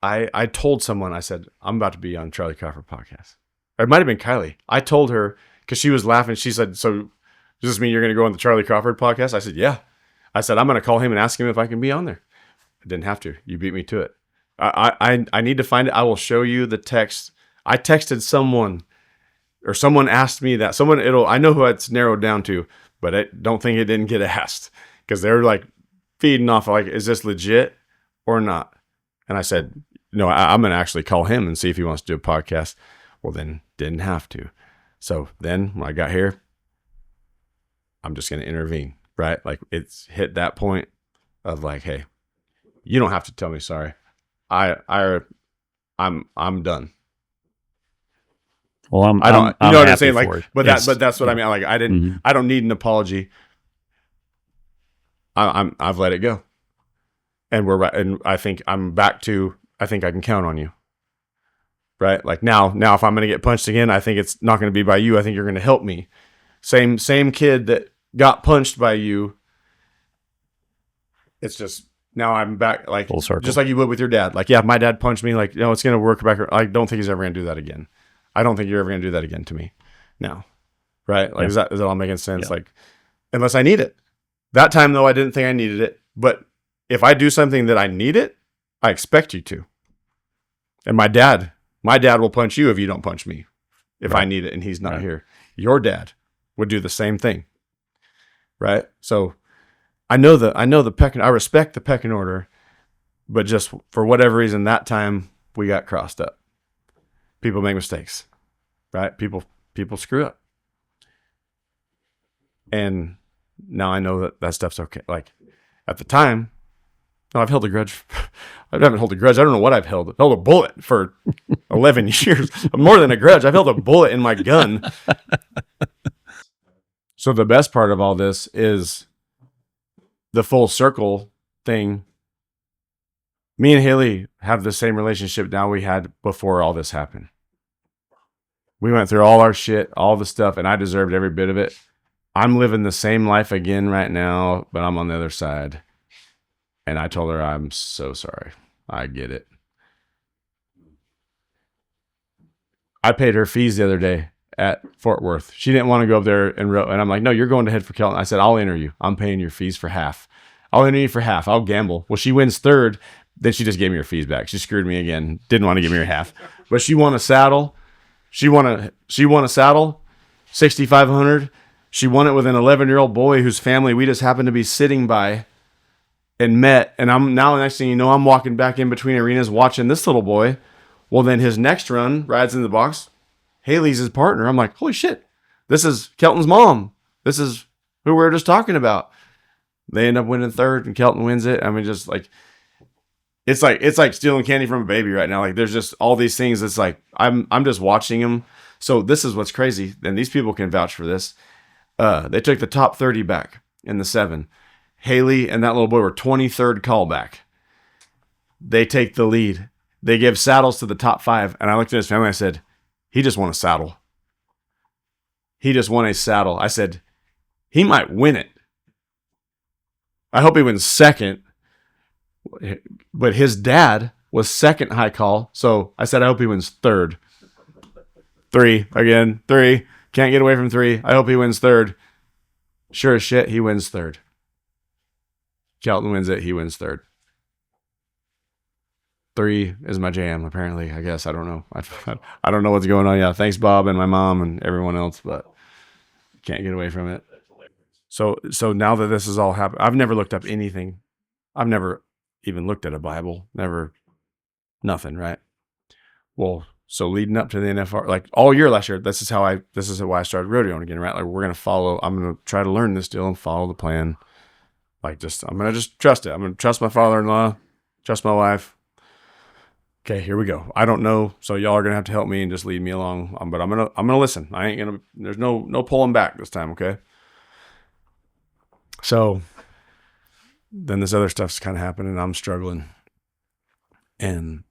I told someone, I said, I'm about to be on Charly Crawford podcast. Or it might have been Kylie. I told her because she was laughing. She said, so does this mean you're going to go on the Charly Crawford podcast? I said, yeah. I said, I'm going to call him and ask him if I can be on there. I didn't have to. You beat me to it. I need to find it. I will show you the text. I texted someone, or someone asked me that. I know who it's narrowed down to, but I don't think it didn't get asked because they're like feeding off like, is this legit or not? And I said, no, I'm going to actually call him and see if he wants to do a podcast. Well, then didn't have to. So then when I got here, I'm just going to intervene, right? Like it's hit that point of like, hey, you don't have to tell me sorry. I'm done. Well, I don't, you know what I'm saying? Like, it. but that's what I mean. Like, I don't need an apology. I've let it go. And we're right. And I think I'm back to, I think I can count on you. Right. Like now, if I'm going to get punched again, I think it's not going to be by you. I think you're going to help me. Same kid that got punched by you. It's just, now I'm back, like, full circle. Just like you would with your dad. Like, yeah, my dad punched me. Like, no, it's going to work back. I don't think he's ever going to do that again. I don't think you're ever going to do that again to me now. Right? Like, is that all making sense? Yeah. Like, unless I need it. That time, though, I didn't think I needed it. But if I do something that I need it, I expect you to. And my dad will punch you if you don't punch me. If I need it and he's not here. Your dad would do the same thing. Right? So I respect the pecking order, but just for whatever reason, that time we got crossed up. People make mistakes, right? People screw up. And now I know that stuff's okay. Like at the time, no, I've held a grudge. I haven't held a grudge. I don't know what I've held. I've held a bullet for 11 years. More than a grudge. I've held a bullet in my gun. So the best part of all this is the full circle thing. Me and Haley have the same relationship now we had before all this happened. We went through all our shit, all the stuff, and I deserved every bit of it. I'm living the same life again right now, but I'm on the other side. And I told her, I'm so sorry. I get it. I paid her fees the other day at Fort Worth. She didn't want to go up there and I'm like, no, you're going to head for Kelton. I said, I'll enter you. I'm paying your fees for half. I'll enter you for half. I'll gamble. Well, she wins third. Then she just gave me her fees back. She screwed me again. Didn't want to give me her half. But she won a saddle. She won a saddle, $6,500. She won it with an 11-year-old boy whose family we just happened to be sitting by and met. And I'm now, next thing you know, I'm walking back in between arenas watching this little boy. Well, then his next run rides in the box. Haley's his partner. I'm like, holy shit, this is Kelton's mom. This is who we were just talking about. They end up winning third and Kelton wins it. I mean, just like, it's like stealing candy from a baby right now. Like there's just all these things. It's like, I'm just watching them. So this is what's crazy. And these people can vouch for this. They took the top 30 back in the 7. Haley and that little boy were 23rd callback. They take the lead. They give saddles to the top 5. And I looked at his family. I said, he just won a saddle. He just won a saddle. I said, he might win it. I hope he wins second. But his dad was second high call. So I said, I hope he wins third. 3 again. 3. Can't get away from 3. I hope he wins third. Sure as shit, he wins third. Kelton wins it. He wins third. 3 is my jam, apparently. I guess. I don't know. I don't know what's going on. Yeah, thanks, Bob, and my mom, and everyone else, but can't get away from it. So now that this has all happened, I've never looked up anything. I've never even looked at a Bible. Never. Nothing, right? Well, so leading up to the NFR, like all year last year, this is why I started rodeoing again, right? Like I'm going to try to learn this deal and follow the plan. Like I'm going to just trust it. I'm going to trust my father-in-law, trust my wife. Okay, here we go. I don't know. So y'all are going to have to help me and just lead me along. But I'm going to listen. There's no pulling back this time. Okay. So then this other stuff's kind of happening and I'm struggling. And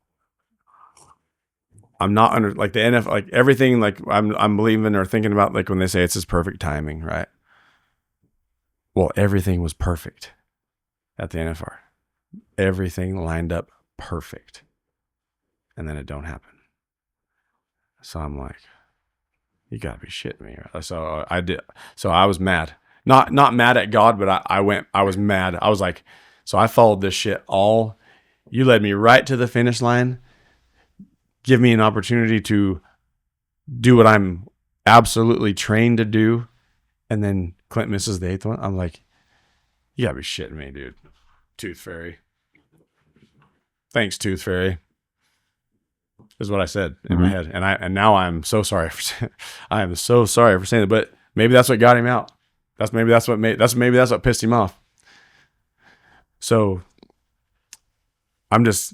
I'm not under like the NFL, like everything, like I'm believing or thinking about, like when they say it's his perfect timing, right? Well, everything was perfect at the NFR. Everything lined up perfect. And then it don't happen. So I'm like, you gotta be shitting me. Right? So I did. So I was mad. Not mad at God, but I was mad. I was like, so I followed this shit all. You led me right to the finish line. Give me an opportunity to do what I'm absolutely trained to do. And then Clint misses the 8th one. I'm like, you gotta be shitting me, dude. Tooth Fairy. Thanks, Tooth Fairy. Is what I said in my head. And now I'm so sorry I am so sorry for saying it, but maybe that's what got him out. Maybe that's what pissed him off. So I'm just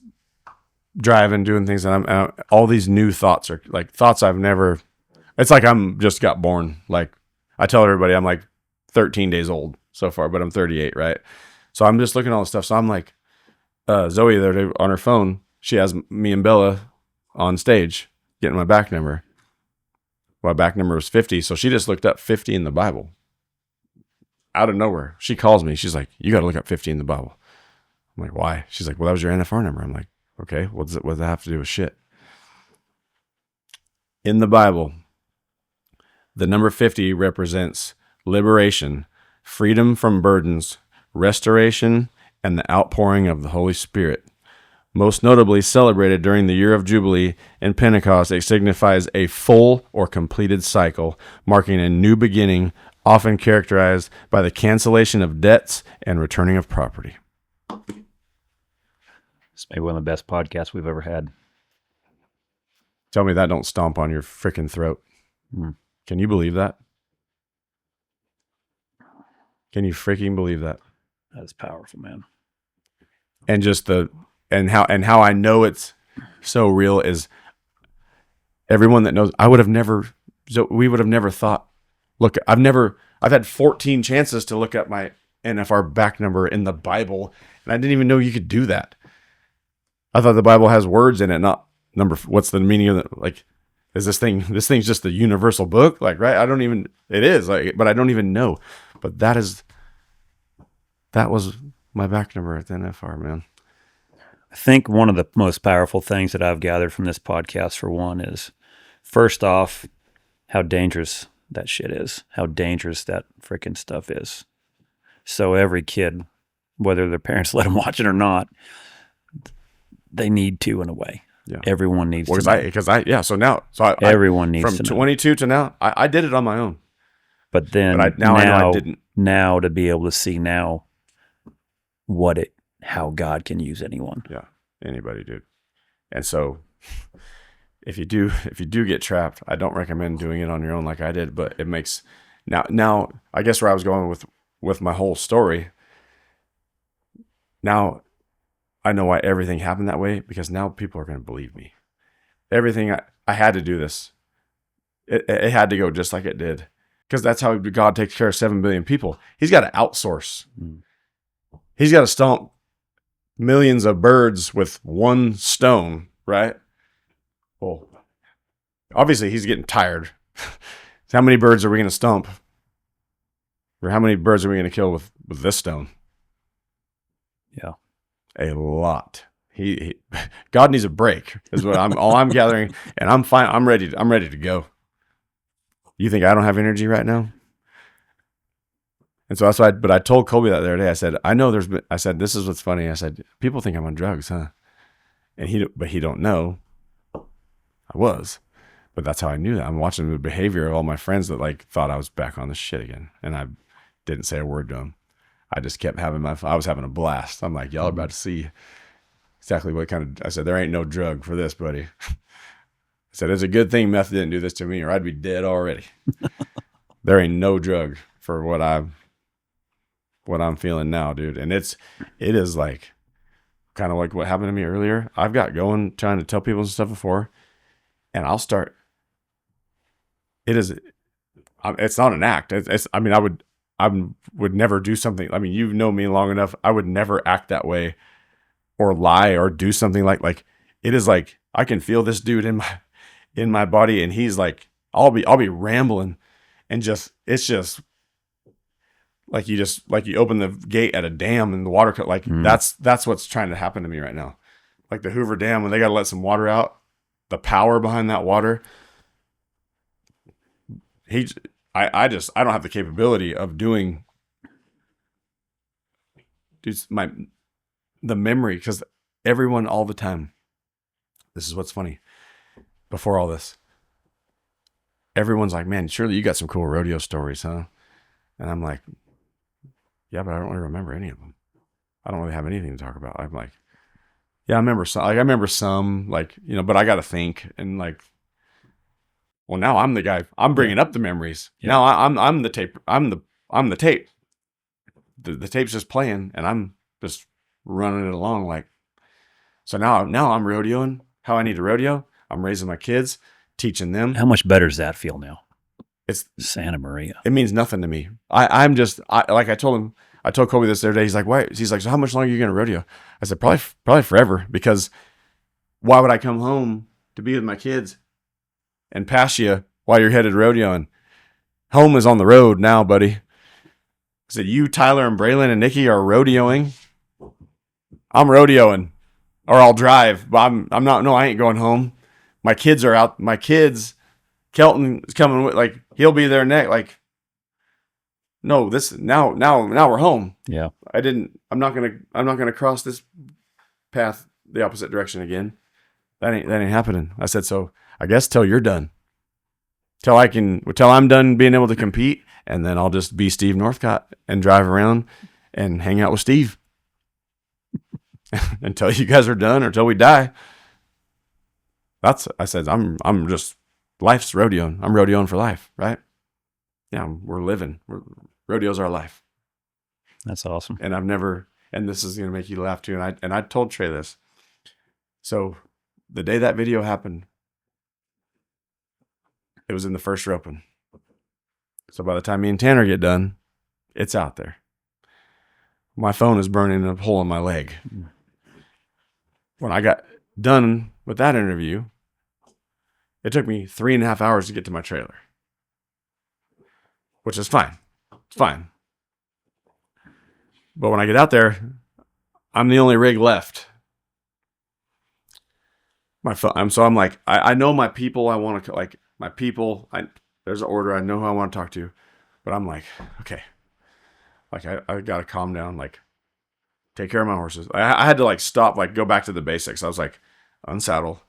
driving, doing things, and all these new thoughts are like thoughts I've never. It's like I'm just got born. Like I tell everybody, I'm like 13 days old so far, but I'm 38, right? So I'm just looking at all this stuff. So I'm like, Zoe there on her phone, she has me and Bella on stage getting my back number. My back number was 50, so she just looked up 50 in the Bible. Out of nowhere, she calls me. She's like, you got to look up 50 in the Bible. I'm like, why? She's like, well, that was your NFR number. I'm like, okay, what does that have to do with shit? In the Bible, the number 50 represents liberation, freedom from burdens, restoration, and the outpouring of the Holy Spirit. Most notably celebrated during the year of Jubilee and Pentecost, it signifies a full or completed cycle, marking a new beginning, often characterized by the cancellation of debts and returning of property. It's maybe one of the best podcasts we've ever had. Tell me that don't stomp on your freaking throat. Can you believe that? Can you freaking believe that? That is powerful, man. And just how I know it's so real is everyone that knows. We would have never thought. Look, I've had 14 chances to look up my NFR back number in the Bible, and I didn't even know you could do that. I thought the Bible has words in it, not number. What's the meaning of it? Like, is this thing's just a universal book? Like, right? It is like, but I don't even know. But that was my back number at the NFR, man. I think one of the most powerful things that I've gathered from this podcast, for one, is first off, how dangerous that shit is, how dangerous that freaking stuff is. So every kid, whether their parents let them watch it or not, they need to, in a way. Yeah. Everyone needs to. So everyone needs to from know. 22 to now, I did it on my own. But then I know I didn't. Now to be able to see now how God can use anyone. Yeah, anybody, dude. And so if you do get trapped, I don't recommend doing it on your own like I did, but it makes now I guess where I was going with my whole story. Now I know why everything happened that way, because now people are going to believe me. Everything I had to do this. It had to go just like it did, because that's how God takes care of 7 billion people. He's got to outsource. He's got to stomp millions of birds with one stone, right? Well, obviously he's getting tired. How many birds are we going to stomp? Or how many birds are we going to kill with this stone? Yeah. A lot. God needs a break, is what I'm gathering, and I'm fine. I'm ready to go. You think I don't have energy right now? And so that's why. But I told Colby that the other day. I said, I said, this is what's funny. I said, people think I'm on drugs, huh? And he don't know. I was, but that's how I knew that. I'm watching the behavior of all my friends that like thought I was back on the shit again, and I didn't say a word to them. I just kept having I was having a blast. I'm like, y'all are about to see exactly what kind of. I said, there ain't no drug for this, buddy. I said, it's a good thing meth didn't do this to me, or I'd be dead already. There ain't no drug for what I'm feeling now, dude. And it is like kind of like what happened to me earlier. I've got going, trying to tell people and stuff before, and I'll start. It's not an act. I would never do something. I mean, you know me long enough. I would never act that way or lie or do something like it is like I can feel this dude in in my body, and he's like, I'll be rambling, and it's just like you open the gate at a dam and the water cut. Like that's what's trying to happen to me right now. Like the Hoover Dam, when they got to let some water out, the power behind that water. I don't have the capability of doing the memory, because everyone all the time. This is what's funny. Before all this, everyone's like, man, surely you got some cool rodeo stories, huh? And I'm like, yeah, but I don't really remember any of them. I don't really have anything to talk about. I'm like, yeah, I remember some. Like, I remember some, like, you know, but I got to think, and like, well, now I'm the guy. I'm bringing up the memories. Yeah. Now I'm the tape. I'm the tape. The tape's just playing, and I'm just running it along. Like, so now I'm rodeoing how I need to rodeo. I'm raising my kids, teaching them. How much better does that feel now? It's Santa Maria. It means nothing to me. I told Kobe this the other day. He's like, why? He's like, so how much longer are you going to rodeo? I said, probably forever, because why would I come home to be with my kids and pass you while you're headed rodeoing? Home is on the road now, buddy. I said, you, Tyler, and Braylon, and Nikki are rodeoing. I'm rodeoing, or I'll drive. But I'm not. No, I ain't going home. My kids are out. My kids, Kelton is coming with. Like, he'll be there next. Like, no, this now we're home. Yeah. I'm not gonna cross this path the opposite direction again. That ain't happening. I said, so I guess till you're done. Till I'm done being able to compete, and then I'll just be Steve Northcott and drive around and hang out with Steve until you guys are done, or until we die. I said, I'm just, life's rodeoing. I'm rodeoing for life, right? Yeah, we're living. Rodeo's our life. That's awesome. And this is going to make you laugh too. And I told Trey this. So the day that video happened, it was in the first roping. So by the time me and Tanner get done, it's out there. My phone is burning a hole in my leg. When I got done with that interview, it took me 3.5 hours to get to my trailer, which is fine. It's fine. But when I get out there, I'm the only rig left. I'm like, I know my people. I want to, like, my people. There's an order. I know who I want to talk to, but I'm like, okay, like I got to calm down. Like, take care of my horses. I had to like stop, like go back to the basics. I was like, unsaddle,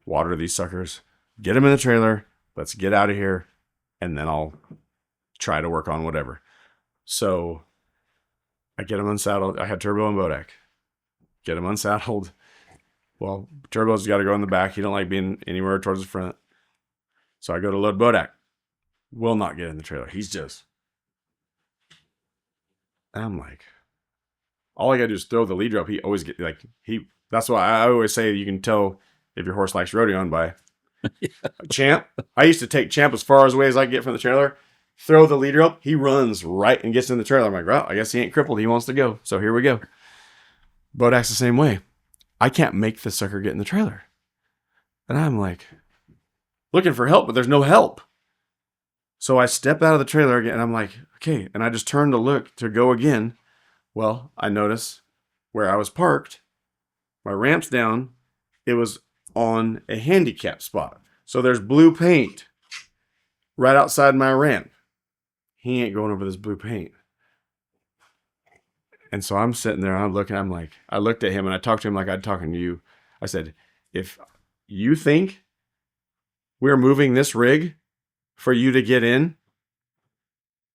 water these suckers, get them in the trailer. Let's get out of here, and then I'll try to work on whatever. So I get them unsaddled. I had Turbo and Bodak. Get them unsaddled. Well, Turbo's got to go in the back. He don't like being anywhere towards the front. So I go to load Bodak. Will not get in the trailer. He's just... And I'm like... All I got to do is throw the lead rope. He always get like... That's why I always say you can tell if your horse likes rodeoing by... Champ. I used to take Champ as far away as I could get from the trailer. Throw the lead rope. He runs right and gets in the trailer. I'm like, well, I guess he ain't crippled. He wants to go. So here we go. Bodak's the same way. I can't make the sucker get in the trailer. And I'm like, looking for help, but there's no help. So I step out of the trailer again, and I'm like, okay. And I just turn to look to go again. Well, I notice where I was parked, my ramp's down. It was on a handicap spot. So there's blue paint right outside my ramp. He ain't going over this blue paint. And so I'm sitting there, I'm looking, I looked at him and I talked to him like I'd talking to you. I said, if you think we're moving this rig for you to get in,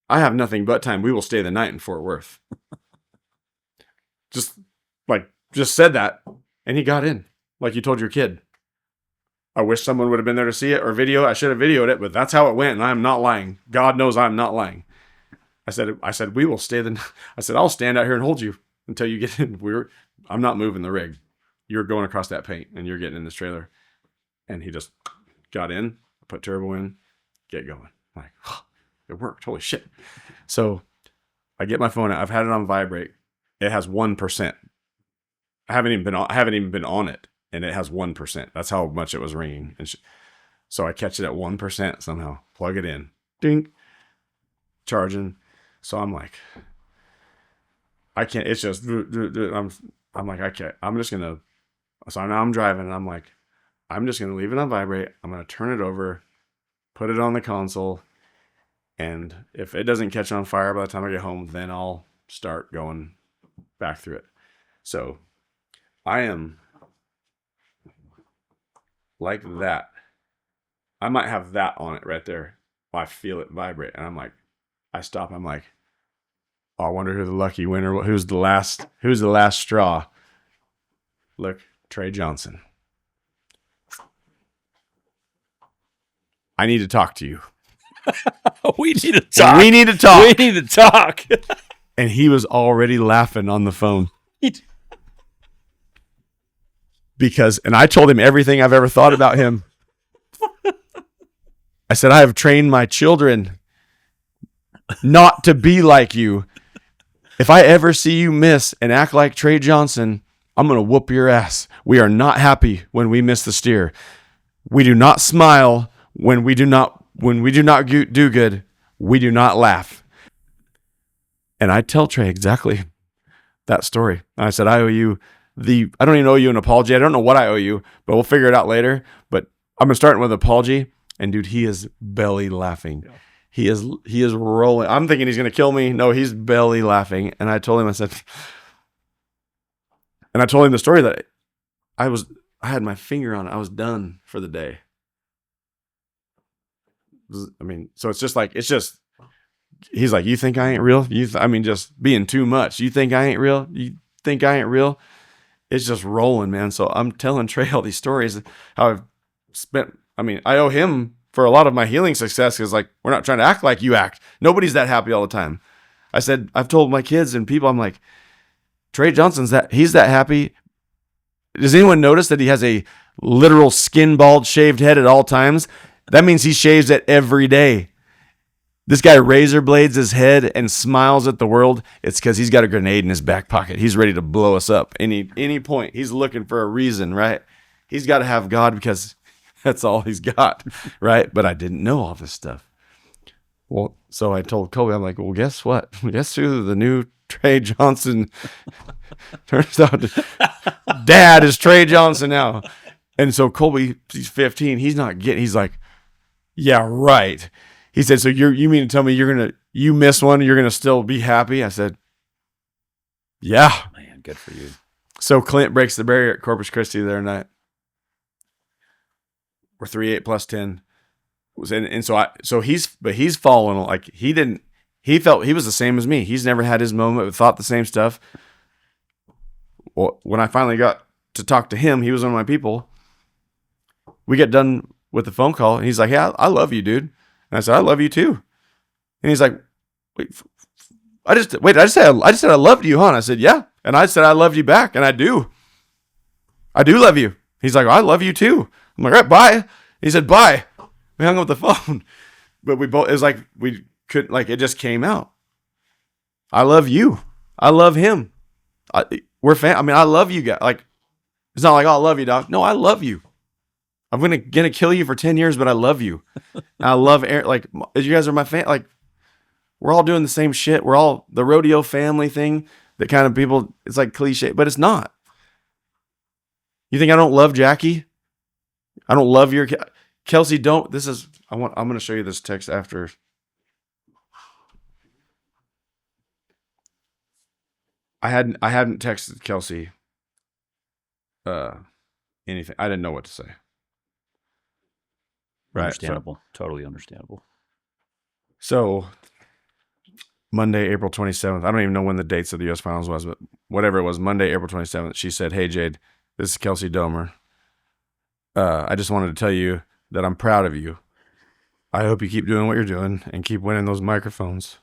I have nothing but time. We will stay the night in Fort Worth. Just said that. And he got in, like you told your kid. I wish someone would have been there to see it or video. I should have videoed it, but that's how it went. And I'm not lying. God knows I'm not lying. I said, we will stay I said, I'll stand out here and hold you until you get in. I'm not moving the rig. You're going across that paint and you're getting in this trailer. And he just got in, put turbo in, get going. I'm like, oh, it worked. Holy shit. So I get my phone out. I've had it on vibrate. It has 1%. I haven't even been on it, and it has 1%. That's how much it was ringing. And So I catch it at 1% somehow. Plug it in. Ding. Charging. So I'm like, I can't. It's just, I'm like, I can't. I'm just going to. So now I'm driving and I'm like, I'm just going to leave it on vibrate. I'm going to turn it over, put it on the console. And if it doesn't catch on fire by the time I get home, then I'll start going back through it. So I am like that. I might have that on it right there. I feel it vibrate. And I'm like, I stop. I'm like, oh, I wonder who the lucky winner, who's the last straw. Look, Trey Johnson. I need to talk to you. We need to talk. We need to talk. We need to talk. And he was already laughing on the phone. And I told him everything I've ever thought about him. I said, I have trained my children not to be like you. If I ever see you miss and act like Trey Johnson, I'm going to whoop your ass. We are not happy when we miss the steer. We do not smile when we do not do good. We do not laugh. And I tell Trey exactly that story. I said, I owe you I don't even owe you an apology. I don't know what I owe you, but we'll figure it out later. But I'm going to start with an apology. And dude, he is belly laughing. Yeah. He is rolling. I'm thinking he's going to kill me. No, he's belly laughing. And I told him, and I told him the story that I had my finger on it. I was done for the day. I mean, so it's just, he's like, you think I ain't real? Just being too much. You think I ain't real? You think I ain't real? It's just rolling, man. So I'm telling Trey all these stories, how I've spent, I owe him for a lot of my healing success because, we're not trying to act like you act. Nobody's that happy all the time. I said, I've told my kids and people, I'm like, Trey Johnson's he's that happy. Does anyone notice that he has a literal skin bald shaved head at all times? That means he shaves it every day. This guy razor blades his head and smiles at the world. It's because he's got a grenade in his back pocket. He's ready to blow us up any point. He's looking for a reason, right? He's got to have God because that's all he's got, right? But I didn't know all this stuff. Well, so I told Colby, I'm like, well, guess what? Guess who the new Trey Johnson turns out dad is Trey Johnson now. And so Colby, he's 15. He's like, yeah, right. He said, so you mean to tell me you miss one, you're going to still be happy? I said, yeah. Man, good for you. So Clint breaks the barrier at Corpus Christi the other night. We're 3.8 plus 10. So he's following, he felt he was the same as me. He's never had his moment, but thought the same stuff. Well, when I finally got to talk to him, he was one of my people. We get done with the phone call and he's like, yeah, I love you, dude. And I said, I love you too. And he's like, I just said I loved you, huh? And I said, yeah. And I said, I loved you back. And I do love you. He's like, I love you too. I'm like, all right, bye. He said, bye. We hung up the phone. But it was like, we couldn't, it just came out. I love you. I love him. We're I love you guys. It's not like, oh, I love you, dog. No, I love you. I'm gonna kill you for 10 years, but I love you. I love Aaron. You guys are my fan. We're all doing the same shit. We're all the rodeo family thing that kind of people, it's cliche, but it's not. You think I don't love Jackie? I don't love your Kelsey. I'm going to show you this text after. I hadn't texted Kelsey anything. I didn't know what to say. Right. Understandable. Totally understandable. So Monday, April 27th. I don't even know when the dates of the U.S. Finals was, but whatever it was, Monday, April 27th, she said, hey, Jade, this is Kelsey Domer. I just wanted to tell you that I'm proud of you. I hope you keep doing what you're doing and keep winning those microphones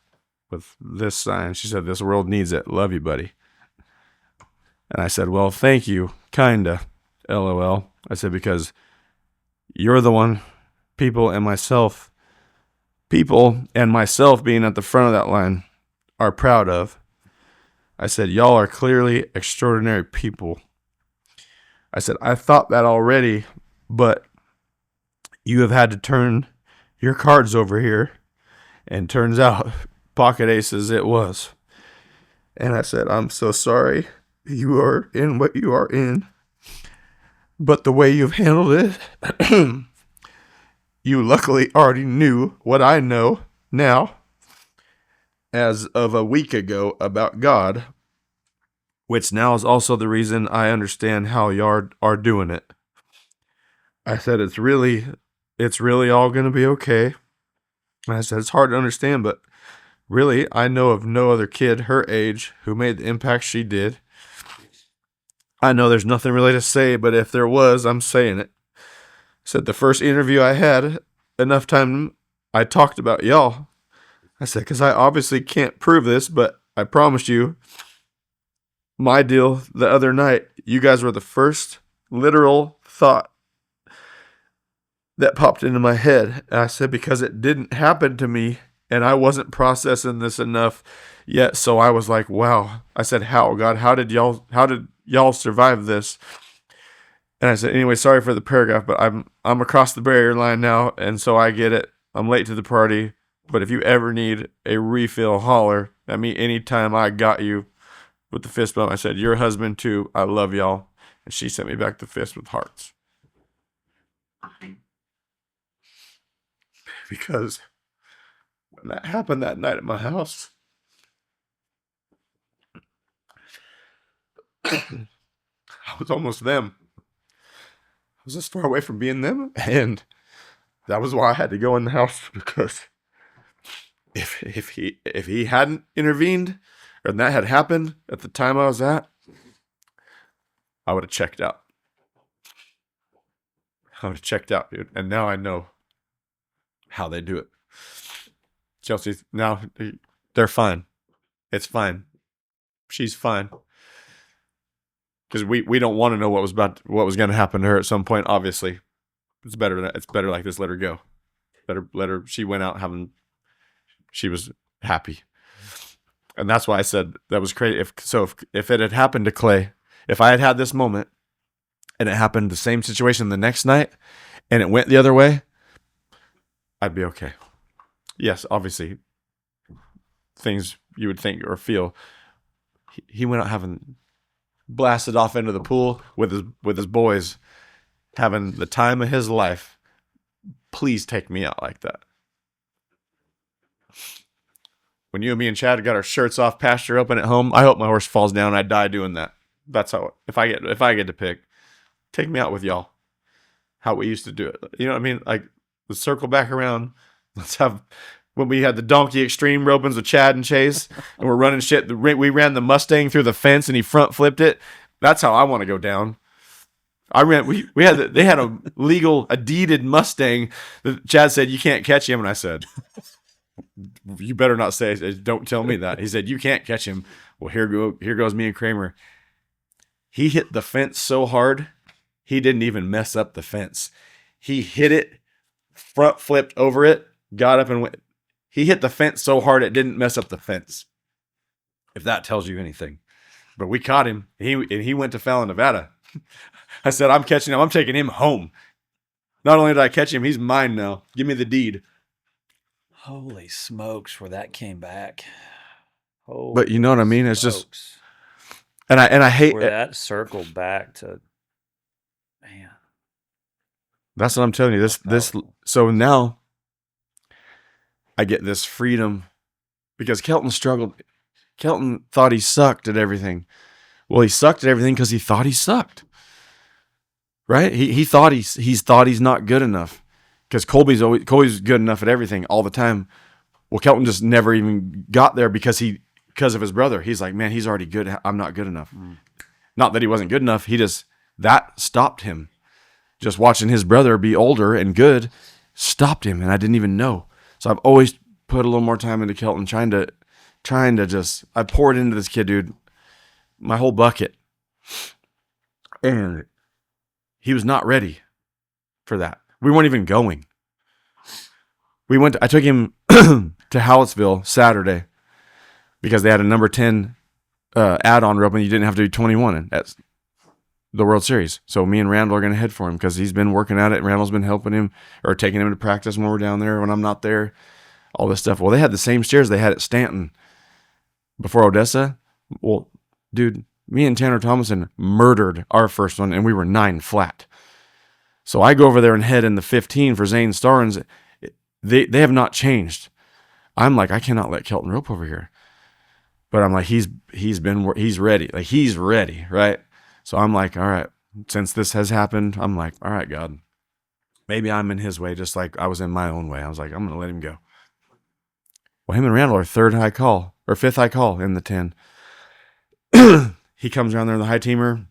with this sign. She said, this world needs it. Love you, buddy. And I said, well, thank you. Kinda. LOL. I said, because you're the one people and myself being at the front of that line are proud of. I said, y'all are clearly extraordinary people. I said, I thought that already, but you have had to turn your cards over here. And turns out, pocket aces it was. And I said, I'm so sorry you are in what you are in. But the way you've handled it, you luckily already knew what I know now, as of a week ago, about God, which now is also the reason I understand how y'all are doing it. I said, it's really all going to be okay. And I said, it's hard to understand, but really, I know of no other kid her age who made the impact she did. I know there's nothing really to say, but if there was, I'm saying it. I said, the first interview I had, enough time I talked about y'all. I said, because I obviously can't prove this, but I promise you, my deal the other night, you guys were the first literal thought that popped into my head. And I said, because it didn't happen to me, and I wasn't processing this enough yet. So I was like, wow. I said, how, God, how did y'all survive this? And I said, anyway, sorry for the paragraph, but I'm across the barrier line now, and so I get it. I'm late to the party, but if you ever need a refill, holler at me anytime. I got you. With the fist bump, I said, your husband too. I love y'all. And she sent me back the fist with hearts. Because when that happened that night at my house, I was almost them. I was just far away from being them, and that was why I had to go in the house, because if he hadn't intervened, and that had happened at the time I was at, I would have checked out. I would have checked out, dude. And now I know how they do it. Chelsea, now they're fine. It's fine. She's fine. Because we don't want to know what was going to happen to her at some point. Obviously, it's better like this. Let her go. Let her. She went out she was happy, and that's why I said that was crazy. If it had happened to Clay, if I had this moment, and it happened the same situation the next night, and it went the other way, I'd be okay. Yes, obviously, things you would think or feel. He went out having blasted off into the pool with his boys, having the time of his life. Please take me out like that. When you and me and Chad got our shirts off, pasture open at home, I hope my horse falls down and I die doing that. That's how, if I get to pick, take me out with y'all. How we used to do it. You know what I mean? Like, let's circle back around. Let's have, when we had the Donkey Extreme ropings with Chad and Chase, and we're running shit. We ran the Mustang through the fence and he front flipped it. That's how I want to go down. They had a deeded Mustang that Chad said, you can't catch him. And I said, you better not say, don't tell me that. He said, you can't catch him. Well, here goes me and Kramer. He hit the fence so hard, he didn't even mess up the fence. He hit it, front flipped over it, got up and went. He hit the fence so hard it didn't mess up the fence. If that tells you anything. But we caught him. He went to Fallon, Nevada. I said, I'm catching him. I'm taking him home. Not only did I catch him, he's mine now. Give me the deed. Holy smokes, where that came back. But you know what I mean? It's just, and I hate where that circled back to, man. That's what I'm telling you. So now I get this freedom because Kelton struggled. Kelton thought he sucked at everything. Well, he sucked at everything because he thought he sucked. Right? He thought he's not good enough. Because Colby's good enough at everything all the time. Well, Kelton just never even got there because of his brother. He's like, man, he's already good. I'm not good enough. Not that he wasn't good enough. That stopped him. Just watching his brother be older and good stopped him, and I didn't even know. So I've always put a little more time into Kelton, trying to just, I poured into this kid, dude, my whole bucket. And he was not ready for that. We weren't even going. I took him to Hallettsville Saturday because they had a number 10 add-on rope and you didn't have to do 21. And the World Series. So me and Randall are going to head for him because he's been working at it. Randall's been helping him or taking him to practice when we're down there, when I'm not there, all this stuff. Well, they had the same steers they had at Stanton before Odessa. Well, dude, me and Tanner Thomason murdered our first one, and we were 9 flat. So I go over there and head in the 15 for Zane Starnes. They have not changed. I'm like, I cannot let Kelton rope over here. But I'm like, he's ready. Like, he's ready, right? So I'm like, all right, since this has happened, I'm like, all right, God, maybe I'm in his way just like I was in my own way. I was like, I'm going to let him go. Well, him and Randall are 5th high call in the 10. He comes around there in the high teamer,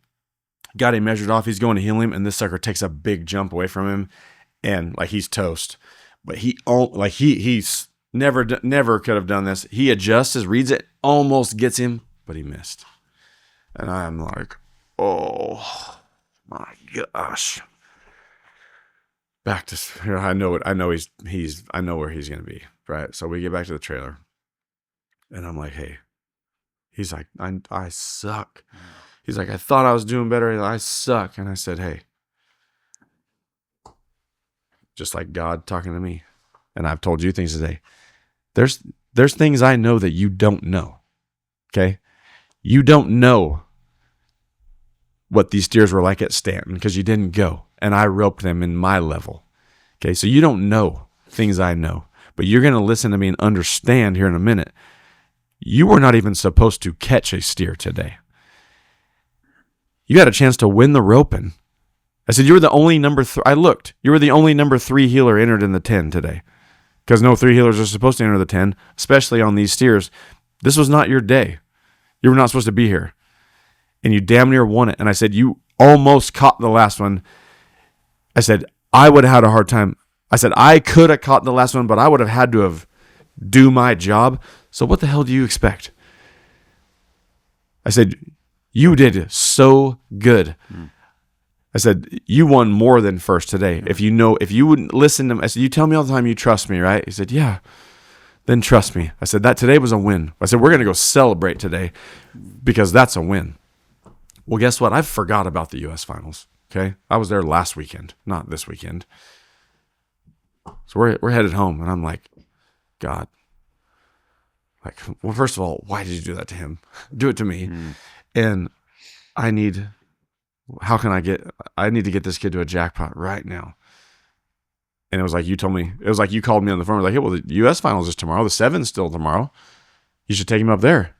got him measured off. He's going to heel him, and this sucker takes a big jump away from him, and like he's toast. But he's never could have done this. He adjusts, reads it, almost gets him, but he missed. And I'm like, oh my gosh. Back to, I know where he's going to be, right? So we get back to the trailer, and I'm like, hey. He's like, I suck. He's like, I thought I was doing better. I suck. And I said, hey, just like God talking to me, and I've told you things today. There's things I know that you don't know. Okay? You don't know what these steers were like at Stanton because you didn't go. And I roped them in my level. Okay? So you don't know things I know. But you're going to listen to me and understand here in a minute. You were not even supposed to catch a steer today. You had a chance to win the roping. I said, you were the only number 3. I looked. You were the only number 3 heeler entered in the 10 today. Because no 3 heelers are supposed to enter the 10, especially on these steers. This was not your day. You were not supposed to be here. And you damn near won it. And I said, you almost caught the last one. I said, I would have had a hard time. I said, I could have caught the last one, but I would have had to have do my job. So what the hell do you expect? I said, you did so good. I said, you won more than first today. If you wouldn't listen to me, I said, you tell me all the time you trust me, right? He said, yeah, then trust me. I said, that today was a win. I said, we're going to go celebrate today because that's a win. Well, guess what? I forgot about the U.S. finals. Okay. I was there last weekend, not this weekend. So we're headed home, and I'm like, God, like, well, first of all, why did you do that to him? Do it to me. And I need to get this kid to a jackpot right now. And it was like you told me, it was like you called me on the phone. Like, hey, well, the U.S. finals is tomorrow. The 7's still tomorrow. You should take him up there.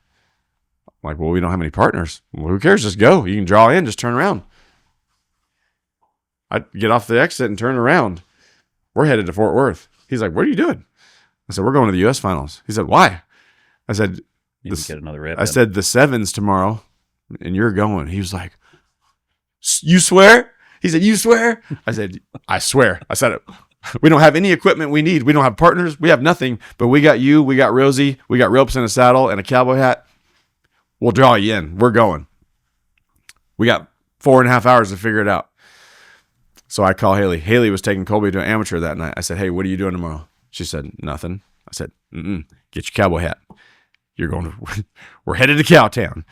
I'm like, well, we don't have any partners. Well, who cares? Just go. You can draw in, just turn around. I get off the exit and turn around. We're headed to Fort Worth. He's like, what are you doing? I said, we're going to the U.S. finals. He said, why? I said, you can get another rep. I said, the 7's tomorrow, and you're going. He was like, you swear? He said, you swear? I said, I swear. I said, we don't have any equipment we need. We don't have partners. We have nothing, but we got you. We got Rosie. We got ropes and a saddle and a cowboy hat. We'll draw you in. We're going. We got 4.5 hours to figure it out. So I call Haley. Haley was taking Colby to an amateur that night. I said, hey, what are you doing tomorrow? She said, nothing. I said, get your cowboy hat. We're headed to Cowtown.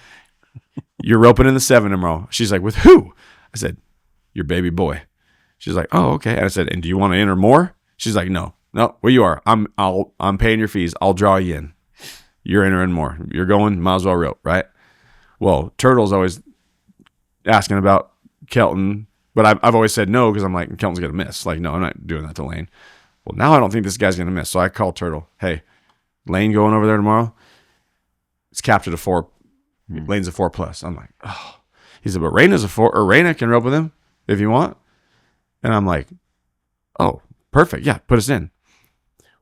You're roping in the 7 tomorrow. She's like, with who? I said, your baby boy. She's like, oh, okay. And I said, and do you want to enter more? She's like, no, where you are. I'm paying your fees. I'll draw you in. You're entering more. You're going, might as well rope, right? Well, Turtle's always asking about Kelton, but I've always said no because I'm like, Kelton's going to miss. Like, no, I'm not doing that to Lane. Well, now I don't think this guy's going to miss. So I call Turtle. Hey, Lane going over there tomorrow? It's capped at a 4. Lane's a 4+. I'm like, oh. He said, but Raina's a 4, or Raina can rope with him if you want. And I'm like, oh, perfect. Yeah, put us in.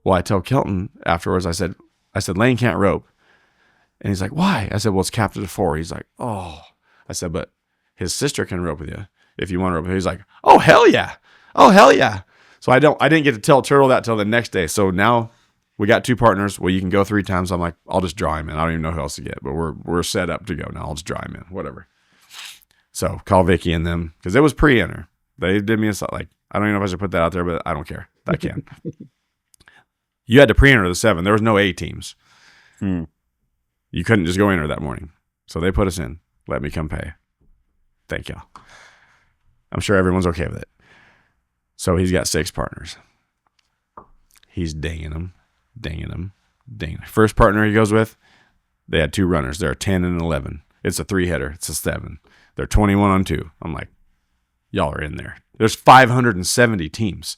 Well, I tell Kelton afterwards, I said, Lane can't rope. And he's like, why? I said, well, it's capped at a 4. He's like, oh. I said, but his sister can rope with you if you want to rope with him. He's like, oh, hell yeah. Oh, hell yeah. So I didn't get to tell Turtle that till the next day. So now we got 2 partners. Well, you can go 3 times. I'm like, I'll just draw him in. I don't even know who else to get, but we're set up to go now. I'll just draw him in, whatever. So call Vicky and them because it was pre-enter. They did me a like, I don't even know if I should put that out there, but I don't care. I can. You had to pre-enter the 7. There was no A teams. You couldn't just go enter that morning. So they put us in. Let me come pay. Thank y'all. I'm sure everyone's okay with it. So he's got 6 partners. He's dinging them. First partner he goes with, they had 2 runners. They're a 10 and 11. It's a 3-header. It's a 7. They're 21 on 2. I'm like, y'all are in there. There's 570 teams.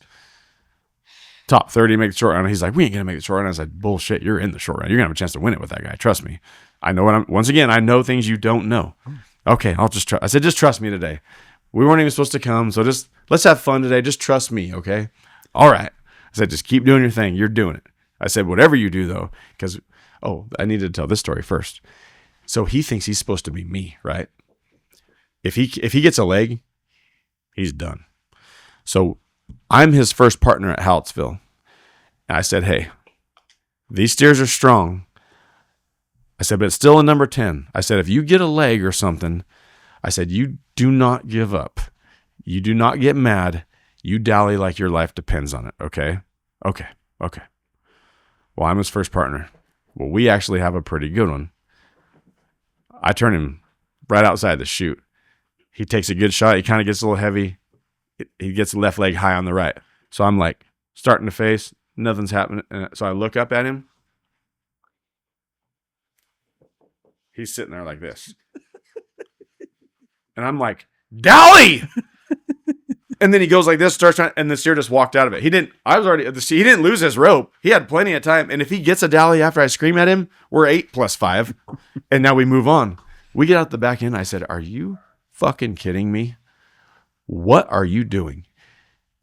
Top 30 make the short run. He's like, we ain't going to make the short run. I was like, bullshit, you're in the short run. You're going to have a chance to win it with that guy. Trust me. I know once again, I know things you don't know. Okay, I'll just trust. I said, just trust me today. We weren't even supposed to come, so just let's have fun today. Just trust me, okay? All right. I said, just keep doing your thing. You're doing it. I said, whatever you do, though, because, I needed to tell this story first. So he thinks he's supposed to be me, right? If he gets a leg, he's done. So I'm his first partner at Hallettsville. And I said, hey, these steers are strong. I said, but it's still a number 10. I said, if you get a leg or something, I said, you do not give up. You do not get mad. You dally like your life depends on it, okay? Okay. Well, I'm his first partner. Well, we actually have a pretty good one. I turn him right outside the chute. He takes a good shot. He kind of gets a little heavy. He gets the left leg high on the right. So I'm like, starting to face. Nothing's happening. So I look up at him. He's sitting there like this. And I'm like, dally! And then he goes like this, starts trying, and the steer just walked out of it. He didn't lose his rope. He had plenty of time. And if he gets a dally after I scream at him, we're 8 + 5. And now we move on. We get out the back end. I said, are you fucking kidding me? What are you doing?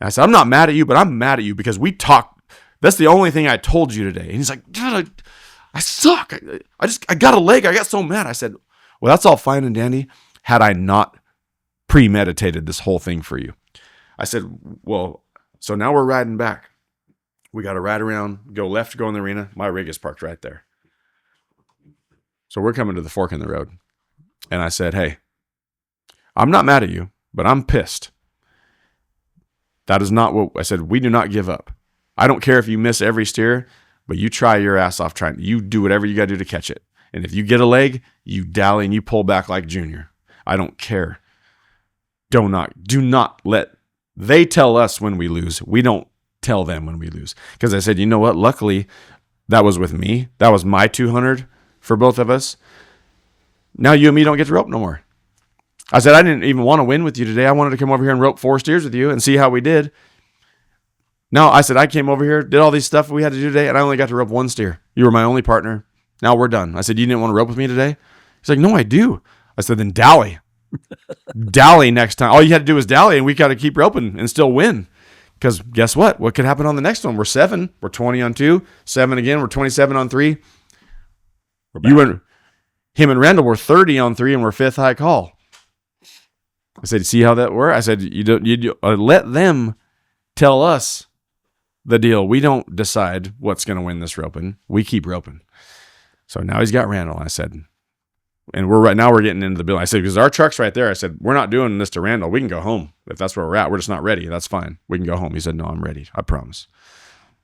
And I said, I'm not mad at you, but I'm mad at you because we talked. That's the only thing I told you today. And he's like, God, I suck. I got a leg. I got so mad. I said, well, that's all fine and dandy had I not premeditated this whole thing for you. I said, well, so now we're riding back. We got to ride around, go left to go in the arena. My rig is parked right there. So we're coming to the fork in the road. And I said, hey, I'm not mad at you, but I'm pissed. That is not what I said. We do not give up. I don't care if you miss every steer, but you try your ass off trying. You do whatever you got to do to catch it. And if you get a leg, you dally and you pull back like Junior. I don't care. Do not let. They tell us when we lose. We don't tell them when we lose. Because I said, you know what? Luckily, that was with me. That was my 200 for both of us. Now you and me don't get to rope no more. I said, I didn't even want to win with you today. I wanted to come over here and rope 4 steers with you and see how we did. No, I said, I came over here, did all these stuff we had to do today, and I only got to rope 1 steer. You were my only partner. Now we're done. I said, you didn't want to rope with me today? He's like, no, I do. I said, then dally. Dally next time. All you had to do was dally, and we got to keep roping and still win. Because guess what? What could happen on the next one? We're 7. We're 20 on 2. 7 again. We're 27 on 3. Him and Randall were 30 on 3, and we're 5th high call. I said, see how that works? I said, you let them tell us the deal. We don't decide what's going to win this roping. We keep roping. So now he's got Randall. I said, and we're getting into the building. I said, because our truck's right there. I said, we're not doing this to Randall. We can go home. If that's where we're at, we're just not ready. That's fine. We can go home. He said, no, I'm ready. I promise.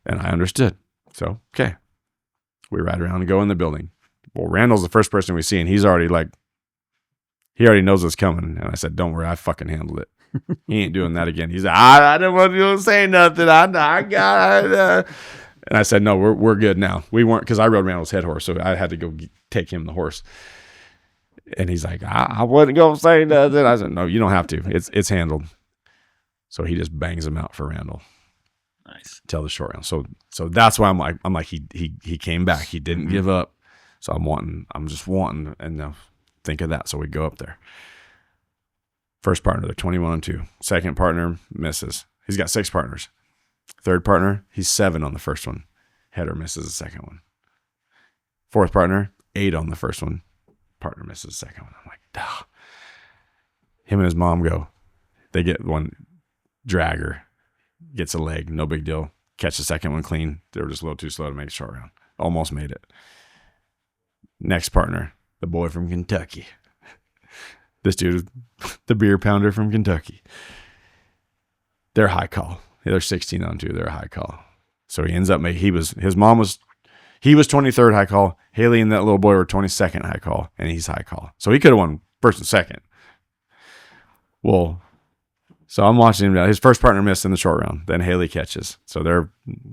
And I understood. So, okay. We ride around and go in the building. Well, Randall's the first person we see, and he's already like, he already knows what's coming. And I said, don't worry, I fucking handled it. He ain't doing that again. He's like, I didn't want to say nothing. I got it. And I said, no, we're good now. We weren't, because I rode Randall's head horse, so I had to go take him the horse. And he's like, I wasn't going to say nothing. I said, no, you don't have to. It's handled. So he just bangs him out for Randall. Nice. Till the short round. So that's why I'm like he came back. He didn't give up. So I'm just wanting, and think of that. So we go up there. First partner, they're 21 on 2. Second partner misses. He's got 6 partners. Third partner, he's 7 on the first one. Header misses the second one. Fourth partner, 8 on the first one. Partner misses the second one. I'm like, duh. Him and his mom go. They get one dragger, gets a leg, no big deal. Catch the second one clean. They were just a little too slow to make a short round. Almost made it. Next partner, the boy from Kentucky. This dude, the beer pounder from Kentucky. They're high call. They're 16 on 2. They're a high call. So he ends up he was 23rd high call. Haley and that little boy were 22nd high call, and he's high call. So he could have won first and second. Well, so I'm watching him. His first partner missed in the short round. Then Haley catches. So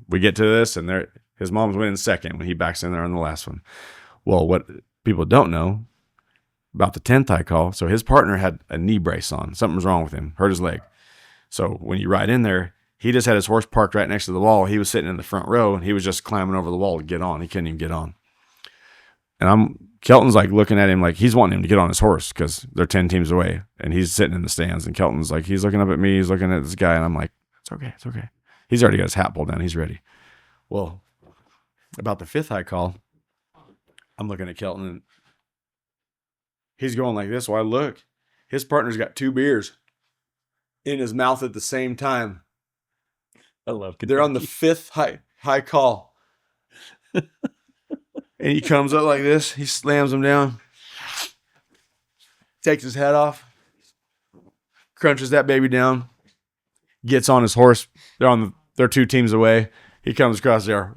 we get to this, and his mom's winning second when he backs in there on the last one. Well, what people don't know about the 10th high call, so his partner had a knee brace on. Something was wrong with him, hurt his leg. So when you ride in there, he just had his horse parked right next to the wall. He was sitting in the front row, and he was just climbing over the wall to get on. He couldn't even get on. And Kelton's like looking at him like he's wanting him to get on his horse because they're 10 teams away, and he's sitting in the stands. And Kelton's like, he's looking up at me, he's looking at this guy, and I'm like, it's okay. He's already got his hat pulled down. He's ready. Well, about the 5th high call, I'm looking at Kelton, and he's going like this. So I look, his partner's got 2 beers in his mouth at the same time. I love Kentucky. They're on the 5th high call. And he comes up like this. He slams him down. Takes his hat off. Crunches that baby down. Gets on his horse. They're 2 teams away. He comes across there.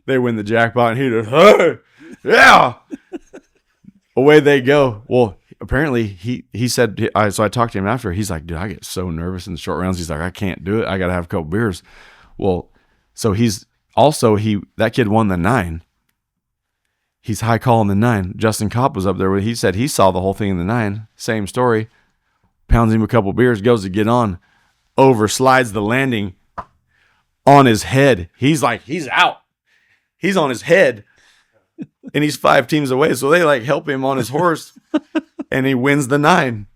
They win the jackpot, and he just, hey, yeah. Away they go. Well, apparently he said, so I talked to him after. He's like, dude, I get so nervous in the short rounds. He's like, I can't do it. I got to have a couple beers. Well, so that kid won the 9. He's high calling the 9. Justin Kopp was up there. He said he saw the whole thing in the 9. Same story. Pounds him a couple beers, goes to get on. Slides the landing on his head. He's like, he's out. He's on his head. And he's 5 teams away. So they like help him on his horse. And he wins the 9.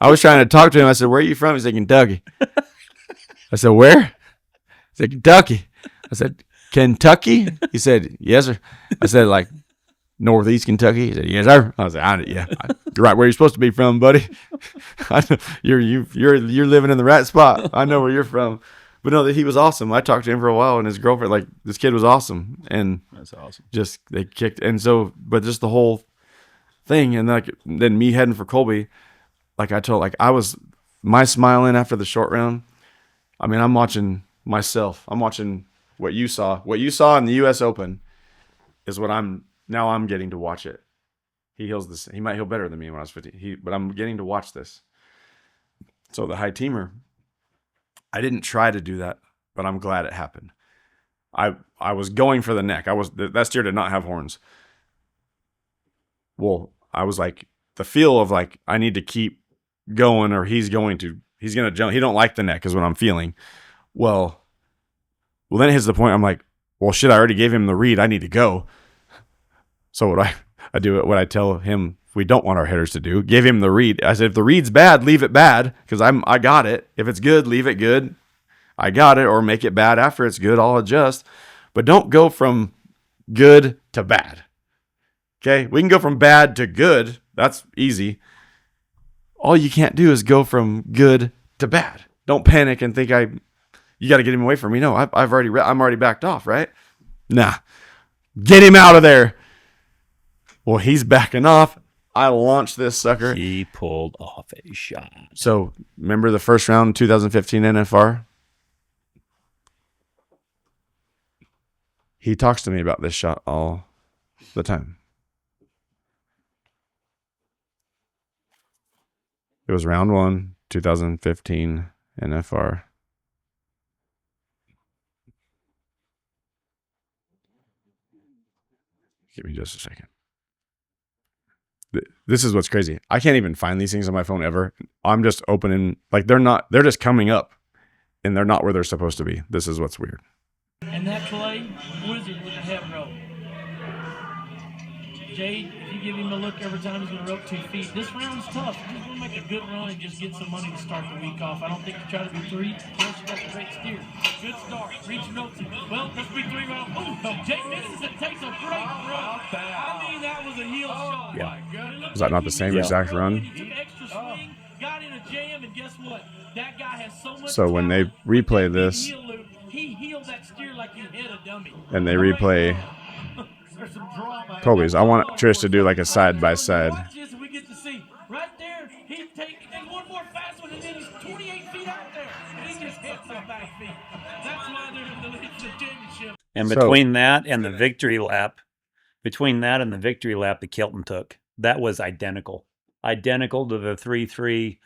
I was trying to talk to him. I said, where are you from? He said, Kentucky. I said, where? He said, Kentucky. I said, Kentucky? He said, yes, sir. I said, like, Northeast Kentucky? He said, yes, sir. I was like, yeah, you're right where you're supposed to be from, buddy. I know, you're living in the right spot. I know where you're from. But no, he was awesome. I talked to him for a while, and his girlfriend, like, this kid was awesome. And that's awesome. Just, they kicked. And so, but just the whole thing, and like, then me heading for Colby, like I told, like, my smiling after the short round. I mean, I'm watching myself. I'm watching what you saw in the U.S. Open is what I'm getting to watch it. He heals this. He might heal better than me when I was 15. But I'm getting to watch this. So the high teamer, I didn't try to do that, but I'm glad it happened. I was going for the neck. That steer did not have horns. Well, I was like, the feel of like, I need to keep going, or he's going to jump. He don't like the neck is what I'm feeling. Well, then it hits the point. I'm like, well, shit, I already gave him the read. I need to go. So what I tell him we don't want our headers to do, give him the read. I said, if the read's bad, leave it bad, because I got it. If it's good, leave it good. I got it, or make it bad after it's good. I'll adjust. But don't go from good to bad. Okay? We can go from bad to good. That's easy. All you can't do is go from good to bad. Don't panic and think you got to get him away from me. No, I'm already backed off, right? Nah. Get him out of there. Well, he's backing off. I launched this sucker. He pulled off a shot. So, remember the first round 2015 NFR? He talks to me about this shot all the time. It was round 1, 2015 NFR. Give me just a second. This is what's crazy. I can't even find these things on my phone ever. I'm just opening, like they're just coming up, and they're not where they're supposed to be. This is what's weird. And that play, Wizard with the head rope. Jade, if you give him a look every time, he's going to rope 2 feet. This round's tough. You just want to make a good run and just get some money to start the week off. I don't think you try to be 3. Plus, you got the great steer. Good start. Reach ropes. Well, let's be 3 rounds. Oh, Jade misses and takes a great run. I mean, that was a heel shot. Yeah. Was that not the same exact run? He took extra swing, got in a jam, and guess what? That guy has so much So when they replay this, he healed that steer like he hit a dummy. and they replay Colby's, I want Trish to do like a side by side. Watch this and we get to see. Right there, he takes one more fast one, and then he's 28 feet out there. And he just hits the back feet. That's why they're in the championship. And between that and the victory lap that Kelton took, that was identical. identical to the 3-3.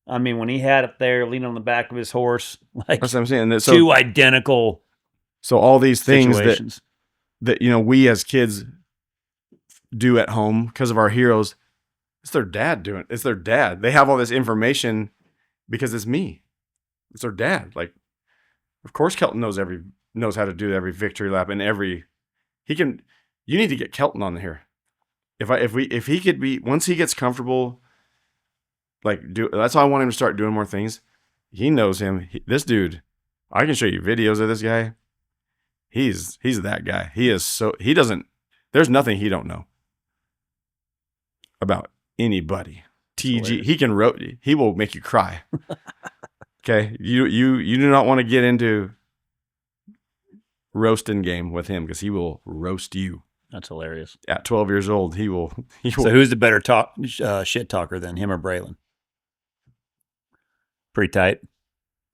I mean, when he had it there, leaning on the back of his horse, like that's what I'm saying. Two identical. So all these things situations that we as kids do at home because of our heroes, it's their dad doing it. It's their dad. They have all this information because it's me. It's their dad. Like, of course, Kelton knows how to do every victory lap and he can. You need to get Kelton on here. If he could be, once he gets comfortable, that's why I want him to start doing more things. He knows him. This dude, I can show you videos of this guy. He's that guy. There's nothing he don't know about anybody. TG, he will make you cry. Okay. You do not want to get into roasting game with him because he will roast you. That's hilarious. At 12 years old, he will. So who's the better shit talker then, him or Braylon? Pretty tight.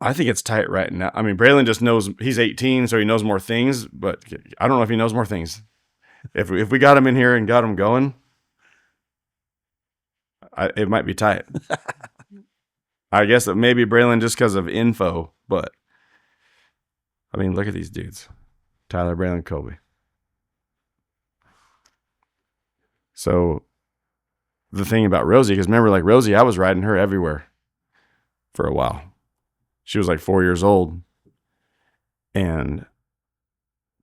I think it's tight right now. I mean, Braylon just knows he's 18, so he knows more things, but I don't know if he knows more things. If we got him in here and got him going, it might be tight. I guess that maybe Braylon just because of info, but I mean, look at these dudes. Tyler, Braylon, Colby. So the thing about Rosie, because remember, like Rosie, I was riding her everywhere for a while. She was like 4 years old, and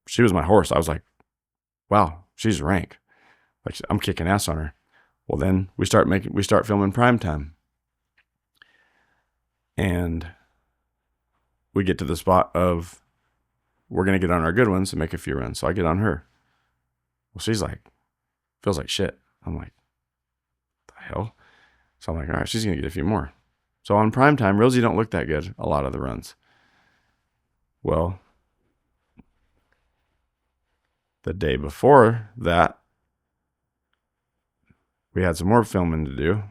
she was my horse. I was like, wow, she's rank. Like, I'm kicking ass on her. Well, then we start filming prime time. And we get to the spot of we're going to get on our good ones and make a few runs. So I get on her. Well, she's like, feels like shit. I'm like, the hell? So I'm like, all right, she's going to get a few more. So on prime time, Rosie don't look that good a lot of the runs. Well, the day before that, we had some more filming to do.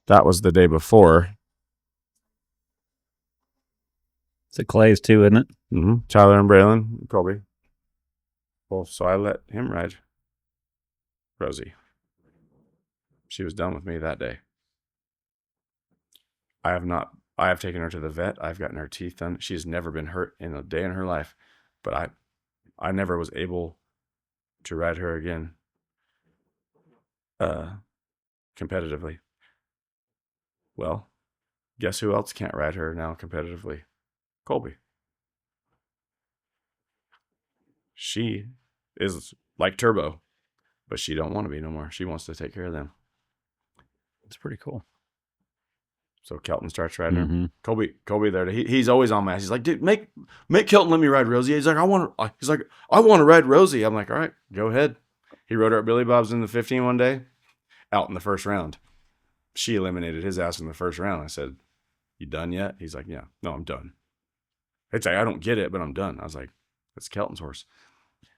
That was the day before. It's a Clay's too, isn't it? Mm-hmm. Tyler and Braylon, Colby. Well, so I let him ride Rosie. She was done with me that day. I have taken her to the vet. I've gotten her teeth done. She's never been hurt in a day in her life, but I never was able to ride her again competitively. Well, guess who else can't ride her now competitively? Colby. She is like Turbo, but she don't want to be no more. She wants to take care of them. It's pretty cool. So Kelton starts riding her. Colby there. He's always on my ass. He's like, dude, make Kelton let me ride Rosie. He's like, I want to ride Rosie. I'm like, all right, go ahead. He rode her at Billy Bob's in the 15 one day, out in the first round. She eliminated his ass in the first round. I said, you done yet? He's like, yeah. No, I'm done. It's like, I don't get it, but I'm done. I was like, that's Kelton's horse.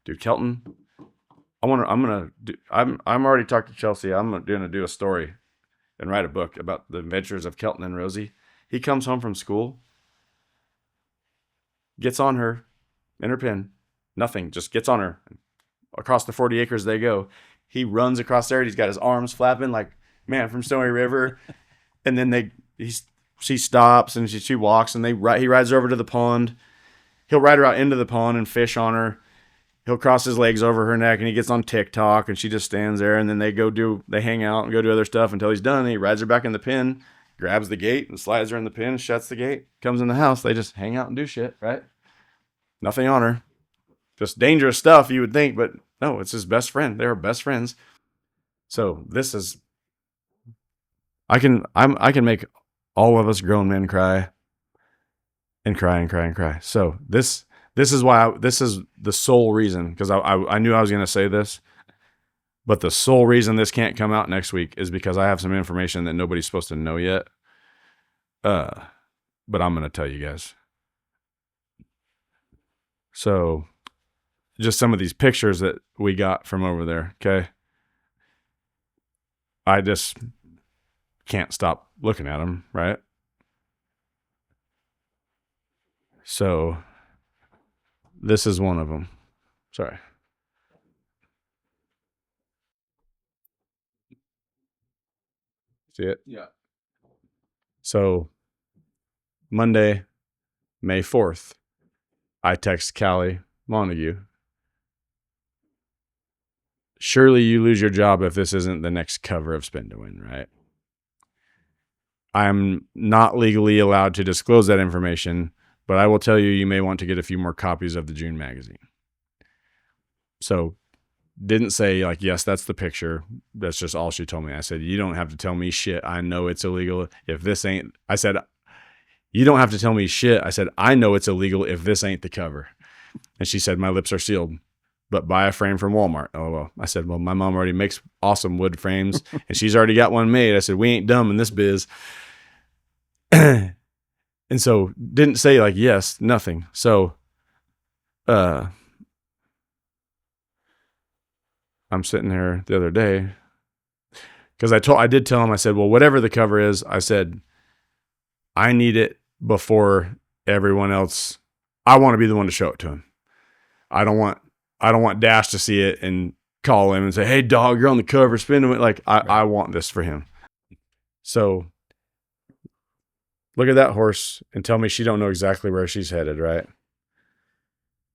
Dude, Kelton, I'm already talked to Chelsea. I'm going to do a story and write a book about the adventures of Kelton and Rosie. He comes home from school, gets on her in her pen, nothing, just gets on her. Across the 40 acres they go. He runs across there. He's got his arms flapping like man from Snowy River. And then she stops and she walks and he rides her over to the pond. He'll ride her out into the pond and fish on her. He'll cross his legs over her neck and he gets on TikTok and she just stands there, and then they hang out and go do other stuff until he's done. And he rides her back in the pen, grabs the gate and slides her in the pen, shuts the gate, comes in the house. They just hang out and do shit, right? Nothing on her. Just dangerous stuff you would think, but no, it's his best friend. They are best friends. So this is, I can make all of us grown men cry and cry and cry and cry. So this is why this is the sole reason, because I knew I was going to say this, but the sole reason this can't come out next week is because I have some information that nobody's supposed to know yet. But I'm going to tell you guys. So just some of these pictures that we got from over there. Okay. I just can't stop looking at them. Right. So this is one of them. Sorry. See it? Yeah. So Monday, May 4th, I text Callie Montague. Surely you lose your job if this isn't the next cover of Spin to Win, right? I'm not legally allowed to disclose that information, but I will tell you, you may want to get a few more copies of the June magazine. So didn't say like, yes, that's the picture. That's just all she told me. I said, you don't have to tell me shit. I know it's illegal. If this ain't, I said, you don't have to tell me shit. I said, I know it's illegal if this ain't the cover. And she said, my lips are sealed, but buy a frame from Walmart. Oh, well, I said, well, my mom already makes awesome wood frames and she's already got one made. I said, we ain't dumb in this biz. And so didn't say like, yes, nothing. So, I'm sitting there the other day because I did tell him, I said, well, whatever the cover is, I said, I need it before everyone else. I want to be the one to show it to him. I don't want Dash to see it and call him and say, hey dog, you're on the cover, spinning it. Like I want this for him. So look at that horse and tell me she don't know exactly where she's headed, right?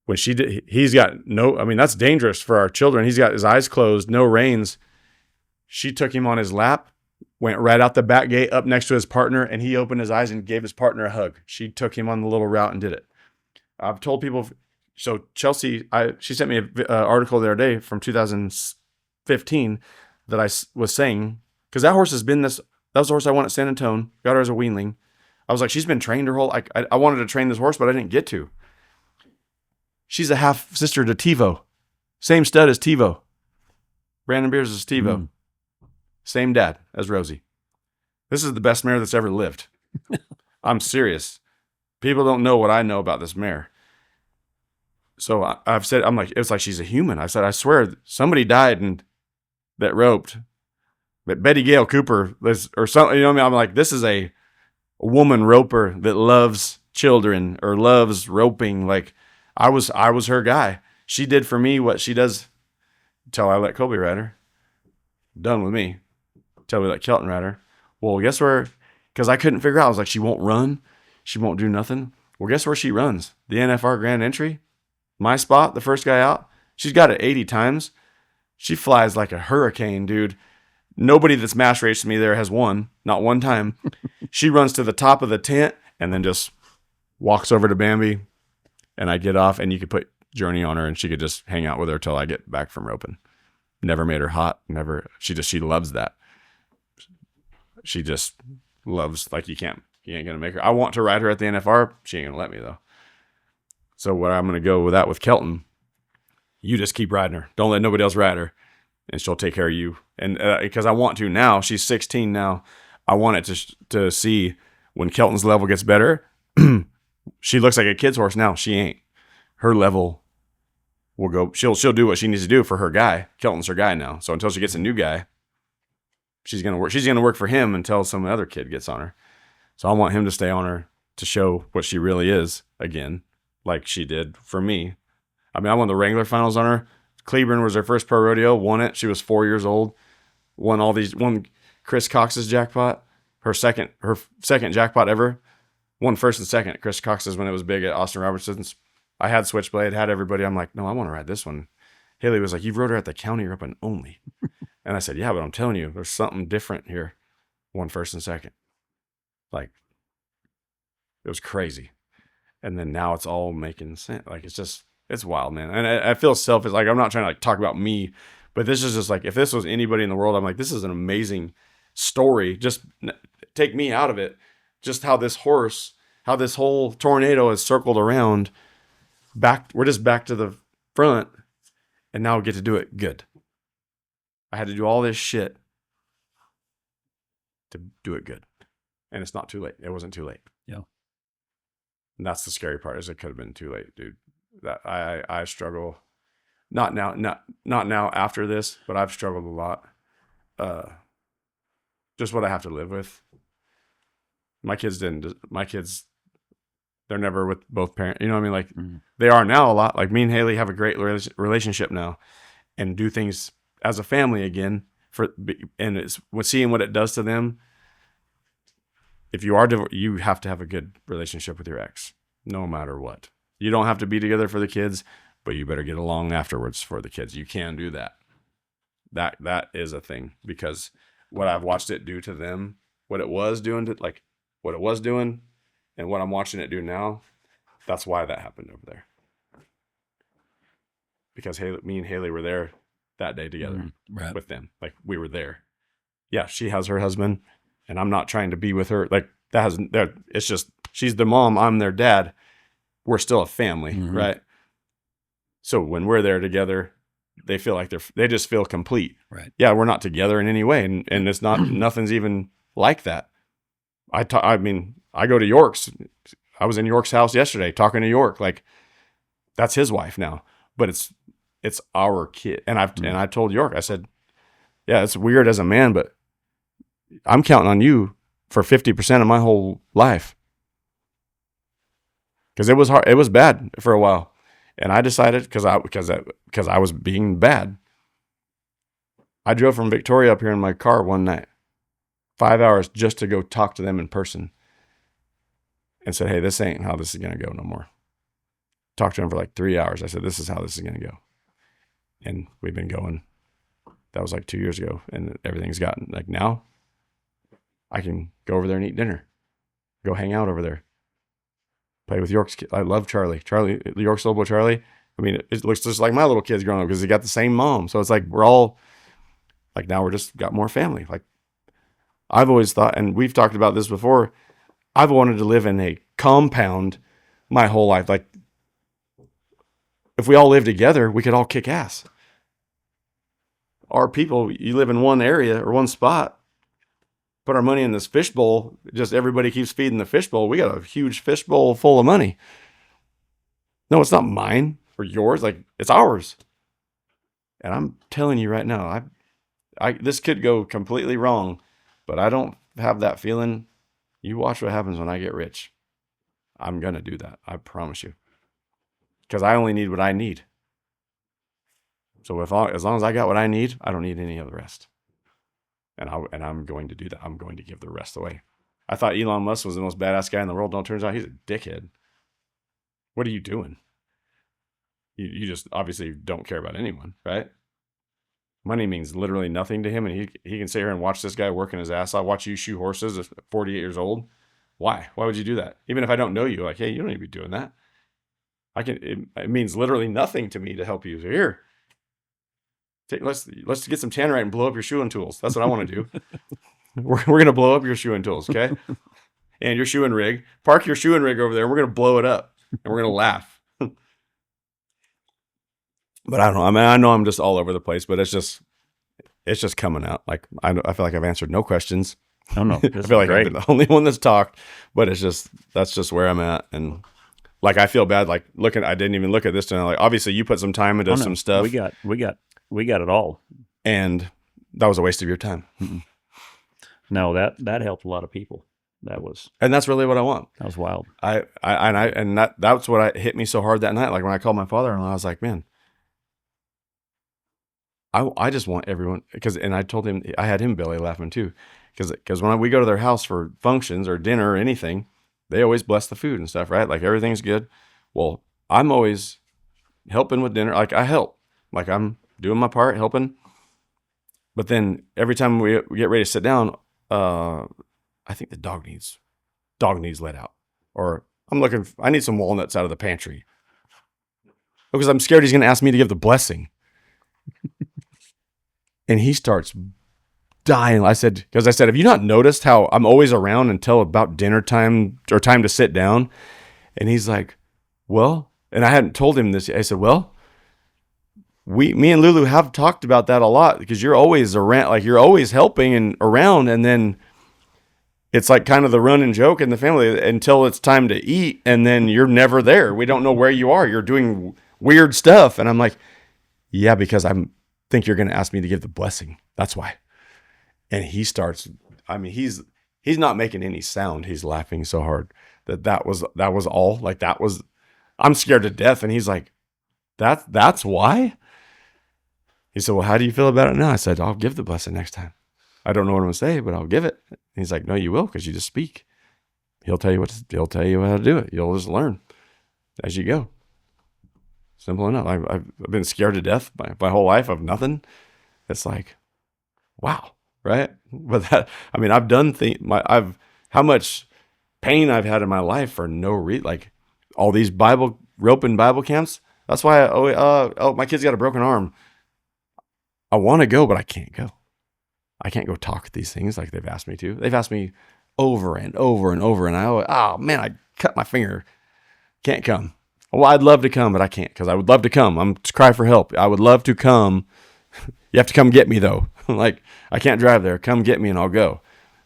When she did, he's got no, I mean, that's dangerous for our children. He's got his eyes closed, no reins. She took him on his lap, went right out the back gate up next to his partner, and he opened his eyes and gave his partner a hug. She took him on the little route and did it. I've told people, so Chelsea, she sent me an article the other day from 2015 that I was saying, because that horse has been that was the horse I won at San Antonio, got her as a weanling. I was like, she's been trained her whole, I wanted to train this horse, but I didn't get to. She's a half sister to TiVo. Same stud as TiVo. Brandon Beers is TiVo. Same dad as Rosie. This is the best mare that's ever lived. I'm serious. People don't know what I know about this mare. So I've said, I'm like, it's like she's a human. I said, I swear somebody died and that roped. But Betty Gale Cooper or something, you know what I mean? I'm like, this is a woman roper that loves children or loves roping. Like I was her guy. She did for me what she does until I let Colby ride her. Done with me. Till we let Kelton ride her. Well, guess where? Because I couldn't figure out. I was like, she won't run. She won't do nothing. Well, guess where she runs? The NFR Grand Entry. My spot, the first guy out. She's got it 80 times. She flies like a hurricane, dude. Nobody that's mass raced me there has won. Not one time. She runs to the top of the tent and then just walks over to Bambi. And I get off and you could put Journey on her and she could just hang out with her till I get back from roping. Never made her hot. Never. She loves that. She just loves, like you ain't going to make her. I want to ride her at the NFR. She ain't going to let me though. So what I'm going to go with that with Kelton, you just keep riding her. Don't let nobody else ride her and she'll take care of you. And because I want to now, she's 16 now. I want it to see when Kelton's level gets better. She looks like a kid's horse now. She ain't. Her level will go. She'll do what she needs to do for her guy. Kelton's her guy now. So until she gets a new guy, she's gonna work. She's gonna work for him until some other kid gets on her. So I want him to stay on her to show what she really is again, like she did for me. I mean, I won the Wrangler finals on her. Cleburne was her first pro rodeo. Won it. She was 4 years old. Won Chris Cox's jackpot. Her second jackpot ever. Won first and second at Chris Cox's when it was big at Austin Robertson's. I had Switchblade, had everybody. I'm like, no, I want to ride this one. Haley was like, you've rode her at the county open only. And I said, yeah, but I'm telling you, there's something different here. Won first and second. Like, it was crazy. And then now it's all making sense. Like, it's wild, man. And I feel selfish. Like, I'm not trying to like talk about me, but this is just like, if this was anybody in the world, I'm like, this is an amazing story. Just take me out of it. Just how this horse, how this whole tornado has circled around. We're just back to the front, and now we get to do it good. I had to do all this shit to do it good, and it's not too late. It wasn't too late. Yeah, and that's the scary part. Is it could have been too late, dude. That I struggle. Not now after this, but I've struggled a lot. Just what I have to live with. My kids they're never with both parents. You know what I mean? Like they are now a lot. Like me and Haley have a great relationship now, and do things as a family again. And it's seeing what it does to them. If you are you have to have a good relationship with your ex, no matter what. You don't have to be together for the kids, but you better get along afterwards for the kids. You can do that. That is a thing, because what I've watched it do to them, what it was doing, and what I'm watching it do now, that's why that happened over there. Because me and Haley were there that day together with them. Like we were there. Yeah, she has her husband, and I'm not trying to be with her. Like it's just, she's the mom, I'm their dad. We're still a family, right? So when we're there together, they feel like they just feel complete. Right. Yeah, we're not together in any way, and it's not nothing's even like that. I mean, I go to York's. I was in York's house yesterday talking to York. Like, that's his wife now, but it's our kid. And I told York, I said, yeah, it's weird as a man, but I'm counting on you for 50% of my whole life. Because it was hard. It was bad for a while. And I decided, because I was being bad, I drove from Victoria up here in my car one night, 5 hours just to go talk to them in person, and said, hey, this ain't how this is going to go no more. Talked to them for like 3 hours. I said, this is how this is going to go. And we've been going. That was like 2 years ago. And everything's gotten, like, now I can go over there and eat dinner, go hang out over there, play with York's kids. I love Charlie, York's little boy Charlie. I mean, it looks just like my little kids growing up, because they got the same mom. So it's like, we're all like, now we're just got more family. Like, I've always thought, and we've talked about this before, I've wanted to live in a compound my whole life. Like, if we all live together, we could all kick ass. Our people, you live in one area or one spot, put our money in this fishbowl, just everybody keeps feeding the fishbowl. We got a huge fishbowl full of money. No, it's not mine or yours. Like, it's ours. And I'm telling you right now, this could go completely wrong, but I don't have that feeling. You watch what happens when I get rich. I'm going to do that. I promise you. Because I only need what I need. So as long as I got what I need, I don't need any of the rest. And I'm going to do that. I'm going to give the rest away. I thought Elon Musk was the most badass guy in the world. No, it turns out he's a dickhead. What are you doing? You just obviously don't care about anyone, right? Money means literally nothing to him, and he can sit here and watch this guy working his ass off, watch you shoe horses at 48 years old. Why? Why would you do that? Even if I don't know you, like, hey, you don't need to be doing that. It means literally nothing to me to help you. So here, let's get some tannerite and blow up your shoeing tools. That's what I want to do. We're going to blow up your shoeing tools, okay? And your shoeing rig. Park your shoeing rig over there. We're going to blow it up, and we're going to laugh. But I don't know. I mean, I know I'm just all over the place, but it's just coming out. Like, I feel like I've answered no questions. Oh no, I feel like I've been the only one that's talked, but that's just where I'm at. And like, I feel bad. Like, I didn't even look at this tonight. Like, obviously you put some time into some stuff. We got it all. And that was a waste of your time. Mm-mm. No, that helped a lot of people. And that's really what I want. That was wild. That's what hit me so hard that night. Like, when I called my father-in-law, I was like, man, I just want everyone, and I told him, I had him belly laughing too, because when we go to their house for functions or dinner or anything, they always bless the food and stuff, right? Like, everything's good. Well, I'm always helping with dinner. Like, I help. Like, I'm doing my part, helping. But then every time we get ready to sit down, I think the dog needs let out. Or I need some walnuts out of the pantry. Because I'm scared he's going to ask me to give the blessing. And he starts dying. I said, have you not noticed how I'm always around until about dinner time or time to sit down? And he's like, well, and I hadn't told him this. I said, well, me and Lulu have talked about that a lot, because you're always around, like, you're always helping and around. And then it's like kind of the running joke in the family until it's time to eat. And then you're never there. We don't know where you are. You're doing weird stuff. And I'm like, yeah, because I think you're going to ask me to give the blessing. That's why. And he starts, I mean, he's not making any sound. He's laughing so hard. that was all. Like that was, I'm scared to death. And he's like, that's why? He said, well, how do you feel about it now? I said, I'll give the blessing next time. I don't know what I'm going to say, but I'll give it. And he's like, no, you will, because you just speak. He'll tell you how to do it. You'll just learn as you go. Simple enough. I've been scared to death my whole life of nothing. It's like, wow, right? But that, I mean, I've done how much pain I've had in my life for no reason. Like all these roping Bible camps. That's why my kid's got a broken arm. I want to go, but I can't go. I can't go talk these things like they've asked me to. They've asked me over and over and over, and I cut my finger. Can't come. Well, I'd love to come, but I can't because I would love to come. I'm to cry for help. I would love to come. You have to come get me though. Like I can't drive there. Come get me and I'll go.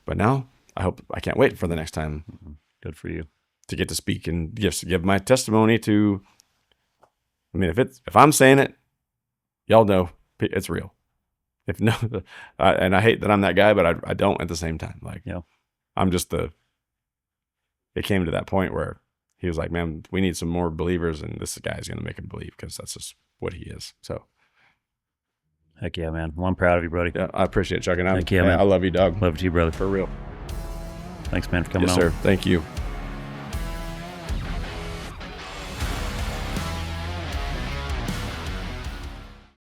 But now I can't wait for the next time. Good for you to get to speak and just give my testimony to. I mean, if I'm saying it, y'all know it's real. If no, and I hate that I'm that guy, but I don't at the same time. Like, I'm just it came to that point where he was like, man, we need some more believers, and this guy's going to make him believe because that's just what he is. So. Heck yeah, man. Well, I'm proud of you, buddy. Yeah, I appreciate it, Chuck. And Heck yeah, man. I love you, dog. Love it to you, brother. For real. Thanks, man, for coming on. Yes, sir. Thank you.